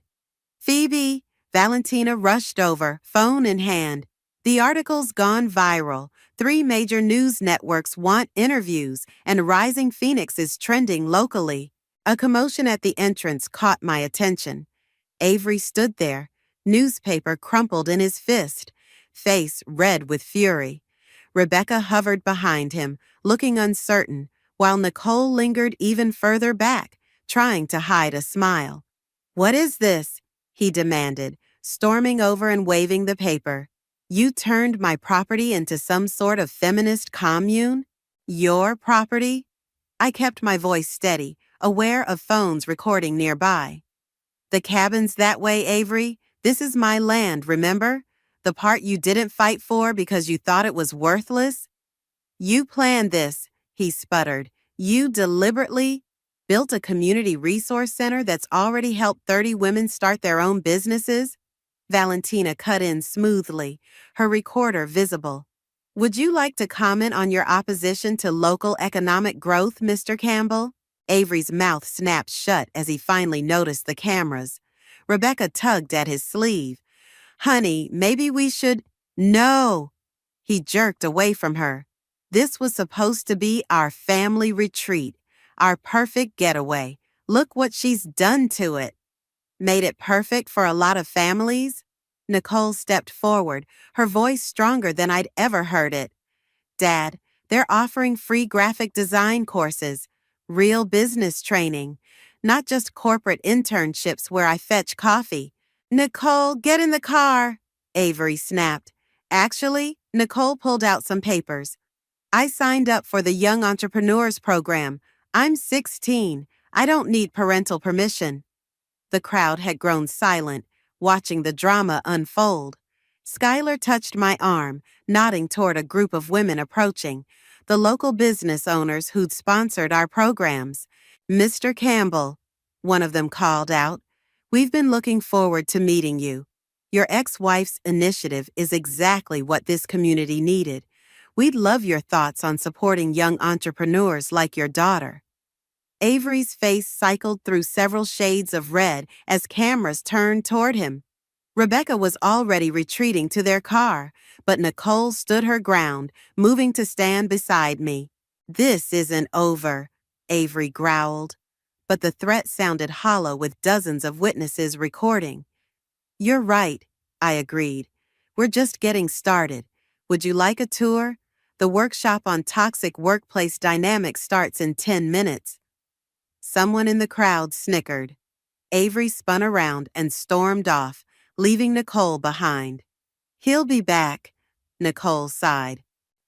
Phoebe, Valentina rushed over, phone in hand. The article's gone viral. 3 major news networks want interviews, and Rising Phoenix is trending locally. A commotion at the entrance caught my attention. Avery stood there, newspaper crumpled in his fist, face red with fury. Rebecca hovered behind him, looking uncertain, while Nicole lingered even further back, trying to hide a smile. "What is this?" he demanded, storming over and waving the paper. You turned my property into some sort of feminist commune? Your property? I kept my voice steady, aware of phones recording nearby. The cabin's that way, Avery. This is my land, remember? The part you didn't fight for because you thought it was worthless? You planned this, he sputtered. You deliberately built a community resource center that's already helped 30 women start their own businesses? Valentina cut in smoothly, her recorder visible. Would you like to comment on your opposition to local economic growth, Mr. Campbell? Avery's mouth snapped shut as he finally noticed the cameras. Rebecca tugged at his sleeve. Honey, maybe we should— No! He jerked away from her. This was supposed to be our family retreat, our perfect getaway. Look what she's done to it. Made it perfect for a lot of families? Nicole stepped forward, her voice stronger than I'd ever heard it. Dad, they're offering free graphic design courses, real business training, not just corporate internships where I fetch coffee. Nicole, get in the car, Avery snapped. Actually, Nicole pulled out some papers. I signed up for the Young Entrepreneurs Program. I'm 16. I don't need parental permission. The crowd had grown silent, watching the drama unfold. Skylar touched my arm, nodding toward a group of women approaching, the local business owners who'd sponsored our programs. Mr. Campbell, one of them called out, we've been looking forward to meeting you. Your ex-wife's initiative is exactly what this community needed. We'd love your thoughts on supporting young entrepreneurs like your daughter. Avery's face cycled through several shades of red as cameras turned toward him. Rebecca was already retreating to their car, but Nicole stood her ground, moving to stand beside me. This isn't over, Avery growled, but the threat sounded hollow with dozens of witnesses recording. You're right, I agreed. We're just getting started. Would you like a tour? The workshop on toxic workplace dynamics starts in 10 minutes. Someone in the crowd snickered. Avery spun around and stormed off, leaving Nicole behind. He'll be back, Nicole sighed.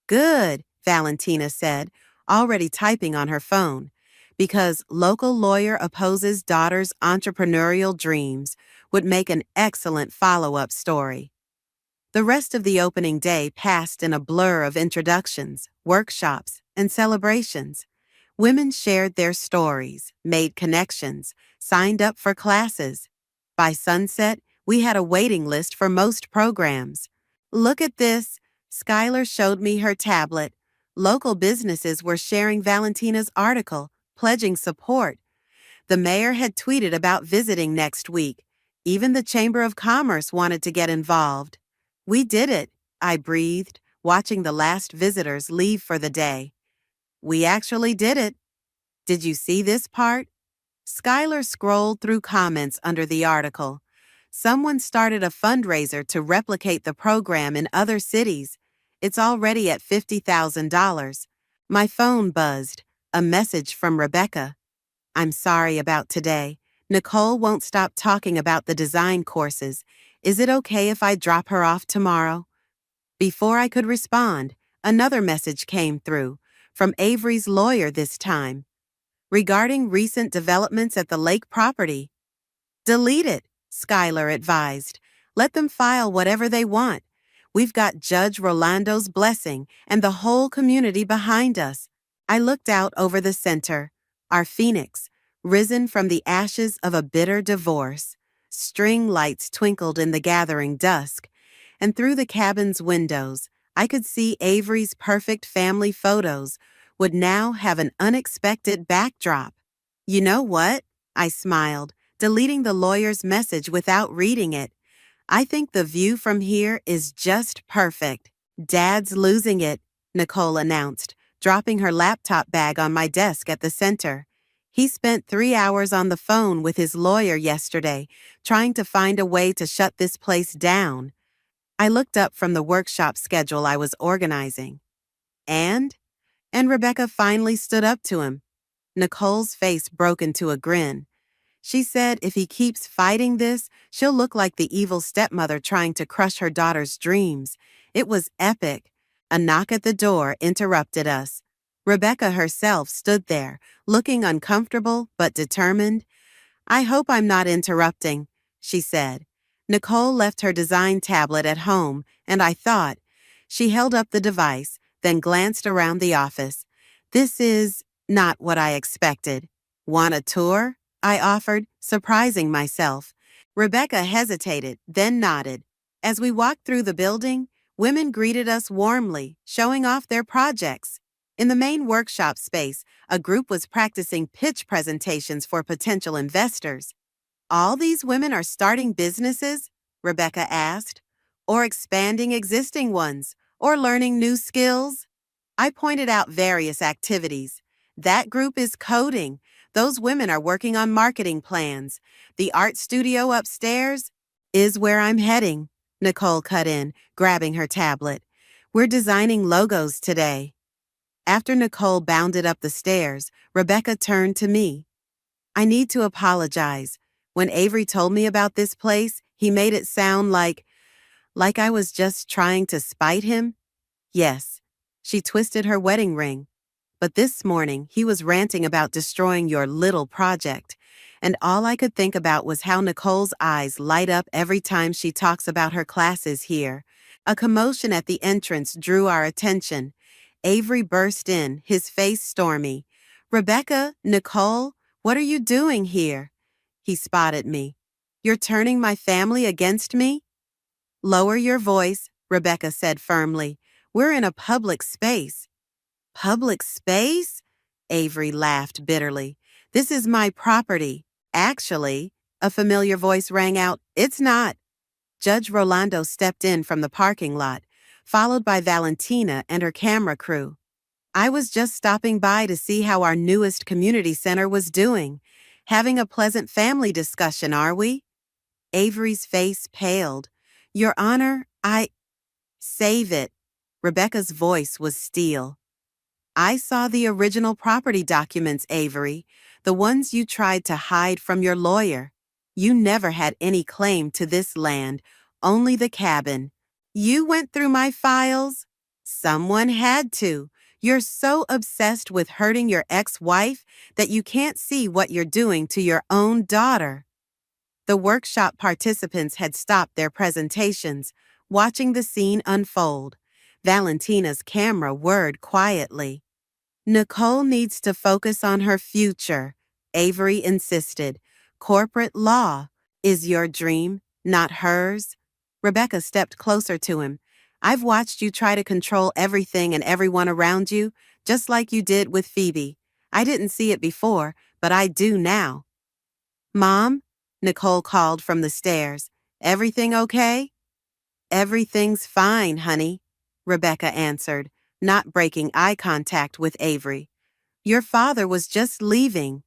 Good, Valentina said, already typing on her phone, because local lawyer opposes daughter's entrepreneurial dreams would make an excellent follow-up story. The rest of the opening day passed in a blur of introductions, workshops, and celebrations. Women shared their stories, made connections, signed up for classes. By sunset, we had a waiting list for most programs. Look at this, Skylar showed me her tablet. Local businesses were sharing Valentina's article, pledging support. The mayor had tweeted about visiting next week. Even the Chamber of Commerce wanted to get involved. We did it, I breathed, watching the last visitors leave for the day. We actually did it. Did you see this part? Skylar scrolled through comments under the article. Someone started a fundraiser to replicate the program in other cities. It's already at $50,000. My phone buzzed. A message from Rebecca. I'm sorry about today. Nicole won't stop talking about the design courses. Is it okay if I drop her off tomorrow? Before I could respond, another message came through, from Avery's lawyer this time. Regarding recent developments at the lake property. Delete it, Skylar advised. Let them file whatever they want. We've got Judge Rolando's blessing and the whole community behind us. I looked out over the center, our phoenix, risen from the ashes of a bitter divorce. String lights twinkled in the gathering dusk, and through the cabin's windows, I could see Avery's perfect family photos would now have an unexpected backdrop. You know what? I smiled, deleting the lawyer's message without reading it. I think the view from here is just perfect. Dad's losing it, Nicole announced, dropping her laptop bag on my desk at the center. He spent 3 hours on the phone with his lawyer yesterday, trying to find a way to shut this place down. I looked up from the workshop schedule I was organizing. And Rebecca finally stood up to him. Nicole's face broke into a grin. She said if he keeps fighting this, she'll look like the evil stepmother trying to crush her daughter's dreams. It was epic. A knock at the door interrupted us. Rebecca herself stood there, looking uncomfortable but determined. "I hope I'm not interrupting," she said. Nicole left her design tablet at home, and I thought. She held up the device, then glanced around the office. "This is not what I expected." "Want a tour?" I offered, surprising myself. Rebecca hesitated, then nodded. As we walked through the building, women greeted us warmly, showing off their projects. In the main workshop space, a group was practicing pitch presentations for potential investors. "All these women are starting businesses?" Rebecca asked. "Or expanding existing ones, or learning new skills?" I pointed out various activities. "That group is coding. Those women are working on marketing plans. The art studio upstairs is where I'm heading," Nicole cut in, grabbing her tablet. "We're designing logos today." After Nicole bounded up the stairs, Rebecca turned to me. "I need to apologize. When Avery told me about this place, he made it sound like I was just trying to spite him." "Yes." She twisted her wedding ring. "But this morning, he was ranting about destroying your little project. And all I could think about was how Nicole's eyes light up every time she talks about her classes here." A commotion at the entrance drew our attention. Avery burst in, his face stormy. "Rebecca, Nicole, what are you doing here?" He spotted me. "You're turning my family against me?" "Lower your voice," Rebecca said firmly. "We're in a public space." "Public space?" Avery laughed bitterly. "This is my property." "Actually," a familiar voice rang out, "it's not." Judge Rolando stepped in from the parking lot, followed by Valentina and her camera crew. "I was just stopping by to see how our newest community center was doing. Having a pleasant family discussion, are we?" Avery's face paled. "Your Honor, Save it." Rebecca's voice was steel. "I saw the original property documents, Avery, the ones you tried to hide from your lawyer. You never had any claim to this land, only the cabin. You went through my files?" "Someone had to. You're so obsessed with hurting your ex-wife that you can't see what you're doing to your own daughter." The workshop participants had stopped their presentations, watching the scene unfold. Valentina's camera whirred quietly. "Nicole needs to focus on her future," Avery insisted. "Corporate law is your dream, not hers." Rebecca stepped closer to him. "I've watched you try to control everything and everyone around you, just like you did with Phoebe. I didn't see it before, but I do now." "Mom?" Nicole called from the stairs. "Everything okay?" "Everything's fine, honey," Rebecca answered, not breaking eye contact with Avery. "Your father was just leaving."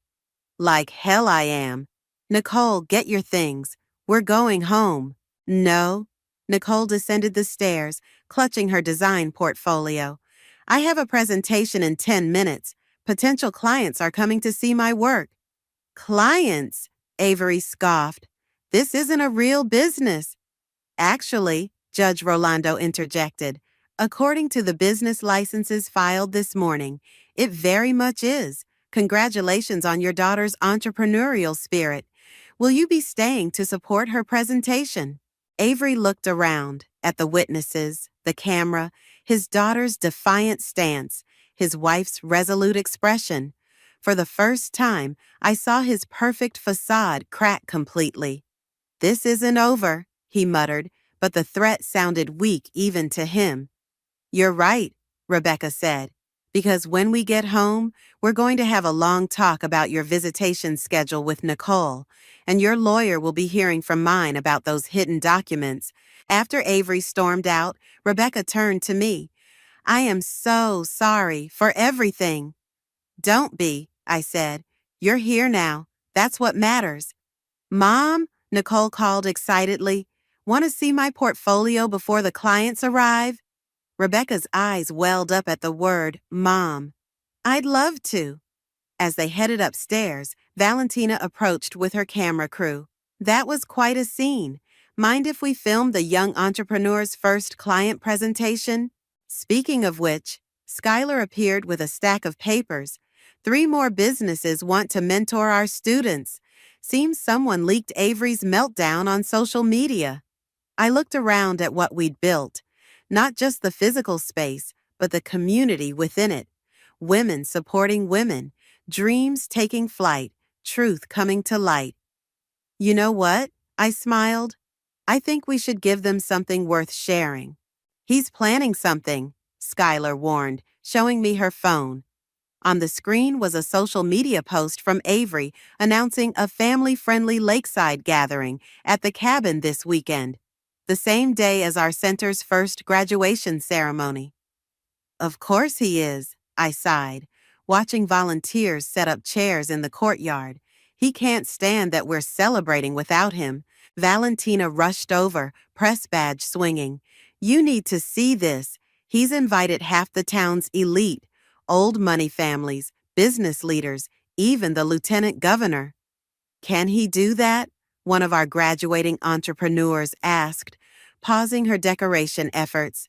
"Like hell I am." "Nicole, get your things. We're going home." "No." Nicole descended the stairs, clutching her design portfolio. "I have a presentation in 10 minutes. Potential clients are coming to see my work." "Clients?" Avery scoffed. "This isn't a real business." "Actually," Judge Rolando interjected, "according to the business licenses filed this morning, it very much is. Congratulations on your daughter's entrepreneurial spirit. Will you be staying to support her presentation?" Avery looked around at the witnesses, the camera, his daughter's defiant stance, his wife's resolute expression. For the first time, I saw his perfect facade crack completely. "This isn't over," he muttered, but the threat sounded weak even to him. "You're right," Rebecca said, "because when we get home, we're going to have a long talk about your visitation schedule with Nicole, and your lawyer will be hearing from mine about those hidden documents." After Avery stormed out, Rebecca turned to me. "I am so sorry for everything." "Don't be," I said. "You're here now. That's what matters." "Mom," Nicole called excitedly, "want to see my portfolio before the clients arrive?" Rebecca's eyes welled up at the word mom. "I'd love to." As they headed upstairs, Valentina approached with her camera crew. That was quite a scene. Mind if we film the young entrepreneur's first client presentation? Speaking of which, Skylar appeared with a stack of papers. 3 more businesses want to mentor our students. Seems someone leaked Avery's meltdown on social media. I looked around at what we'd built. Not just the physical space, but the community within it. Women supporting women, dreams taking flight, truth coming to light. You know what? I smiled. I think we should give them something worth sharing. He's planning something, Skylar warned, showing me her phone. On the screen was a social media post from Avery announcing a family-friendly lakeside gathering at the cabin this weekend, the same day as our center's first graduation ceremony. Of course he is, I sighed, watching volunteers set up chairs in the courtyard. He can't stand that we're celebrating without him. Valentina rushed over, press badge swinging. You need to see this. He's invited half the town's elite, old money families, business leaders, even the lieutenant governor. Can he do that? One of our graduating entrepreneurs asked, pausing her decoration efforts.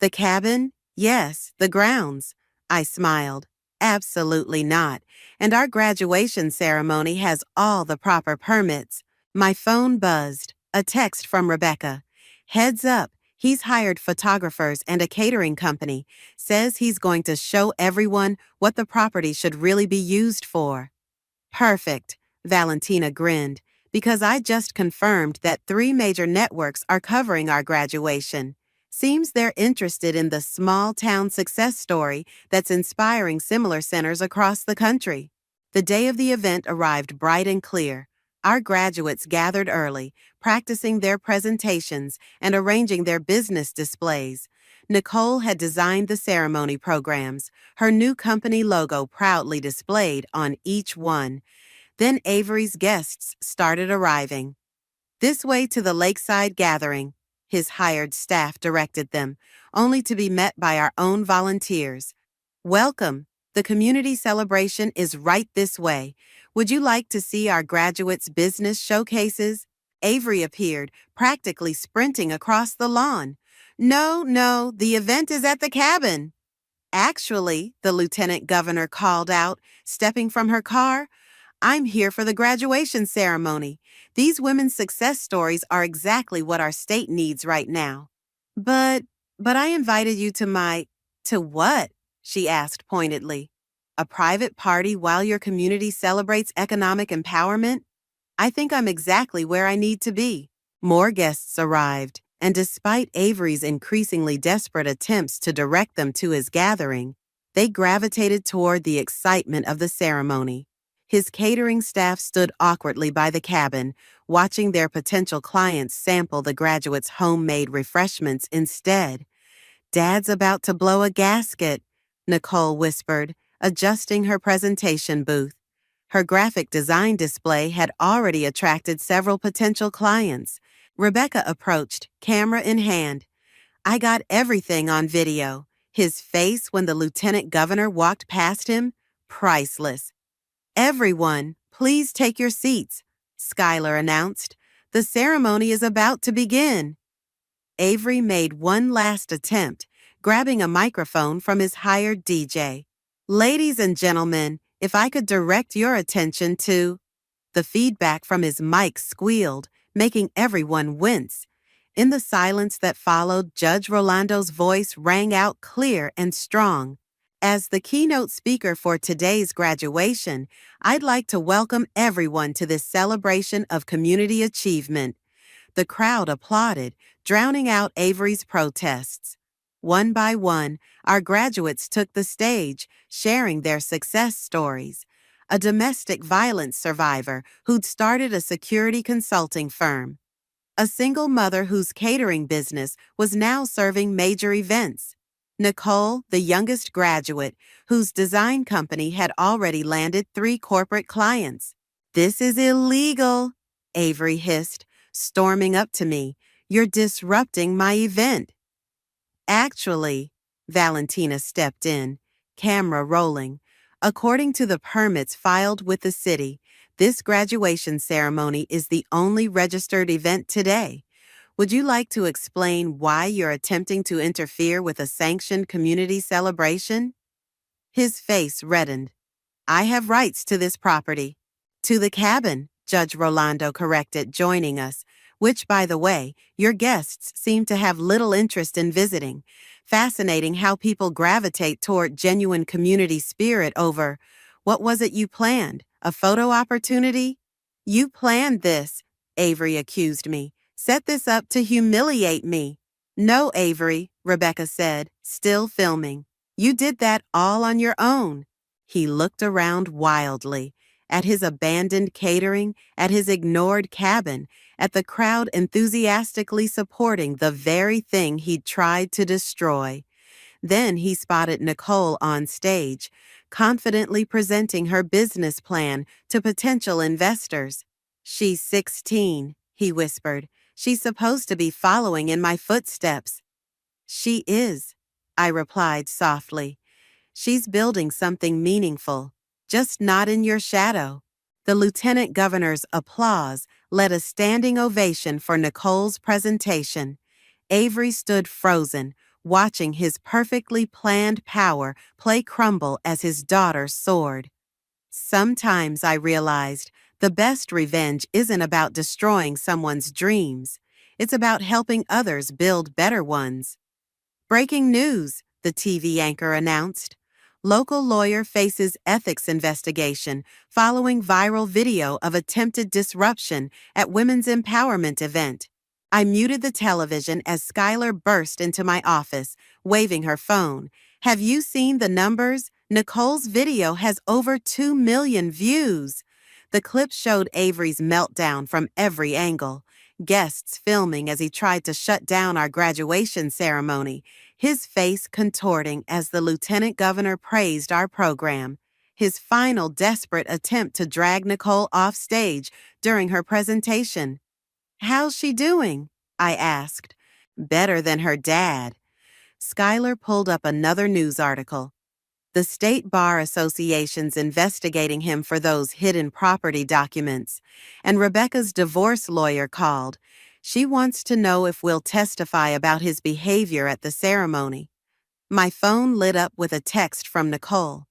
The cabin? Yes, the grounds. I smiled. Absolutely not. And our graduation ceremony has all the proper permits. My phone buzzed. A text from Rebecca. Heads up, he's hired photographers and a catering company. Says he's going to show everyone what the property should really be used for. Perfect, Valentina grinned, because I just confirmed that 3 major networks are covering our graduation. Seems they're interested in the small-town success story that's inspiring similar centers across the country. The day of the event arrived bright and clear. Our graduates gathered early, practicing their presentations and arranging their business displays. Nicole had designed the ceremony programs, her new company logo proudly displayed on each one. Then Avery's guests started arriving. This way to the lakeside gathering, his hired staff directed them, only to be met by our own volunteers. Welcome. The community celebration is right this way. Would you like to see our graduates' business showcases? Avery appeared, practically sprinting across the lawn. No, the event is at the cabin. Actually, the lieutenant governor called out, stepping from her car, I'm here for the graduation ceremony. These women's success stories are exactly what our state needs right now. But I invited you to what? She asked pointedly. A private party while your community celebrates economic empowerment? I think I'm exactly where I need to be. More guests arrived, and despite Avery's increasingly desperate attempts to direct them to his gathering, they gravitated toward the excitement of the ceremony. His catering staff stood awkwardly by the cabin, watching their potential clients sample the graduates' homemade refreshments instead. Dad's about to blow a gasket, Nicole whispered, adjusting her presentation booth. Her graphic design display had already attracted several potential clients. Rebecca approached, camera in hand. I got everything on video. His face when the lieutenant governor walked past him? Priceless. Everyone, please take your seats, Skylar announced. The ceremony is about to begin. Avery made one last attempt, grabbing a microphone from his hired DJ. Ladies and gentlemen, if I could direct your attention to... The feedback from his mic squealed, making everyone wince. In the silence that followed, Judge Rolando's voice rang out clear and strong. As the keynote speaker for today's graduation, I'd like to welcome everyone to this celebration of community achievement. The crowd applauded, drowning out Avery's protests. One by one, our graduates took the stage, sharing their success stories. A domestic violence survivor who'd started a security consulting firm. A single mother whose catering business was now serving major events. Nicole, the youngest graduate, whose design company had already landed 3 corporate clients. This is illegal, Avery hissed, storming up to me. You're disrupting my event. Actually, Valentina stepped in, camera rolling. According to the permits filed with the city, this graduation ceremony is the only registered event today. Would you like to explain why you're attempting to interfere with a sanctioned community celebration? His face reddened. I have rights to this property. To the cabin, Judge Rolando corrected, joining us, which, by the way, your guests seem to have little interest in visiting. Fascinating how people gravitate toward genuine community spirit over, what was it you planned, a photo opportunity? You planned this, Avery accused me. Set this up to humiliate me. No, Avery, Rebecca said, still filming. You did that all on your own. He looked around wildly, at his abandoned catering, at his ignored cabin, at the crowd enthusiastically supporting the very thing he'd tried to destroy. Then he spotted Nicole on stage, confidently presenting her business plan to potential investors. She's 16, he whispered. She's supposed to be following in my footsteps. She is, I replied softly. She's building something meaningful, just not in your shadow. The lieutenant governor's applause led a standing ovation for Nicole's presentation. Avery stood frozen, watching his perfectly planned power play crumble as his daughter soared. Sometimes I realized the best revenge isn't about destroying someone's dreams. It's about helping others build better ones. Breaking news, the TV anchor announced. Local lawyer faces ethics investigation following viral video of attempted disruption at women's empowerment event. I muted the television as Skylar burst into my office, waving her phone. Have you seen the numbers? Nicole's video has over 2 million views. The clip showed Avery's meltdown from every angle. Guests filming as he tried to shut down our graduation ceremony, his face contorting as the lieutenant governor praised our program. His final desperate attempt to drag Nicole off stage during her presentation. How's she doing? I asked. Better than her dad. Skylar pulled up another news article. The State Bar Association's investigating him for those hidden property documents, and Rebecca's divorce lawyer called. She wants to know if we'll testify about his behavior at the ceremony. My phone lit up with a text from Nicole.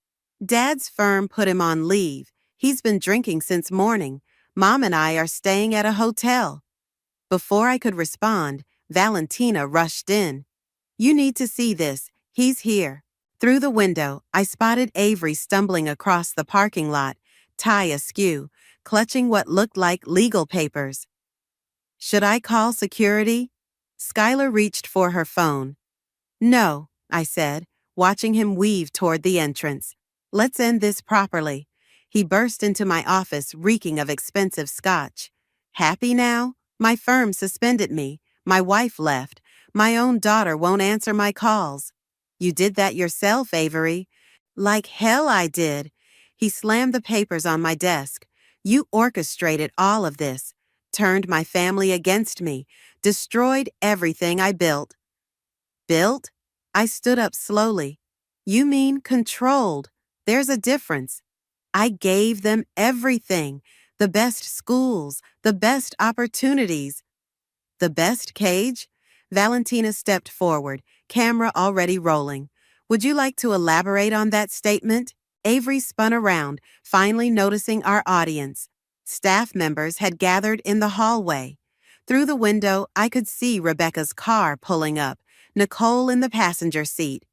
Dad's firm put him on leave. He's been drinking since morning. Mom and I are staying at a hotel. Before I could respond, Valentina rushed in. You need to see this. He's here. Through the window, I spotted Avery stumbling across the parking lot, tie askew, clutching what looked like legal papers. Should I call security? Skylar reached for her phone. No, I said, watching him weave toward the entrance. Let's end this properly. He burst into my office, reeking of expensive scotch. Happy now? My firm suspended me. My wife left. My own daughter won't answer my calls. You did that yourself, Avery. Like hell I did. He slammed the papers on my desk. You orchestrated all of this, turned my family against me, destroyed everything I built. Built? I stood up slowly. You mean controlled. There's a difference. I gave them everything, the best schools, the best opportunities. The best cage? Valentina stepped forward, camera already rolling. Would you like to elaborate on that statement? Avery spun around, finally noticing our audience. Staff members had gathered in the hallway. Through the window, I could see Rebecca's car pulling up, Nicole in the passenger seat.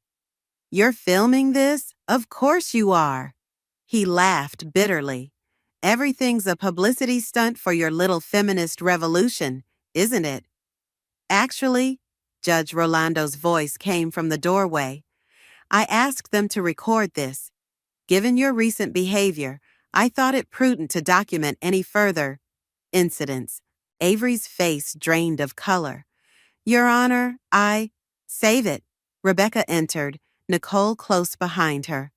You're filming this? Of course you are. He laughed bitterly. Everything's a publicity stunt for your little feminist revolution, isn't it? Actually, Judge Rolando's voice came from the doorway. I asked them to record this. Given your recent behavior, I thought it prudent to document any further incidents. Avery's face drained of color. Your Honor, Save it. Rebecca entered, Nicole close behind her.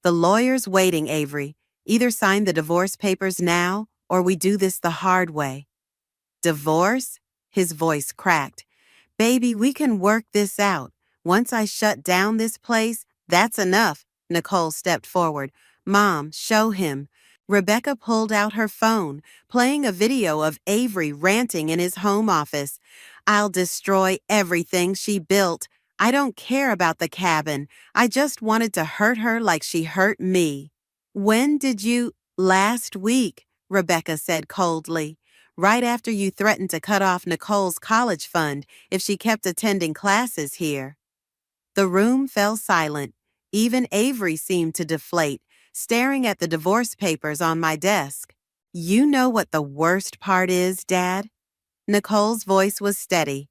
The lawyer's waiting, Avery. Either sign the divorce papers now, or we do this the hard way. Divorce? His voice cracked. Baby, we can work this out. Once I shut down this place, that's enough. Nicole stepped forward. Mom, show him. Rebecca pulled out her phone, playing a video of Avery ranting in his home office. I'll destroy everything she built. I don't care about the cabin. I just wanted to hurt her like she hurt me. When did you— Last week, Rebecca said coldly, right after you threatened to cut off Nicole's college fund if she kept attending classes here. The room fell silent. Even Avery seemed to deflate, staring at the divorce papers on my desk. You know what the worst part is, Dad? Nicole's voice was steady.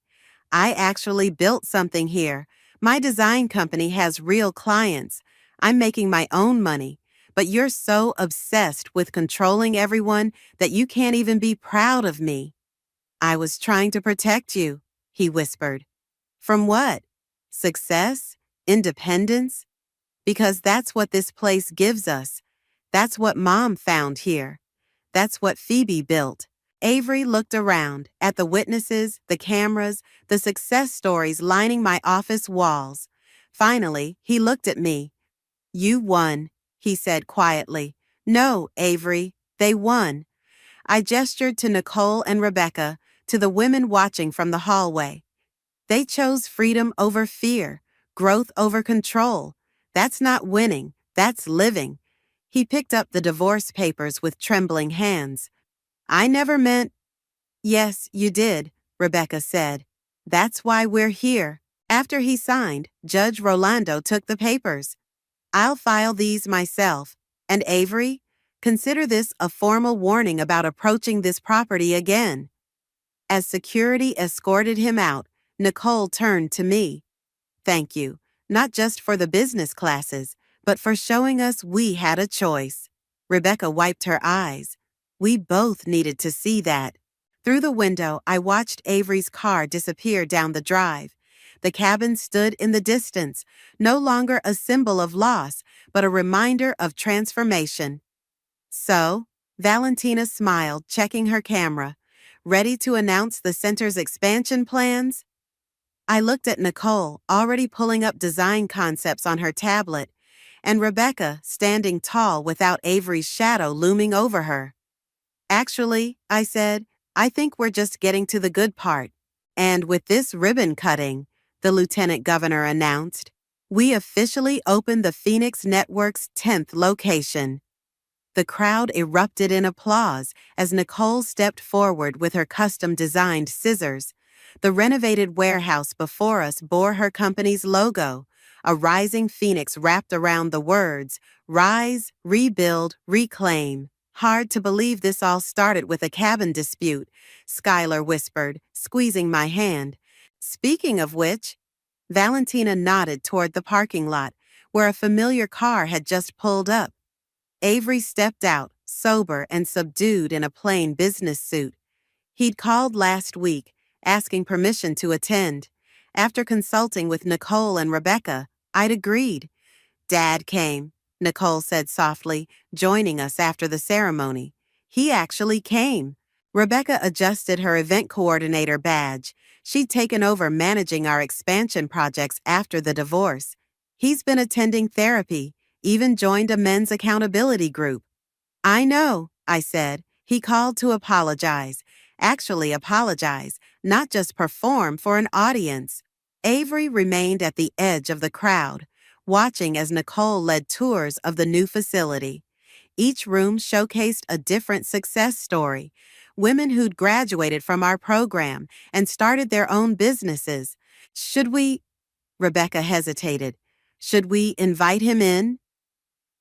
I actually built something here. My design company has real clients. I'm making my own money. But you're so obsessed with controlling everyone that you can't even be proud of me. I was trying to protect you, he whispered. From what? Success? Independence? Because that's what this place gives us. That's what Mom found here. That's what Phoebe built. Avery looked around at the witnesses, the cameras, the success stories lining my office walls. Finally, he looked at me. You won, he said quietly. No, Avery, they won. I gestured to Nicole and Rebecca, to the women watching from the hallway. They chose freedom over fear, growth over control. That's not winning, that's living. He picked up the divorce papers with trembling hands. I never meant— Yes, you did, Rebecca said. That's why we're here. After he signed, Judge Rolando took the papers. I'll file these myself. And Avery, consider this a formal warning about approaching this property again. As security escorted him out, Nicole turned to me. Thank you, not just for the business classes, but for showing us we had a choice. Rebecca wiped her eyes. We both needed to see that. Through the window, I watched Avery's car disappear down the drive. The cabin stood in the distance, no longer a symbol of loss, but a reminder of transformation. So, Valentina smiled, checking her camera. Ready to announce the center's expansion plans? I looked at Nicole, already pulling up design concepts on her tablet, and Rebecca, standing tall without Avery's shadow looming over her. Actually, I said, I think we're just getting to the good part. And with this ribbon cutting, the Lieutenant Governor announced, we officially opened the Phoenix Network's 10th location. The crowd erupted in applause as Nicole stepped forward with her custom-designed scissors. The renovated warehouse before us bore her company's logo, a rising phoenix wrapped around the words, Rise, Rebuild, Reclaim. Hard to believe this all started with a cabin dispute, Skylar whispered, squeezing my hand. Speaking of which, Valentina nodded toward the parking lot, where a familiar car had just pulled up. Avery stepped out, sober and subdued in a plain business suit. He'd called last week, asking permission to attend. After consulting with Nicole and Rebecca, I'd agreed. Dad came, Nicole said softly, joining us after the ceremony. He actually came. Rebecca adjusted her event coordinator badge. She'd taken over managing our expansion projects after the divorce. He's been attending therapy, even joined a men's accountability group. I know, I said. He called to apologize. Actually apologize, not just perform for an audience. Avery remained at the edge of the crowd, watching as Nicole led tours of the new facility. Each room showcased a different success story. Women who'd graduated from our program and started their own businesses. Should we— Rebecca hesitated. Should we invite him in?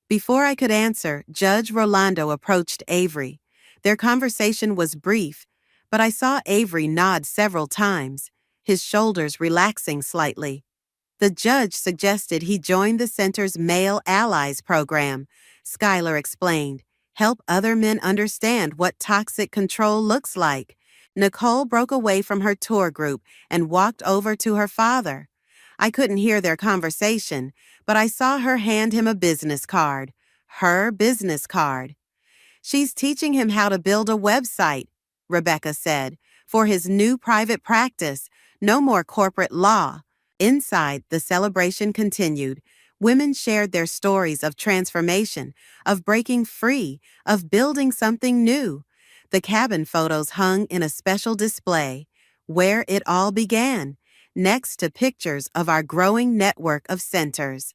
Before I could answer, Judge Rolando approached Avery. Their conversation was brief, but I saw Avery nod several times, his shoulders relaxing slightly. The judge suggested he join the center's Male Allies program, Skylar explained. Help other men understand what toxic control looks like. Nicole broke away from her tour group and walked over to her father. I couldn't hear their conversation, but I saw her hand him a business card. Her business card. She's teaching him how to build a website, Rebecca said, for his new private practice. No more corporate law. Inside, the celebration continued. Women shared their stories of transformation, of breaking free, of building something new. The cabin photos hung in a special display. where it all began, next to pictures of our growing network of centers.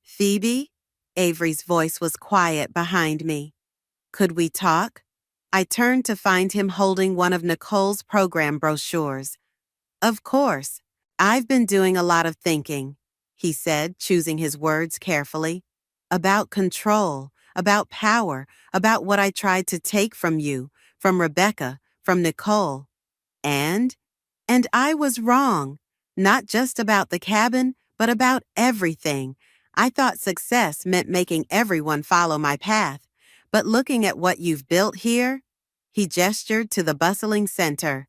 Phoebe? Avery's voice was quiet behind me. Could we talk? I turned to find him holding one of Nicole's program brochures. Of course. I've been doing a lot of thinking, he said, choosing his words carefully. About control, about power, about what I tried to take from you, from Rebecca, from Nicole. And I was wrong. Not just about the cabin, but about everything. I thought success meant making everyone follow my path. But looking at what you've built here, he gestured to the bustling center.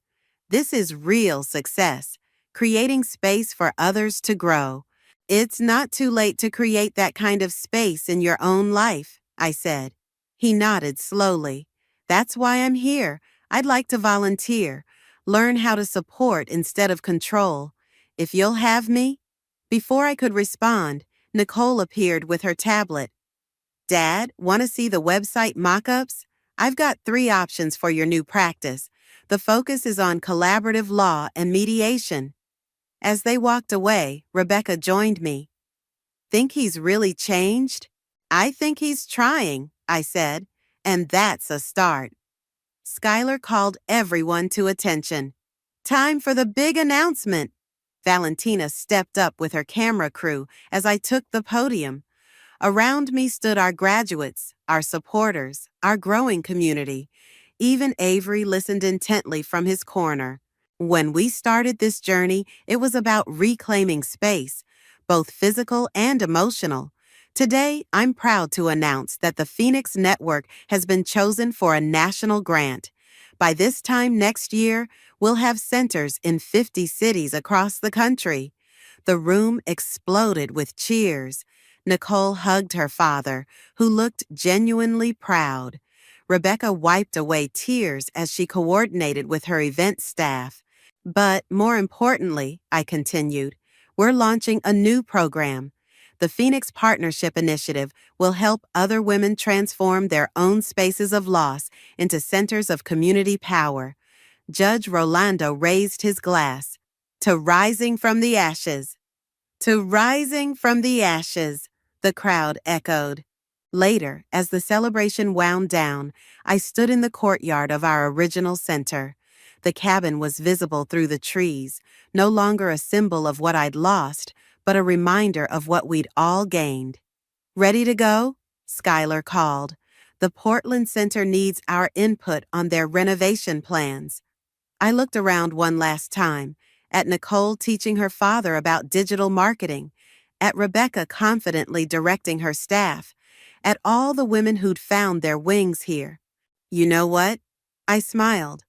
This is real success, creating space for others to grow. It's not too late to create that kind of space in your own life, I said. He nodded slowly. That's why I'm here. I'd like to volunteer, learn how to support instead of control. If you'll have me? Before I could respond, Nicole appeared with her tablet. Dad, want to see the website mock-ups? I've got 3 options for your new practice. The focus is on collaborative law and mediation. As they walked away, Rebecca joined me. Think he's really changed? I think he's trying, I said, and that's a start. Skylar called everyone to attention. Time for the big announcement. Valentina stepped up with her camera crew as I took the podium. Around me stood our graduates, our supporters, our growing community. Even Avery listened intently from his corner. When we started this journey, it was about reclaiming space, both physical and emotional. Today, I'm proud to announce that the Phoenix Network has been chosen for a national grant. By this time next year, we'll have centers in 50 cities across the country. The room exploded with cheers. Nicole hugged her father, who looked genuinely proud. Rebecca wiped away tears as she coordinated with her event staff. But more importantly, I continued, we're launching a new program. The Phoenix Partnership Initiative will help other women transform their own spaces of loss into centers of community power. Judge Rolando raised his glass. To rising from the ashes. To rising from the ashes, the crowd echoed. Later, as the celebration wound down, I stood in the courtyard of our original center. The cabin was visible through the trees, no longer a symbol of what I'd lost, but a reminder of what we'd all gained. Ready to go? Skylar called. The Portland Center needs our input on their renovation plans. I looked around one last time, at Nicole teaching her father about digital marketing, at Rebecca confidently directing her staff, at all the women who'd found their wings here. You know what? I smiled.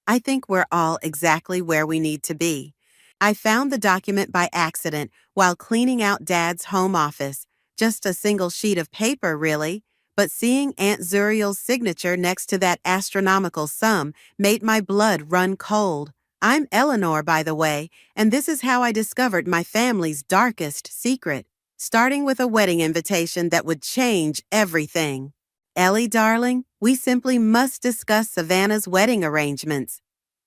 I think we're all exactly where we need to be. I found the document by accident while cleaning out Dad's home office. Just a single sheet of paper, really, but seeing Aunt Zuriel's signature next to that astronomical sum made my blood run cold. I'm Eleanor, by the way, and this is how I discovered my family's darkest secret, starting with a wedding invitation that would change everything. Ellie, darling, we simply must discuss Savannah's wedding arrangements.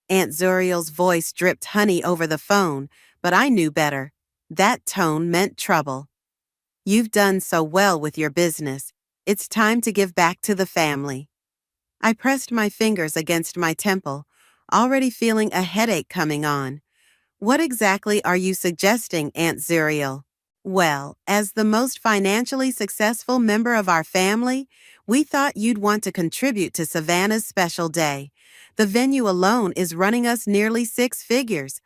Aunt Zuriel's voice dripped honey over the phone, but I knew better. That tone meant trouble. You've done so well with your business. It's time to give back to the family. I pressed my fingers against my temple, already feeling a headache coming on. What exactly are you suggesting, Aunt Zuriel? Well, as the most financially successful member of our family, we thought you'd want to contribute to Savannah's special day. The venue alone is running us nearly 6 figures.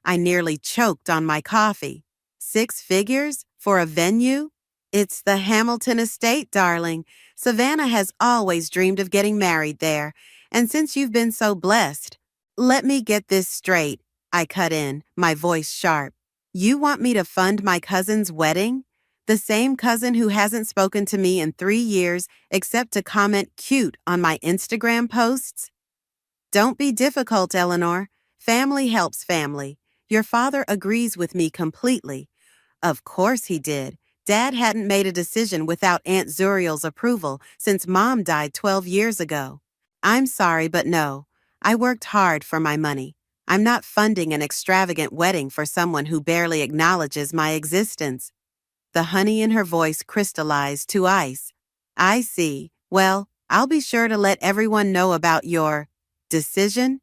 I nearly choked on my coffee. 6 figures? For a venue? It's the Hamilton Estate, darling. Savannah has always dreamed of getting married there. And since you've been so blessed, let me get this straight, I cut in, my voice sharp. You want me to fund my cousin's wedding? The same cousin who hasn't spoken to me in 3 years except to comment cute on my Instagram posts? Don't be difficult, Eleanor. Family helps family. Your father agrees with me completely. Of course he did. Dad hadn't made a decision without Aunt Zuriel's approval since Mom died 12 years ago. I'm sorry, but no. I worked hard for my money. I'm not funding an extravagant wedding for someone who barely acknowledges my existence. The honey in her voice crystallized to ice. I see. Well, I'll be sure to let everyone know about your decision.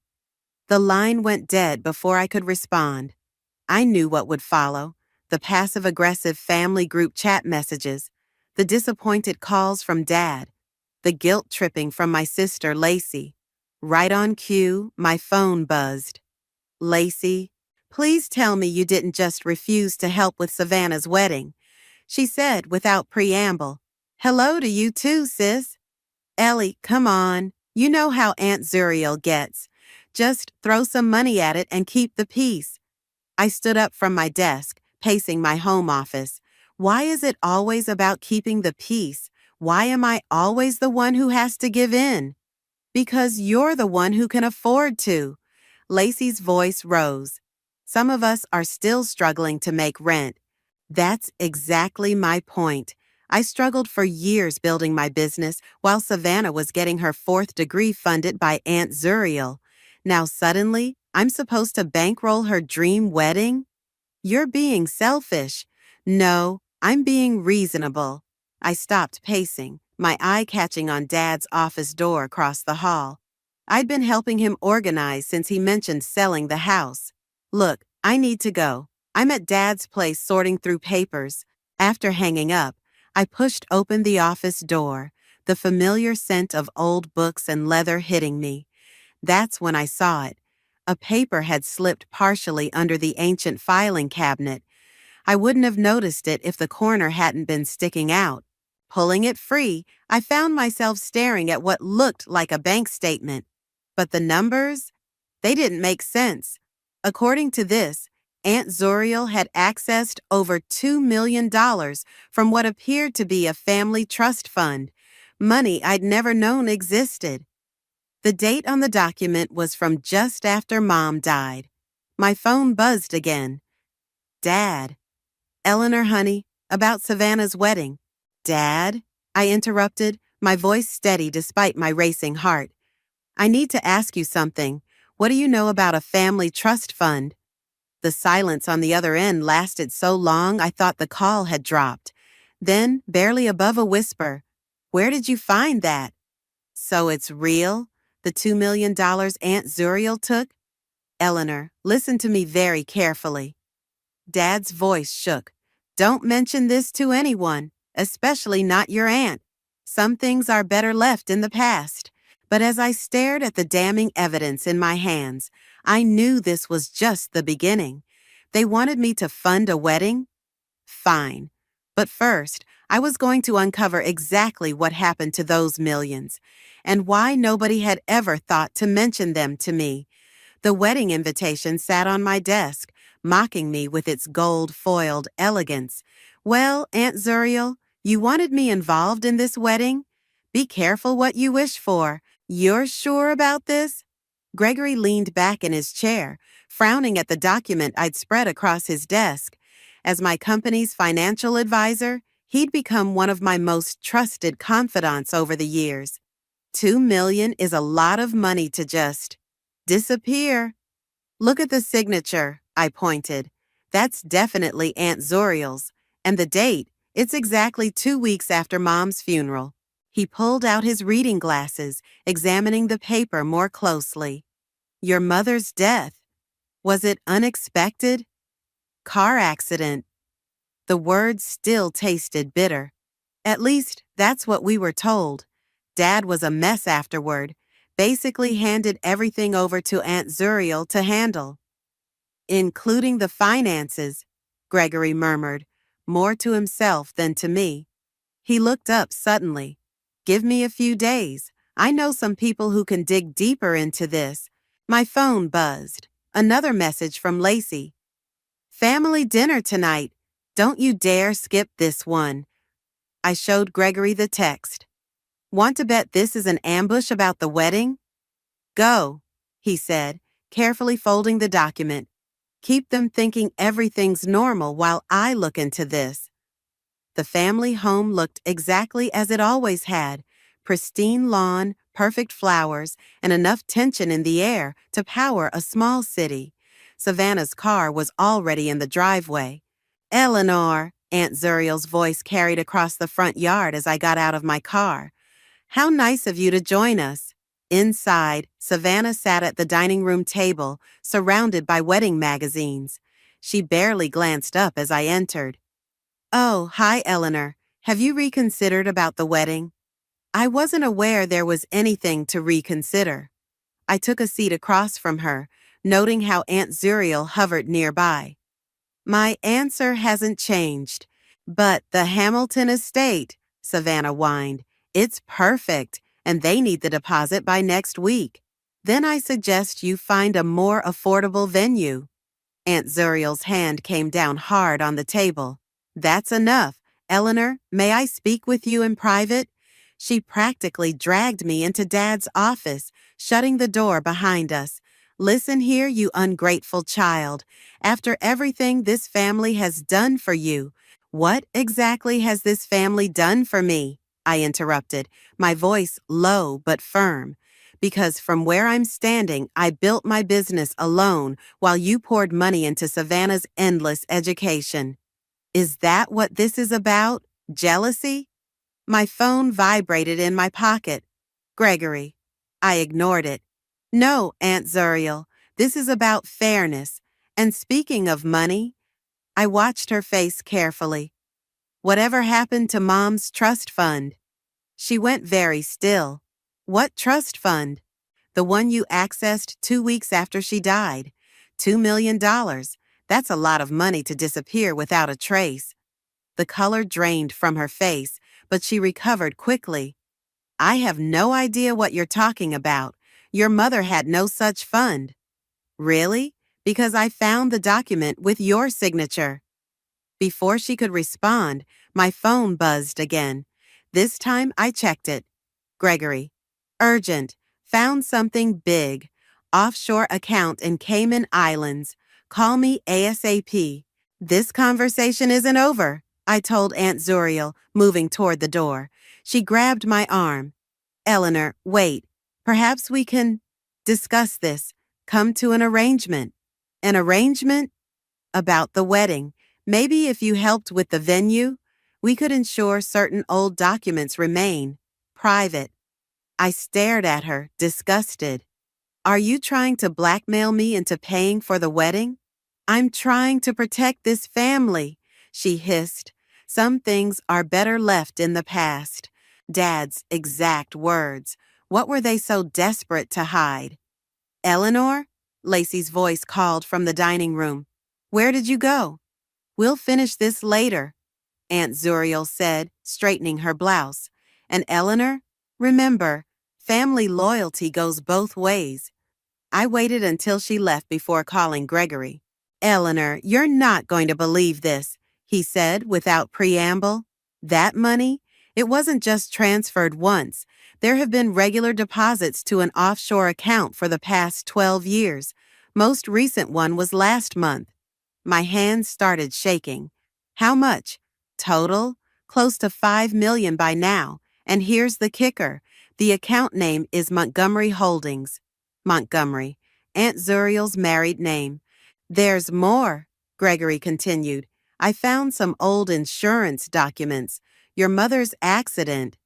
The line went dead before I could respond. I knew what would follow. The passive-aggressive family group chat messages, the disappointed calls from Dad, the guilt-tripping from my sister Lacey. Right on cue, my phone buzzed. Lacey, please tell me you didn't just refuse to help with Savannah's wedding, she said without preamble. Hello to you too, sis. Ellie, come on. You know how Aunt Zuriel gets. Just throw some money at it and keep the peace. I stood up from my desk, pacing my home office. Why is it always about keeping the peace? Why am I always the one who has to give in? Because you're the one who can afford to. Lacey's voice rose. Some of us are still struggling to make rent. That's exactly my point. I struggled for years building my business while Savannah was getting her 4th degree funded by Aunt Zuriel. Now suddenly, I'm supposed to bankroll her dream wedding? You're being selfish. No, I'm being reasonable. I stopped pacing, my eye catching on Dad's office door across the hall. I'd been helping him organize since he mentioned selling the house. Look, I need to go. I'm at Dad's place sorting through papers. After hanging up, I pushed open the office door, the familiar scent of old books and leather hitting me. That's when I saw it. A paper had slipped partially under the ancient filing cabinet. I wouldn't have noticed it if the corner hadn't been sticking out. Pulling it free, I found myself staring at what looked like a bank statement. But the numbers? They didn't make sense. According to this, Aunt Zuriel had accessed over $2 million from what appeared to be a family trust fund, money I'd never known existed. The date on the document was from just after Mom died. My phone buzzed again. Dad. Eleanor, honey, about Savannah's wedding. Dad? I interrupted, my voice steady despite my racing heart. I need to ask you something. What do you know about a family trust fund? The silence on the other end lasted so long I thought the call had dropped. Then, barely above a whisper, where did you find that? So it's real? The $2 million Aunt Zuriel took? Eleanor, listen to me very carefully. Dad's voice shook. Don't mention this to anyone, especially not your aunt. Some things are better left in the past. But as I stared at the damning evidence in my hands, I knew this was just the beginning. They wanted me to fund a wedding? Fine. But first, I was going to uncover exactly what happened to those millions, and why nobody had ever thought to mention them to me. The wedding invitation sat on my desk, mocking me with its gold-foiled elegance. Well, Aunt Zuriel, you wanted me involved in this wedding? Be careful what you wish for. You're sure about this? Gregory leaned back in his chair, frowning at the document I'd spread across his desk. As my company's financial advisor, he'd become one of my most trusted confidants over the years. $2 million is a lot of money to just disappear. Look at the signature, I pointed. That's definitely Aunt Zuriel's. And the date, it's exactly 2 weeks after Mom's funeral. He pulled out his reading glasses, examining the paper more closely. Your mother's death. Was it unexpected? Car accident. The words still tasted bitter. At least, that's what we were told. Dad was a mess afterward, basically handed everything over to Aunt Zuriel to handle. Including the finances, Gregory murmured, more to himself than to me. He looked up suddenly. Give me a few days. I know some people who can dig deeper into this. My phone buzzed. Another message from Lacey. Family dinner tonight. Don't you dare skip this one. I showed Gregory the text. Want to bet this is an ambush about the wedding? Go, he said, carefully folding the document. Keep them thinking everything's normal while I look into this. The family home looked exactly as it always had. Pristine lawn, perfect flowers, and enough tension in the air to power a small city. Savannah's car was already in the driveway. "Eleanor," Aunt Zuriel's voice carried across the front yard as I got out of my car. "How nice of you to join us." Inside, Savannah sat at the dining room table, surrounded by wedding magazines. She barely glanced up as I entered. "Oh, hi, Eleanor. Have you reconsidered about the wedding?" I wasn't aware there was anything to reconsider. I took a seat across from her, noting how Aunt Zuriel hovered nearby. "My answer hasn't changed. But the Hamilton estate," Savannah whined. "It's perfect, and they need the deposit by next week. Then I suggest you find a more affordable venue." Aunt Zuriel's hand came down hard on the table. "That's enough. Eleanor, may I speak with you in private?" She practically dragged me into Dad's office, shutting the door behind us. "Listen here, you ungrateful child. After everything this family has done for you." "What exactly has this family done for me?" I interrupted, my voice low but firm. "Because from where I'm standing, I built my business alone while you poured money into Savannah's endless education." "Is that what this is about? Jealousy?" My phone vibrated in my pocket. "Gregory." I ignored it. "No, Aunt Zuriel, this is about fairness. And speaking of money," I watched her face carefully. "Whatever happened to Mom's trust fund?" She went very still. "What trust fund?" "The one you accessed 2 weeks after she died. $2 million. That's a lot of money to disappear without a trace." The color drained from her face, but she recovered quickly. "I have no idea what you're talking about. Your mother had no such fund." "Really? Because I found the document with your signature." Before she could respond, my phone buzzed again. This time I checked it. "Gregory. Urgent. Found something big. Offshore account in Cayman Islands. Call me ASAP." "This conversation isn't over," I told Aunt Zuriel, moving toward the door. She grabbed my arm. "Eleanor, wait. Perhaps we can discuss this. Come to an arrangement." "An arrangement?" "About the wedding. Maybe if you helped with the venue, we could ensure certain old documents remain private." I stared at her, disgusted. "Are you trying to blackmail me into paying for the wedding?" "I'm trying to protect this family," she hissed. "Some things are better left in the past." Dad's exact words. What were they so desperate to hide? "Eleanor?" Lacey's voice called from the dining room. "Where did you go?" "We'll finish this later," Aunt Zuriel said, straightening her blouse. "And Eleanor, remember, family loyalty goes both ways." I waited until she left before calling Gregory. "Eleanor, you're not going to believe this," he said without preamble. "That money? It wasn't just transferred once. There have been regular deposits to an offshore account for the past 12 years. Most recent one was last month." My hands started shaking. "How much?" "Total? Close to $5 million by now. And here's the kicker. The account name is Montgomery Holdings." Montgomery, Aunt Zuriel's married name. "There's more," Gregory continued. "I found some old insurance documents. Your mother's accident.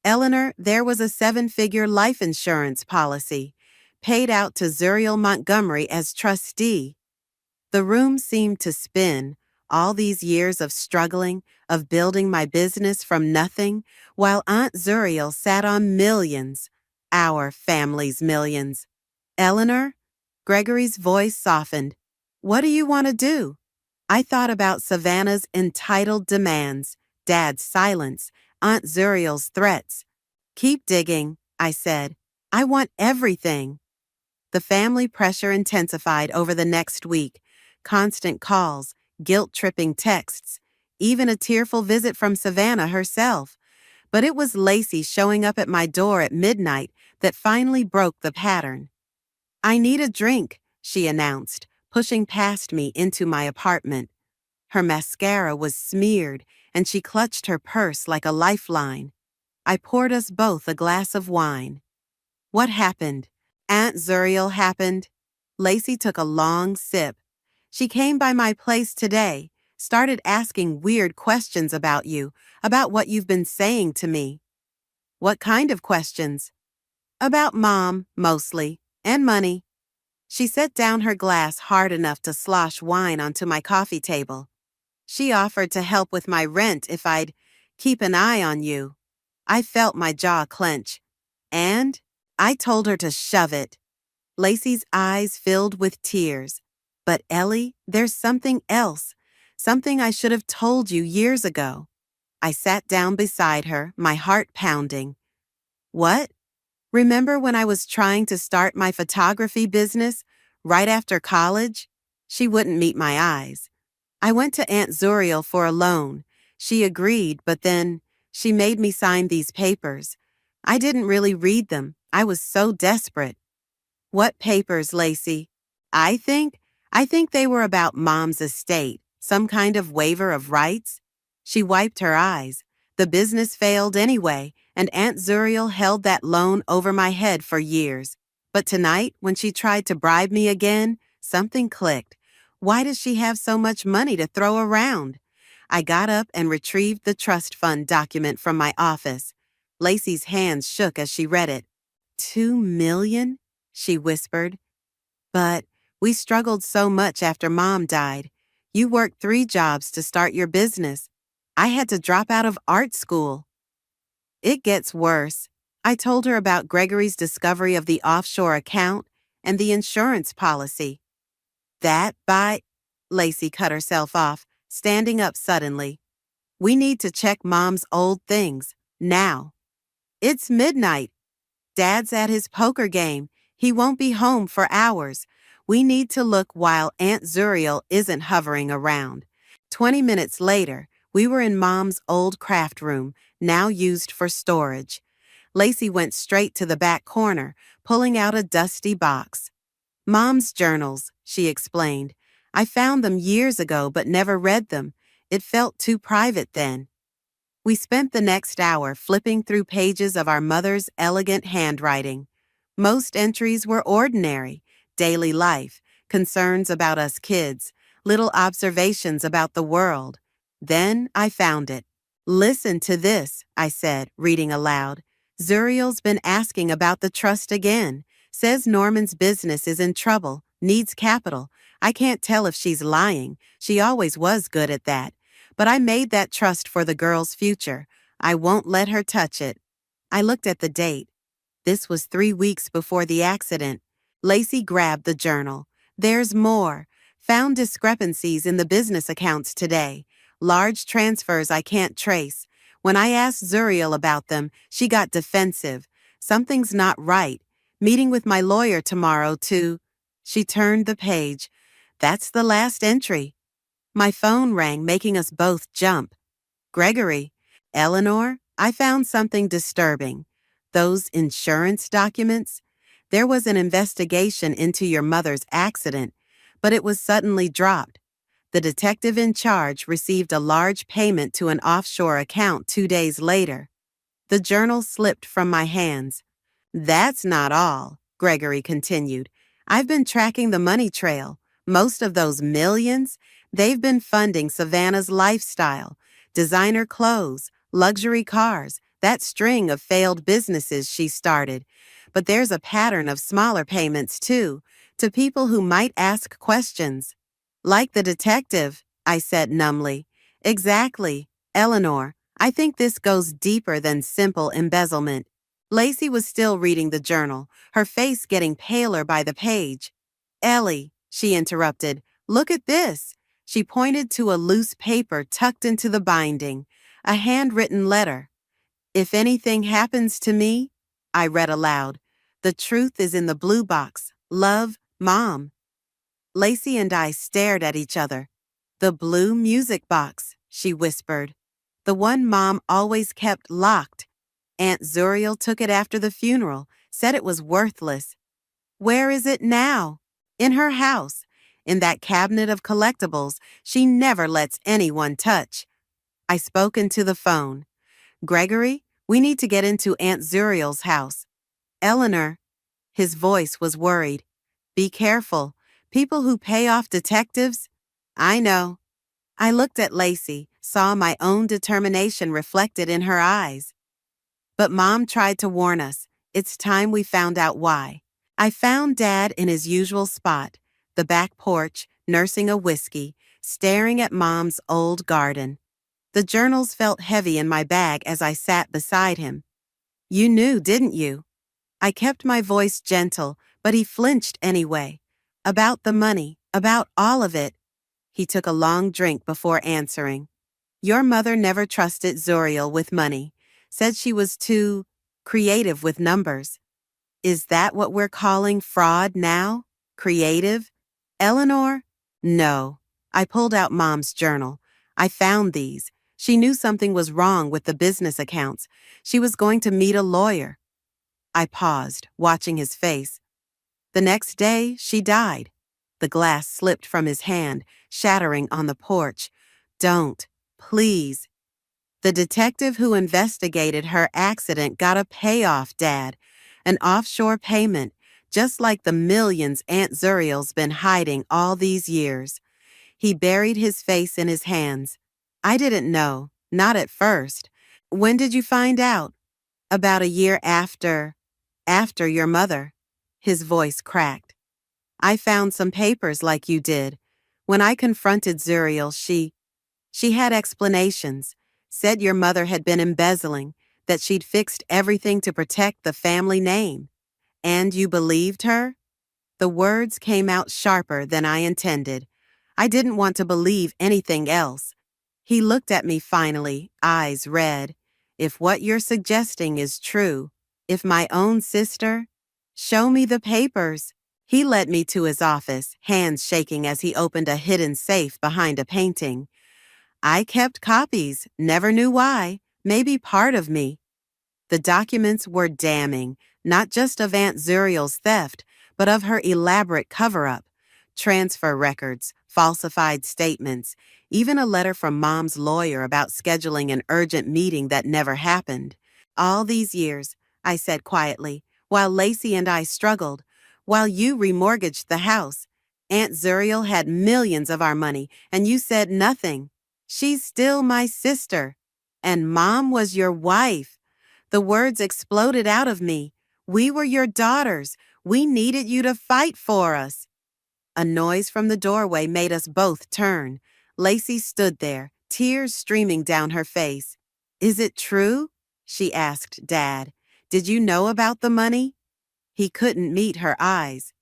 Eleanor, there was a 7-figure life insurance policy, paid out to Zuriel Montgomery as trustee." The room seemed to spin. All these years of struggling, of building my business from nothing, while Aunt Zuriel sat on millions. Our family's millions. "Eleanor?" Gregory's voice softened. "What do you want to do?" I thought about Savannah's entitled demands, Dad's silence, Aunt Zuriel's threats. "Keep digging," I said. "I want everything." The family pressure intensified over the next week. Constant calls, guilt-tripping texts, even a tearful visit from Savannah herself. But it was Lacey showing up at my door at midnight that finally broke the pattern. "I need a drink," she announced, pushing past me into my apartment. Her mascara was smeared, and she clutched her purse like a lifeline. I poured us both a glass of wine. What happened? Aunt Zuriel happened. Lacey took a long sip. She came by my place today, started asking weird questions about you, about what you've been saying to me. What kind of questions? About Mom, mostly, and money. She set down her glass hard enough to slosh wine onto my coffee table. She offered to help with my rent if I'd keep an eye on you. I felt my jaw clench. And I told her to shove it. Lacey's eyes filled with tears. But Ellie, there's something else. Something I should have told you years ago. I sat down beside her, my heart pounding. What? Remember when I was trying to start my photography business right after college? She wouldn't meet my eyes. I went to Aunt Zuriel for a loan. She agreed, but then she made me sign these papers. I didn't really read them. I was so desperate. What papers, Lacey? I think they were about Mom's estate, some kind of waiver of rights. She wiped her eyes. The business failed anyway, and Aunt Zuriel held that loan over my head for years. But tonight, when she tried to bribe me again, something clicked. Why does she have so much money to throw around? I got up and retrieved the trust fund document from my office. Lacey's hands shook as she read it. $2 million? She whispered. But we struggled so much after Mom died. You worked 3 jobs to start your business. I had to drop out of art school. It gets worse. I told her about Gregory's discovery of the offshore account and the insurance policy. Lacey cut herself off, standing up suddenly. We need to check Mom's old things, now. It's midnight. Dad's at his poker game. He won't be home for hours. We need to look while Aunt Zuriel isn't hovering around. 20 minutes later, we were in Mom's old craft room, now used for storage. Lacey went straight to the back corner, pulling out a dusty box. Mom's journals, she explained. I found them years ago but never read them. It felt too private then. We spent the next hour flipping through pages of our mother's elegant handwriting. Most entries were ordinary, daily life, concerns about us kids, little observations about the world. Then I found it. Listen to this, I said, reading aloud. Zuriel's been asking about the trust again. Says Norman's business is in trouble, needs capital. I can't tell if she's lying. She always was good at that. But I made that trust for the girl's future. I won't let her touch it. I looked at the date. This was 3 weeks before the accident. Lacey grabbed the journal. There's more. Found discrepancies in the business accounts today. Large transfers I can't trace. When I asked Zuriel about them, she got defensive. Something's not right. Meeting with my lawyer tomorrow to... She turned the page. That's the last entry. My phone rang, making us both jump. Gregory, Eleanor, I found something disturbing. Those insurance documents? There was an investigation into your mother's accident, but it was suddenly dropped. The detective in charge received a large payment to an offshore account 2 days later. The journal slipped from my hands. That's not all, Gregory continued. I've been tracking the money trail. Most of those millions, they've been funding Savannah's lifestyle, designer clothes, luxury cars, that string of failed businesses she started. But there's a pattern of smaller payments, too, to people who might ask questions. Like the detective, I said numbly. Exactly, Eleanor. I think this goes deeper than simple embezzlement. Lacey was still reading the journal, her face getting paler by the page. Ellie, she interrupted, look at this. She pointed to a loose paper tucked into the binding, a handwritten letter. If anything happens to me, I read aloud, the truth is in the blue box. Love, Mom. Lacey and I stared at each other. The blue music box, she whispered. The one Mom always kept locked. Aunt Zuriel took it after the funeral, said it was worthless. Where is it now? In her house, in that cabinet of collectibles she never lets anyone touch. I spoke into the phone. Gregory, we need to get into Aunt Zuriel's house. Eleanor, His voice was worried. Be careful. People who pay off detectives? I know. I looked at Lacey, saw my own determination reflected in her eyes. But Mom tried to warn us. It's time we found out why. I found Dad in his usual spot, the back porch, nursing a whiskey, staring at Mom's old garden. The journals felt heavy in my bag as I sat beside him. You knew, didn't you? I kept my voice gentle, but he flinched anyway. About the money, about all of it. He took a long drink before answering. Your mother never trusted Zuriel with money, said she was too creative with numbers. Is that what we're calling fraud now? Creative? Eleanor? No. I pulled out Mom's journal. I found these. She knew something was wrong with the business accounts. She was going to meet a lawyer. I paused, watching his face. The next day, she died. The glass slipped from his hand, shattering on the porch. Don't, please. The detective who investigated her accident got a payoff, Dad. An offshore payment, just like the millions Aunt Zuriel's been hiding all these years. He buried his face in his hands. I didn't know, not at first. When did you find out? About a year after your mother. His voice cracked. I found some papers like you did. When I confronted Zuriel, she had explanations, said your mother had been embezzling, that she'd fixed everything to protect the family name. And you believed her? The words came out sharper than I intended. I didn't want to believe anything else. He looked at me finally, eyes red. If what you're suggesting is true, if my own sister, show me the papers. He led me to his office, hands shaking as he opened a hidden safe behind a painting. I kept copies, never knew why, maybe part of me. The documents were damning, not just of Aunt Zuriel's theft, but of her elaborate cover-up. Transfer records, falsified statements, even a letter from Mom's lawyer about scheduling an urgent meeting that never happened. All these years, I said quietly, while Lacey and I struggled, while you remortgaged the house, Aunt Zuriel had millions of our money, and you said nothing. She's still my sister. And Mom was your wife. The words exploded out of me. We were your daughters. We needed you to fight for us. A noise from the doorway made us both turn. Lacey stood there, tears streaming down her face. Is it true? She asked Dad. Did you know about the money? He couldn't meet her eyes.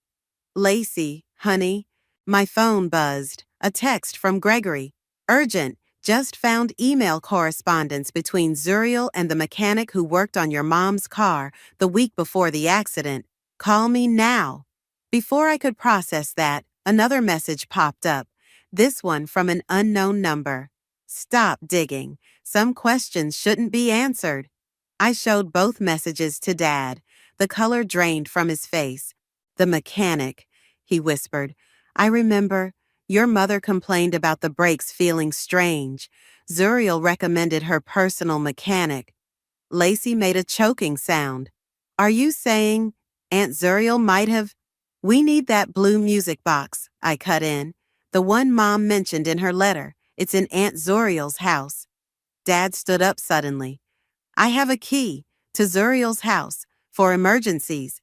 Lacey, honey, my phone buzzed. A text from Gregory. Urgent. Just found email correspondence between Zuriel and the mechanic who worked on your mom's car the week before the accident. Call me now. Before I could process that, another message popped up. This one from an unknown number. Stop digging. Some questions shouldn't be answered. I showed both messages to Dad. The color drained from his face. The mechanic, he whispered. I remember. Your mother complained about the brakes feeling strange. Zuriel recommended her personal mechanic. Lacey made a choking sound. Are you saying Aunt Zuriel might have? We need that blue music box, I cut in. The one Mom mentioned in her letter. It's in Aunt Zuriel's house. Dad stood up suddenly. I have a key to Zuriel's house for emergencies.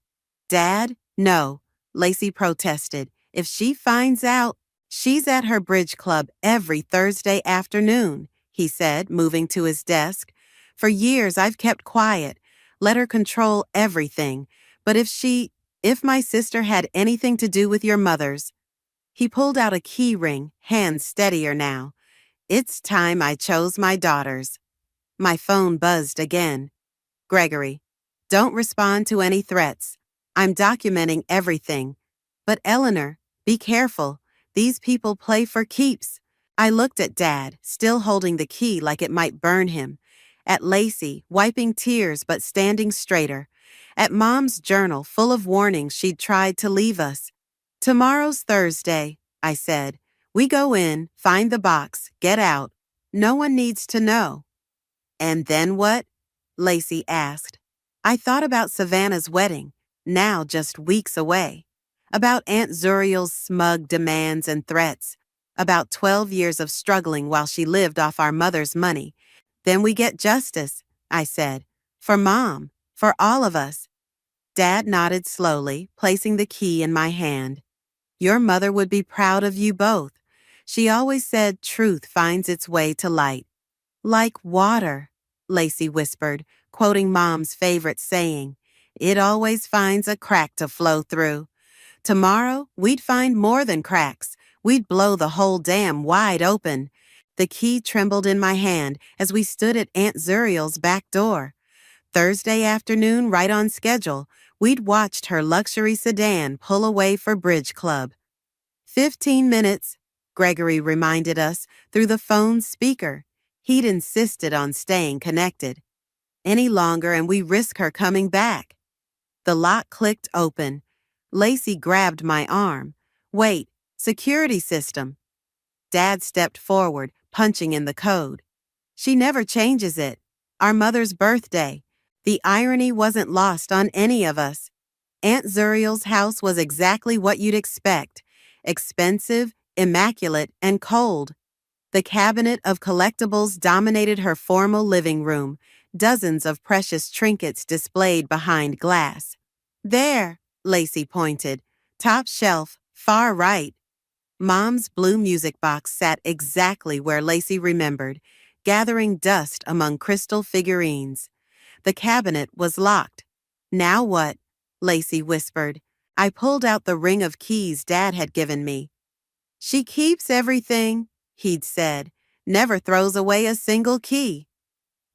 Dad? No, Lacey protested. If she finds out, she's at her bridge club every Thursday afternoon, he said, moving to his desk. For years I've kept quiet, let her control everything. But if my sister had anything to do with your mother's. He pulled out a key ring, hands steadier now. It's time I chose my daughters. My phone buzzed again. Gregory, don't respond to any threats. I'm documenting everything. But Eleanor, be careful. These people play for keeps. I looked at Dad, still holding the key like it might burn him. At Lacey, wiping tears but standing straighter. At Mom's journal, full of warnings she'd tried to leave us. Tomorrow's Thursday, I said. We go in, find the box, get out. No one needs to know. And then what? Lacey asked. I thought about Savannah's wedding. now just weeks away. About Aunt Zuriel's smug demands and threats. About 12 years of struggling while she lived off our mother's money. Then we get justice, I said. For Mom, for all of us. Dad nodded slowly, placing the key in my hand. Your mother would be proud of you both. She always said truth finds its way to light. Like water, Lacey whispered, quoting Mom's favorite saying. It always finds a crack to flow through. Tomorrow, we'd find more than cracks. We'd blow the whole dam wide open. The key trembled in my hand as we stood at Aunt Zuriel's back door. Thursday afternoon, right on schedule, we'd watched her luxury sedan pull away for Bridge Club. 15 minutes, Gregory reminded us through the phone's speaker. He'd insisted on staying connected. Any longer and we risk her coming back. The lock clicked open. Lacey grabbed my arm. Wait, security system. Dad stepped forward, punching in the code. She never changes it. Our mother's birthday. The irony wasn't lost on any of us. Aunt Zuriel's house was exactly what you'd expect. Expensive, immaculate, and cold. The cabinet of collectibles dominated her formal living room, dozens of precious trinkets displayed behind glass. There, Lacey pointed. Top shelf, far right. Mom's blue music box sat exactly where Lacey remembered, gathering dust among crystal figurines. The cabinet was locked. Now what? Lacey whispered. I pulled out the ring of keys Dad had given me. She keeps everything, he'd said, never throws away a single key.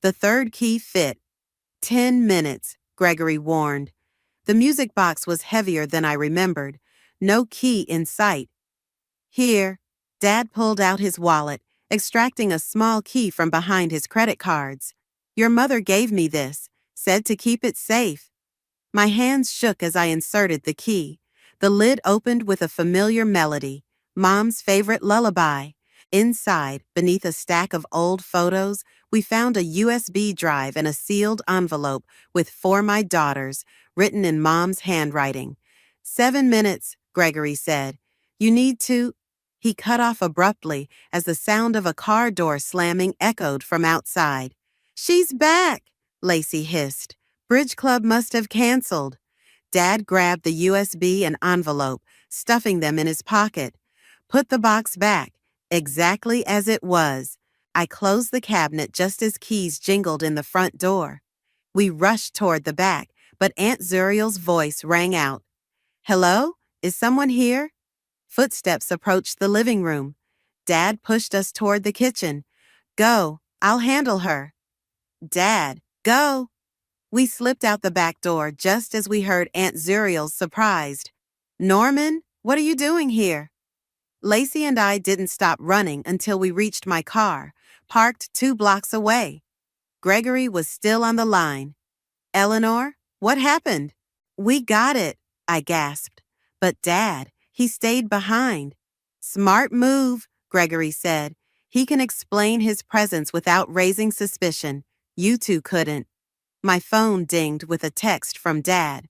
The third key fit. 10 minutes, Gregory warned. The music box was heavier than I remembered. No key in sight. Here, Dad pulled out his wallet, extracting a small key from behind his credit cards. Your mother gave me this, said to keep it safe. My hands shook as I inserted the key. The lid opened with a familiar melody, Mom's favorite lullaby. Inside, beneath a stack of old photos, we found a USB drive and a sealed envelope with "For my daughters," written in Mom's handwriting. 7 minutes, Gregory said. You need to... He cut off abruptly as the sound of a car door slamming echoed from outside. She's back, Lacey hissed. Bridge Club must have canceled. Dad grabbed the USB and envelope, stuffing them in his pocket. Put the box back, exactly as it was. I closed the cabinet just as keys jingled in the front door. We rushed toward the back, but Aunt Zuriel's voice rang out. Hello? Is someone here? Footsteps approached the living room. Dad pushed us toward the kitchen. Go, I'll handle her. Dad, go. We slipped out the back door just as we heard Aunt Zuriel's surprised. Norman, what are you doing here? Lacey and I didn't stop running until we reached my car, parked 2 blocks away. Gregory was still on the line. Eleanor, what happened? We got it, I gasped. But Dad, he stayed behind. Smart move, Gregory said. He can explain his presence without raising suspicion. You two couldn't. My phone dinged with a text from Dad.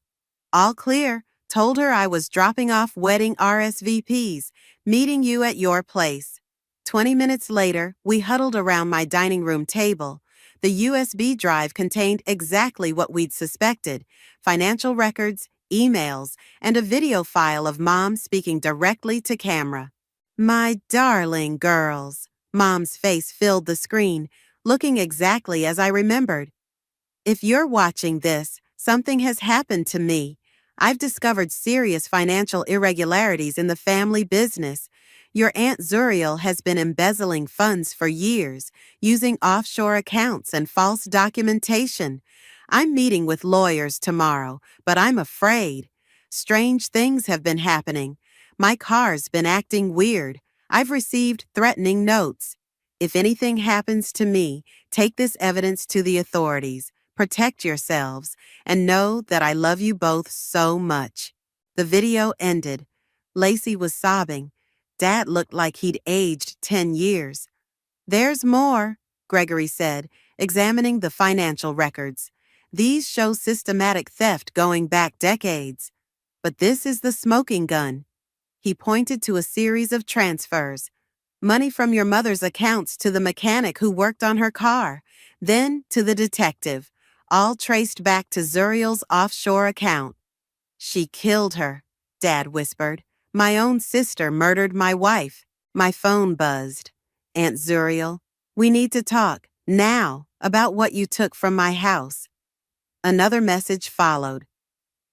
All clear. Told her I was dropping off wedding RSVPs, meeting you at your place. 20 minutes later, we huddled around my dining room table. The USB drive contained exactly what we'd suspected: financial records, emails, and a video file of Mom speaking directly to camera. My darling girls. Mom's face filled the screen, looking exactly as I remembered. If you're watching this, something has happened to me. I've discovered serious financial irregularities in the family business. Your Aunt Zuriel has been embezzling funds for years, using offshore accounts and false documentation. I'm meeting with lawyers tomorrow, but I'm afraid. Strange things have been happening. My car's been acting weird. I've received threatening notes. If anything happens to me, take this evidence to the authorities. Protect yourselves, and know that I love you both so much. The video ended. Lacey was sobbing. Dad looked like he'd aged 10 years. There's more, Gregory said, examining the financial records. These show systematic theft going back decades. But this is the smoking gun. He pointed to a series of transfers. Money from your mother's accounts to the mechanic who worked on her car, then to the detective, all traced back to Zuriel's offshore account. She killed her, Dad whispered. My own sister murdered my wife. My phone buzzed. Aunt Zuriel, we need to talk, now, about what you took from my house. Another message followed.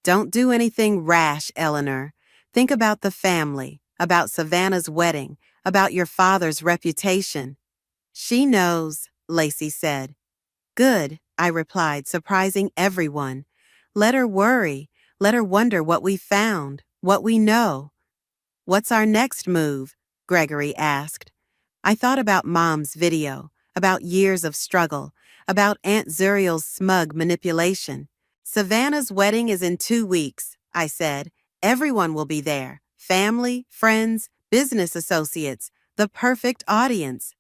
Don't do anything rash, Eleanor. Think about the family, about Savannah's wedding, about your father's reputation. She knows, Lacey said. Good, I replied, surprising everyone. Let her worry. Let her wonder what we found, what we know. What's our next move? Gregory asked. I thought about Mom's video, about years of struggle, about Aunt Zuriel's smug manipulation. Savannah's wedding is in 2 weeks, I said. Everyone will be there. Family, friends, business associates, the perfect audience.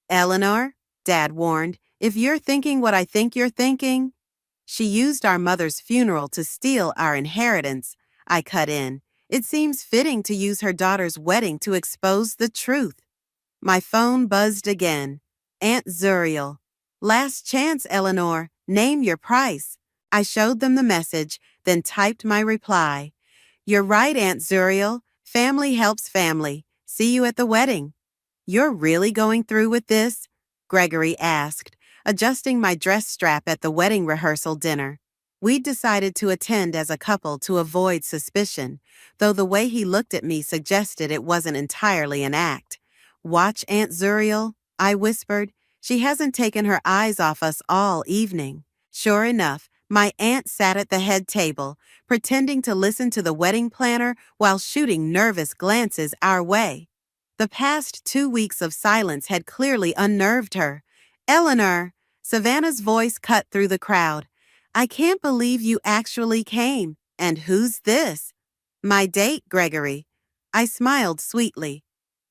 Eleanor, Dad warned, if you're thinking what I think you're thinking. She used our mother's funeral to steal our inheritance, I cut in. It seems fitting to use her daughter's wedding to expose the truth. My phone buzzed again. Aunt Zuriel. Last chance, Eleanor. Name your price. I showed them the message, then typed my reply. You're right, Aunt Zuriel. Family helps family. See you at the wedding. You're really going through with this? Gregory asked, adjusting my dress strap at the wedding rehearsal dinner. We'd decided to attend as a couple to avoid suspicion, though the way he looked at me suggested it wasn't entirely an act. Watch Aunt Zuriel, I whispered. She hasn't taken her eyes off us all evening. Sure enough, my aunt sat at the head table, pretending to listen to the wedding planner while shooting nervous glances our way. The past 2 weeks of silence had clearly unnerved her. Eleanor! Savannah's voice cut through the crowd. I can't believe you actually came. And who's this? My date, Gregory. I smiled sweetly.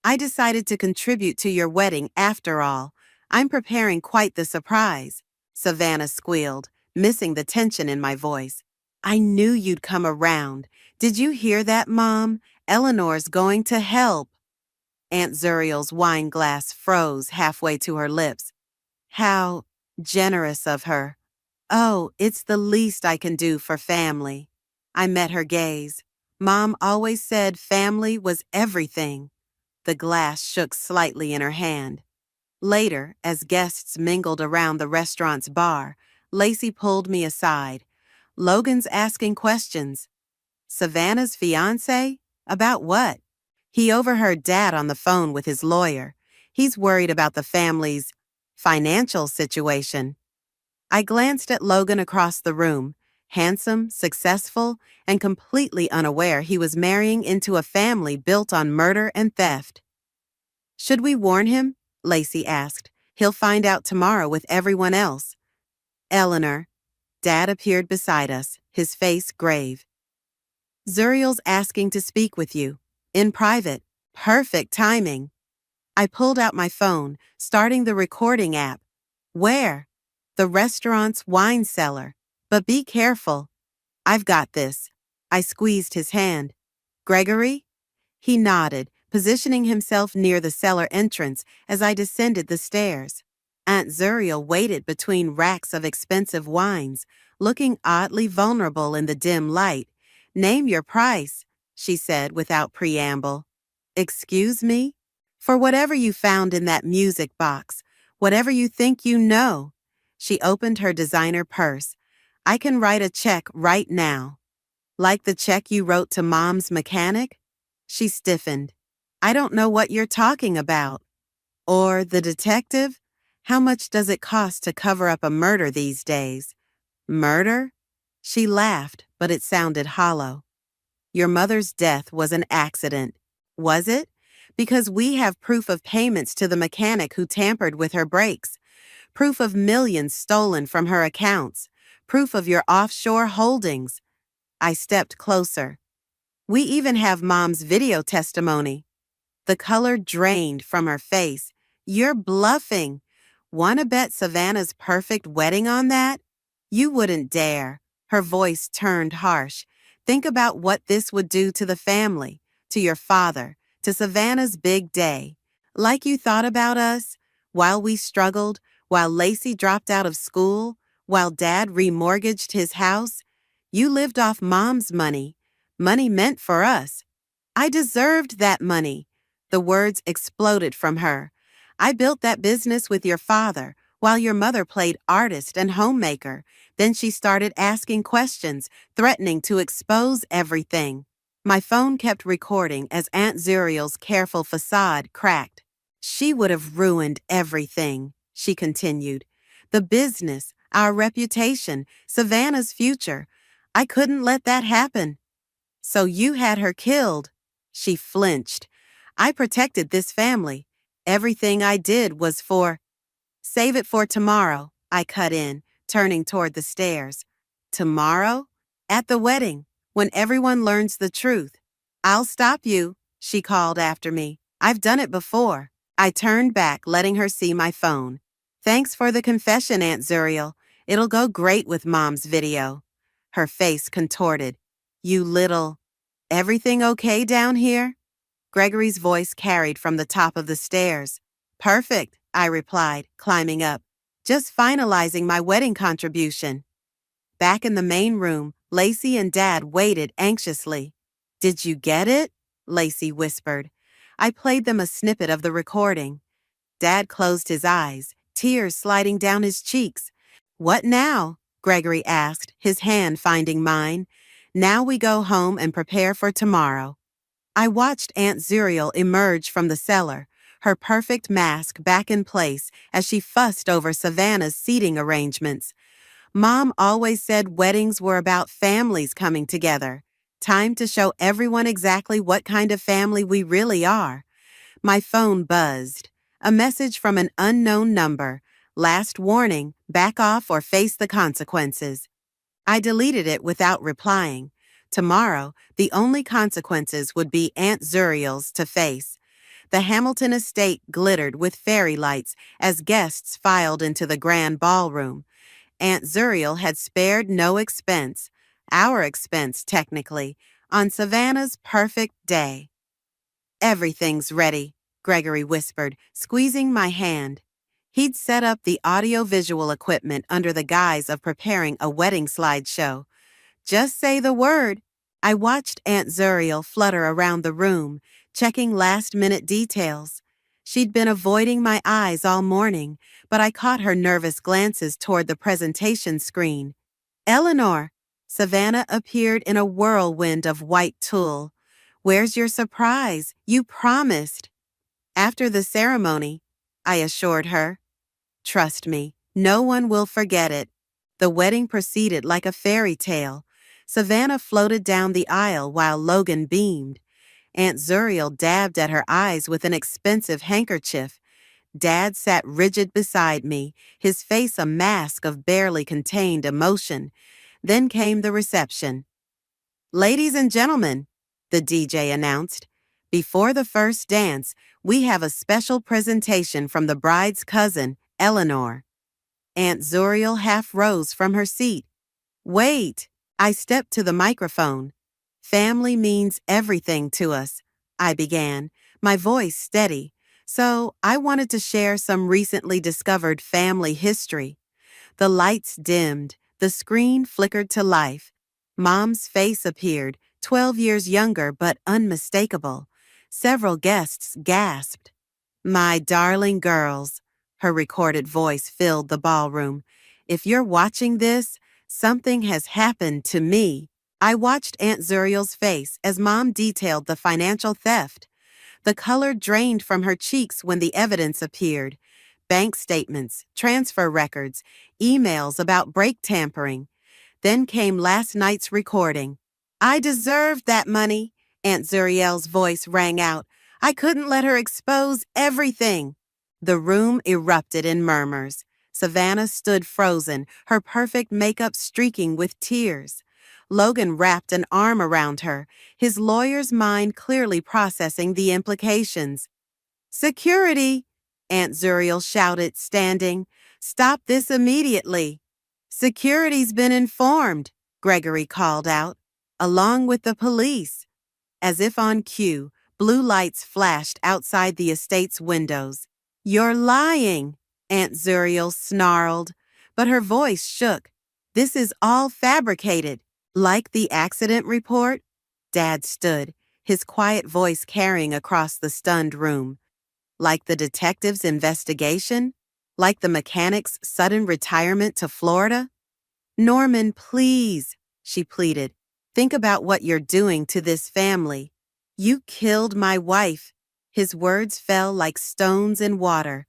I decided to contribute to your wedding after all. I'm preparing quite the surprise. Savannah squealed, missing the tension in my voice. I knew you'd come around. Did you hear that, Mom? Eleanor's going to help. Aunt Zuriel's wine glass froze halfway to her lips. How generous of her. Oh, it's the least I can do for family. I met her gaze. Mom always said family was everything. The glass shook slightly in her hand. Later, as guests mingled around the restaurant's bar, Lacey pulled me aside. Logan's asking questions. Savannah's fiancé? About what? He overheard Dad on the phone with his lawyer. He's worried about the family's financial situation. I glanced at Logan across the room, handsome, successful, and completely unaware he was marrying into a family built on murder and theft. Should we warn him? Lacey asked. He'll find out tomorrow with everyone else. Eleanor. Dad appeared beside us, his face grave. Zuriel's asking to speak with you. In private. Perfect timing. I pulled out my phone, starting the recording app. Where? The restaurant's wine cellar. But be careful. I've got this. I squeezed his hand. Gregory? He nodded, positioning himself near the cellar entrance as I descended the stairs. Aunt Zuriel waited between racks of expensive wines, looking oddly vulnerable in the dim light. Name your price, she said without preamble. Excuse me? For whatever you found in that music box, whatever you think you know. She opened her designer purse. I can write a check right now. Like the check you wrote to Mom's mechanic? She stiffened. I don't know what you're talking about. Or the detective? How much does it cost to cover up a murder these days? Murder? She laughed, but it sounded hollow. Your mother's death was an accident. Was it? Because we have proof of payments to the mechanic who tampered with her brakes. Proof of millions stolen from her accounts. Proof of your offshore holdings. I stepped closer. We even have Mom's video testimony. The color drained from her face. You're bluffing. Wanna bet Savannah's perfect wedding on that? You wouldn't dare. Her voice turned harsh. Think about what this would do to the family, to your father, to Savannah's big day. Like you thought about us, while we struggled, while Lacey dropped out of school, while Dad remortgaged his house. You lived off Mom's money, money meant for us. I deserved that money. The words exploded from her. I built that business with your father, while your mother played artist and homemaker. Then she started asking questions, threatening to expose everything. My phone kept recording as Aunt Zuriel's careful facade cracked. She would have ruined everything, she continued. The business, our reputation, Savannah's future. I couldn't let that happen. So you had her killed. She flinched. I protected this family. Everything I did was for... Save it for tomorrow, I cut in, turning toward the stairs. Tomorrow? At the wedding, when everyone learns the truth. I'll stop you, she called after me. I've done it before. I turned back, letting her see my phone. Thanks for the confession, Aunt Zuriel. It'll go great with Mom's video. Her face contorted. You little... Everything okay down here? Gregory's voice carried from the top of the stairs. Perfect, I replied, climbing up. Just finalizing my wedding contribution. Back in the main room, Lacey and Dad waited anxiously. Did you get it? Lacey whispered. I played them a snippet of the recording. Dad closed his eyes, tears sliding down his cheeks. What now? Gregory asked, his hand finding mine. Now we go home and prepare for tomorrow. I watched Aunt Zuriel emerge from the cellar, her perfect mask back in place as she fussed over Savannah's seating arrangements. Mom always said weddings were about families coming together. Time to show everyone exactly what kind of family we really are. My phone buzzed. A message from an unknown number. Last warning, back off or face the consequences. I deleted it without replying. Tomorrow, the only consequences would be Aunt Zuriel's to face. The Hamilton estate glittered with fairy lights as guests filed into the grand ballroom. Aunt Zuriel had spared no expense, our expense technically, on Savannah's perfect day. Everything's ready, Gregory whispered, squeezing my hand. He'd set up the audio-visual equipment under the guise of preparing a wedding slideshow. Just say the word. I watched Aunt Zuriel flutter around the room, checking last-minute details. She'd been avoiding my eyes all morning, but I caught her nervous glances toward the presentation screen. Eleanor! Savannah appeared in a whirlwind of white tulle. Where's your surprise? You promised. After the ceremony, I assured her. Trust me, no one will forget it. The wedding proceeded like a fairy tale. Savannah floated down the aisle while Logan beamed. Aunt Zuriel dabbed at her eyes with an expensive handkerchief. Dad sat rigid beside me, his face a mask of barely contained emotion. Then came the reception. Ladies and gentlemen, the DJ announced, before the first dance, we have a special presentation from the bride's cousin, Eleanor. Aunt Zuriel half rose from her seat. Wait, I stepped to the microphone. Family means everything to us, I began, my voice steady. So I wanted to share some recently discovered family history. The lights dimmed, the screen flickered to life. Mom's face appeared, 12 years younger but unmistakable. Several guests gasped. My darling girls, her recorded voice filled the ballroom. If you're watching this, something has happened to me. I watched Aunt Zuriel's face as Mom detailed the financial theft. The color drained from her cheeks when the evidence appeared. Bank statements, transfer records, emails about brake tampering. Then came last night's recording. I deserved that money, Aunt Zuriel's voice rang out. I couldn't let her expose everything. The room erupted in murmurs. Savannah stood frozen, her perfect makeup streaking with tears. Logan wrapped an arm around her, his lawyer's mind clearly processing the implications. Security! Aunt Zuriel shouted, standing. Stop this immediately. Security's been informed, Gregory called out, along with the police. As if on cue, blue lights flashed outside the estate's windows. You're lying, Aunt Zuriel snarled, but her voice shook. This is all fabricated. Like the accident report? Dad stood, his quiet voice carrying across the stunned room. Like the detective's investigation? Like the mechanic's sudden retirement to Florida? Norman, please, she pleaded. Think about what you're doing to this family. You killed my wife. His words fell like stones in water.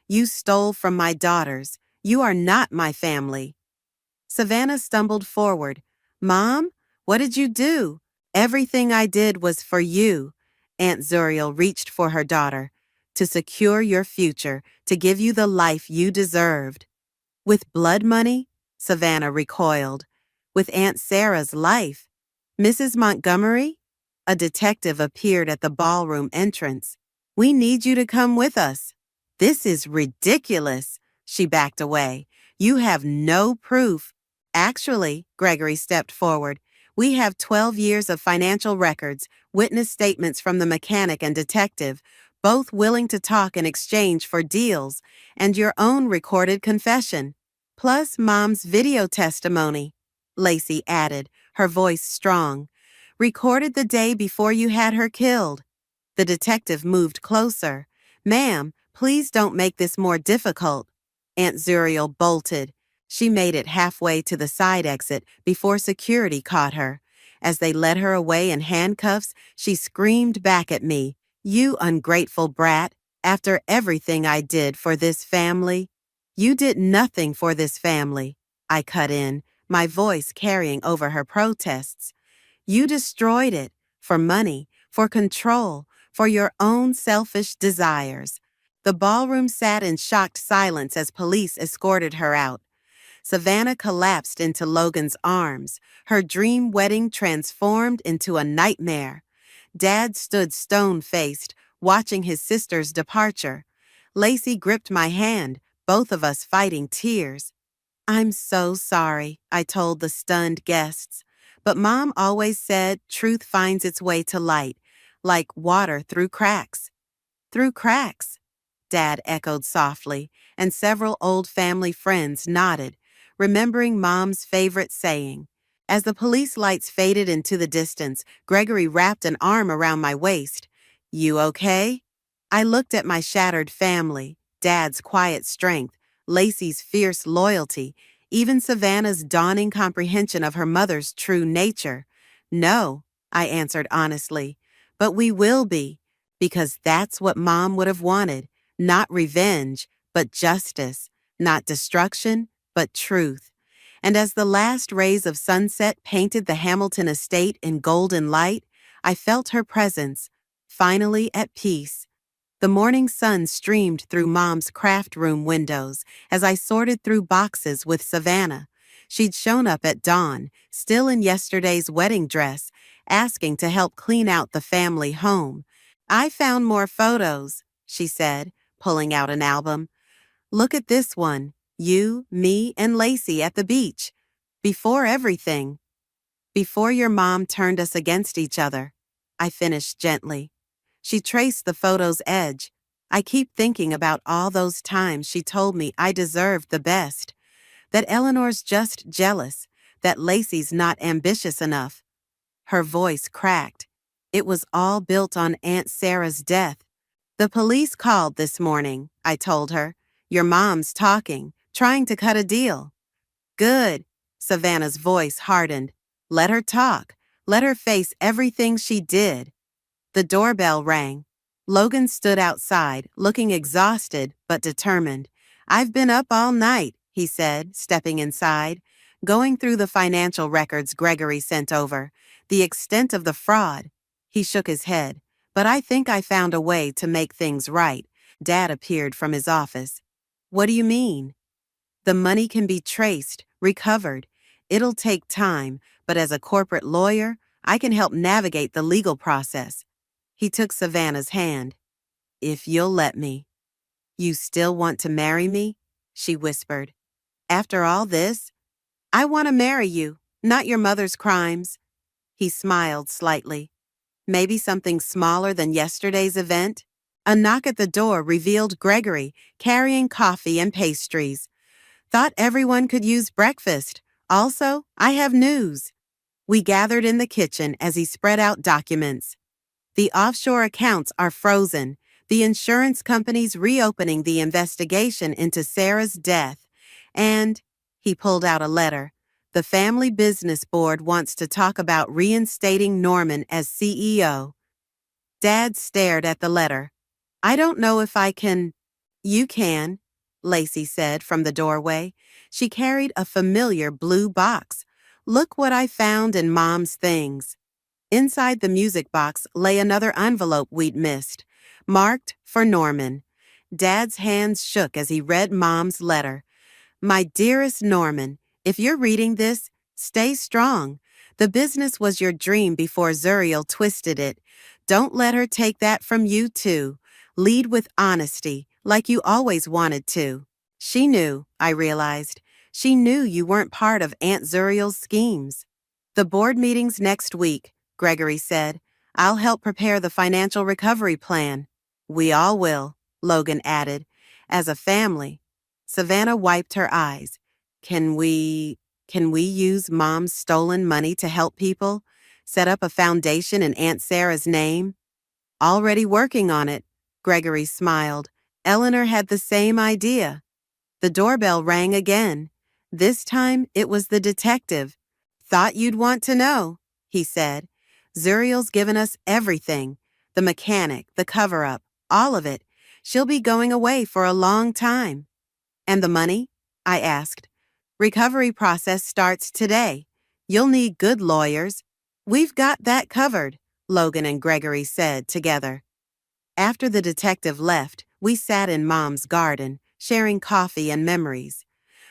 You stole from my daughters. You are not my family. Savannah stumbled forward. Mom, what did you do? Everything I did was for you. Aunt Zuriel reached for her daughter. To secure your future, to give you the life you deserved. With blood money? Savannah recoiled. With Aunt Sarah's life. Mrs. Montgomery? A detective appeared at the ballroom entrance. We need you to come with us. This is ridiculous. She backed away. You have no proof. Actually, Gregory stepped forward. We have 12 years of financial records, witness statements from the mechanic and detective, both willing to talk in exchange for deals, and your own recorded confession. Plus Mom's video testimony, Lacey added, her voice strong. Recorded the day before you had her killed. The detective moved closer. Ma'am, please don't make this more difficult. Aunt Zuriel bolted. She made it halfway to the side exit before security caught her. As they led her away in handcuffs, she screamed back at me, You ungrateful brat, after everything I did for this family. You did nothing for this family, I cut in, my voice carrying over her protests. You destroyed it, for money, for control, for your own selfish desires. The ballroom sat in shocked silence as police escorted her out. Savannah collapsed into Logan's arms, her dream wedding transformed into a nightmare. Dad stood stone-faced, watching his sister's departure. Lacey gripped my hand, both of us fighting tears. I'm so sorry, I told the stunned guests. But Mom always said truth finds its way to light, like water through cracks. Through cracks, Dad echoed softly, and several old family friends nodded, remembering Mom's favorite saying. As the police lights faded into the distance, Gregory wrapped an arm around my waist. You okay? I looked at my shattered family, Dad's quiet strength, Lacey's fierce loyalty, even Savannah's dawning comprehension of her mother's true nature. No, I answered honestly, but we will be, because that's what Mom would have wanted, not revenge, but justice, not destruction, but truth. And as the last rays of sunset painted the Hamilton estate in golden light, I felt her presence, finally at peace. The morning sun streamed through Mom's craft room windows as I sorted through boxes with Savannah. She'd shown up at dawn, still in yesterday's wedding dress, asking to help clean out the family home. I found more photos, she said, pulling out an album. Look at this one, you, me, and Lacey at the beach. Before everything. Before your mom turned us against each other, I finished gently. She traced the photo's edge. I keep thinking about all those times she told me I deserved the best. That Eleanor's just jealous, that Lacey's not ambitious enough. Her voice cracked. It was all built on Aunt Sarah's death. The police called this morning, I told her. Your mom's talking, trying to cut a deal. Good. Savannah's voice hardened. Let her talk. Let her face everything she did. The doorbell rang. Logan stood outside, looking exhausted but determined. I've been up all night, he said, stepping inside, going through the financial records Gregory sent over, the extent of the fraud. He shook his head. But I think I found a way to make things right. Dad appeared from his office. What do you mean? The money can be traced, recovered. It'll take time, but as a corporate lawyer, I can help navigate the legal process. He took Savannah's hand. If you'll let me. You still want to marry me? She whispered. After all this? I want to marry you, not your mother's crimes. He smiled slightly. Maybe something smaller than yesterday's event? A knock at the door revealed Gregory, carrying coffee and pastries. Thought everyone could use breakfast. Also, I have news. We gathered in the kitchen as he spread out documents. The offshore accounts are frozen. The insurance company's reopening the investigation into Sarah's death. And, he pulled out a letter, the family business board wants to talk about reinstating Norman as CEO. Dad stared at the letter. I don't know if I can. You can, Lacey said from the doorway. She carried a familiar blue box. Look what I found in Mom's things. Inside the music box lay another envelope we'd missed, marked for Norman. Dad's hands shook as he read Mom's letter. My dearest Norman, if you're reading this, stay strong. The business was your dream before Zuriel twisted it. Don't let her take that from you, too. Lead with honesty, like you always wanted to. She knew, I realized. She knew you weren't part of Aunt Zuriel's schemes. The board meeting's next week, Gregory said. I'll help prepare the financial recovery plan. We all will, Logan added. As a family. Savannah wiped her eyes. Can we use Mom's stolen money to help people? Set up a foundation in Aunt Sarah's name? Already working on it, Gregory smiled. Eleanor had the same idea. The doorbell rang again. This time it was the detective. Thought you'd want to know, he said. Zuriel's given us everything. The mechanic, the cover-up, all of it. She'll be going away for a long time. And the money? I asked. Recovery process starts today. You'll need good lawyers. We've got that covered, Logan and Gregory said together. After the detective left, we sat in Mom's garden, sharing coffee and memories.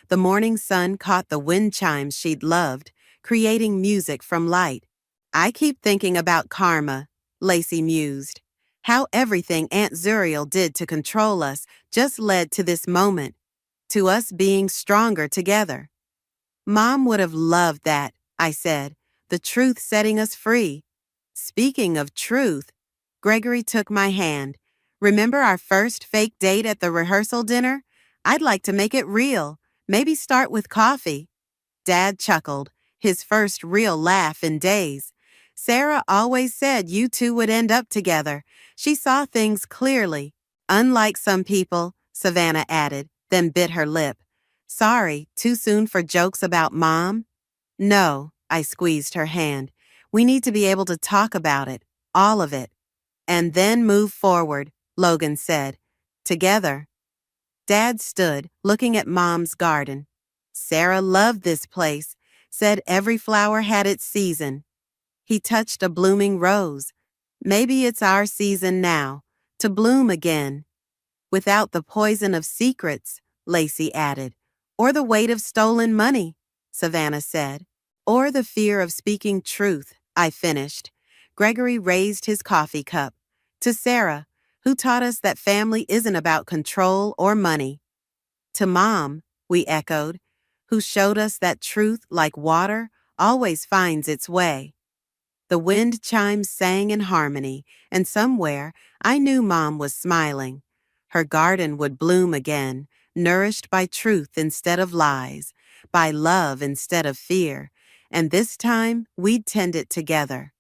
The morning sun caught the wind chimes she'd loved, creating music from light. I keep thinking about karma, Lacey mused. How everything Aunt Zuriel did to control us just led to this moment, to us being stronger together. Mom would have loved that, I said, the truth setting us free. Speaking of truth, Gregory took my hand. Remember our first fake date at the rehearsal dinner? I'd like to make it real. Maybe start with coffee. Dad chuckled, his first real laugh in days. Sarah always said you two would end up together. She saw things clearly. Unlike some people, Savannah added, then bit her lip. Sorry, too soon for jokes about Mom? No, I squeezed her hand. We need to be able to talk about it, all of it. And then move forward, Logan said. Together. Dad stood, looking at Mom's garden. Sarah loved this place, said every flower had its season. He touched a blooming rose. Maybe it's our season now, to bloom again. Without the poison of secrets, Lacey added. Or the weight of stolen money, Savannah said. Or the fear of speaking truth, I finished. Gregory raised his coffee cup. To Sarah, who taught us that family isn't about control or money. To Mom, we echoed, who showed us that truth, like water, always finds its way. The wind chimes sang in harmony, and somewhere I knew Mom was smiling. Her garden would bloom again, nourished by truth instead of lies, by love instead of fear, and this time we'd tend it together.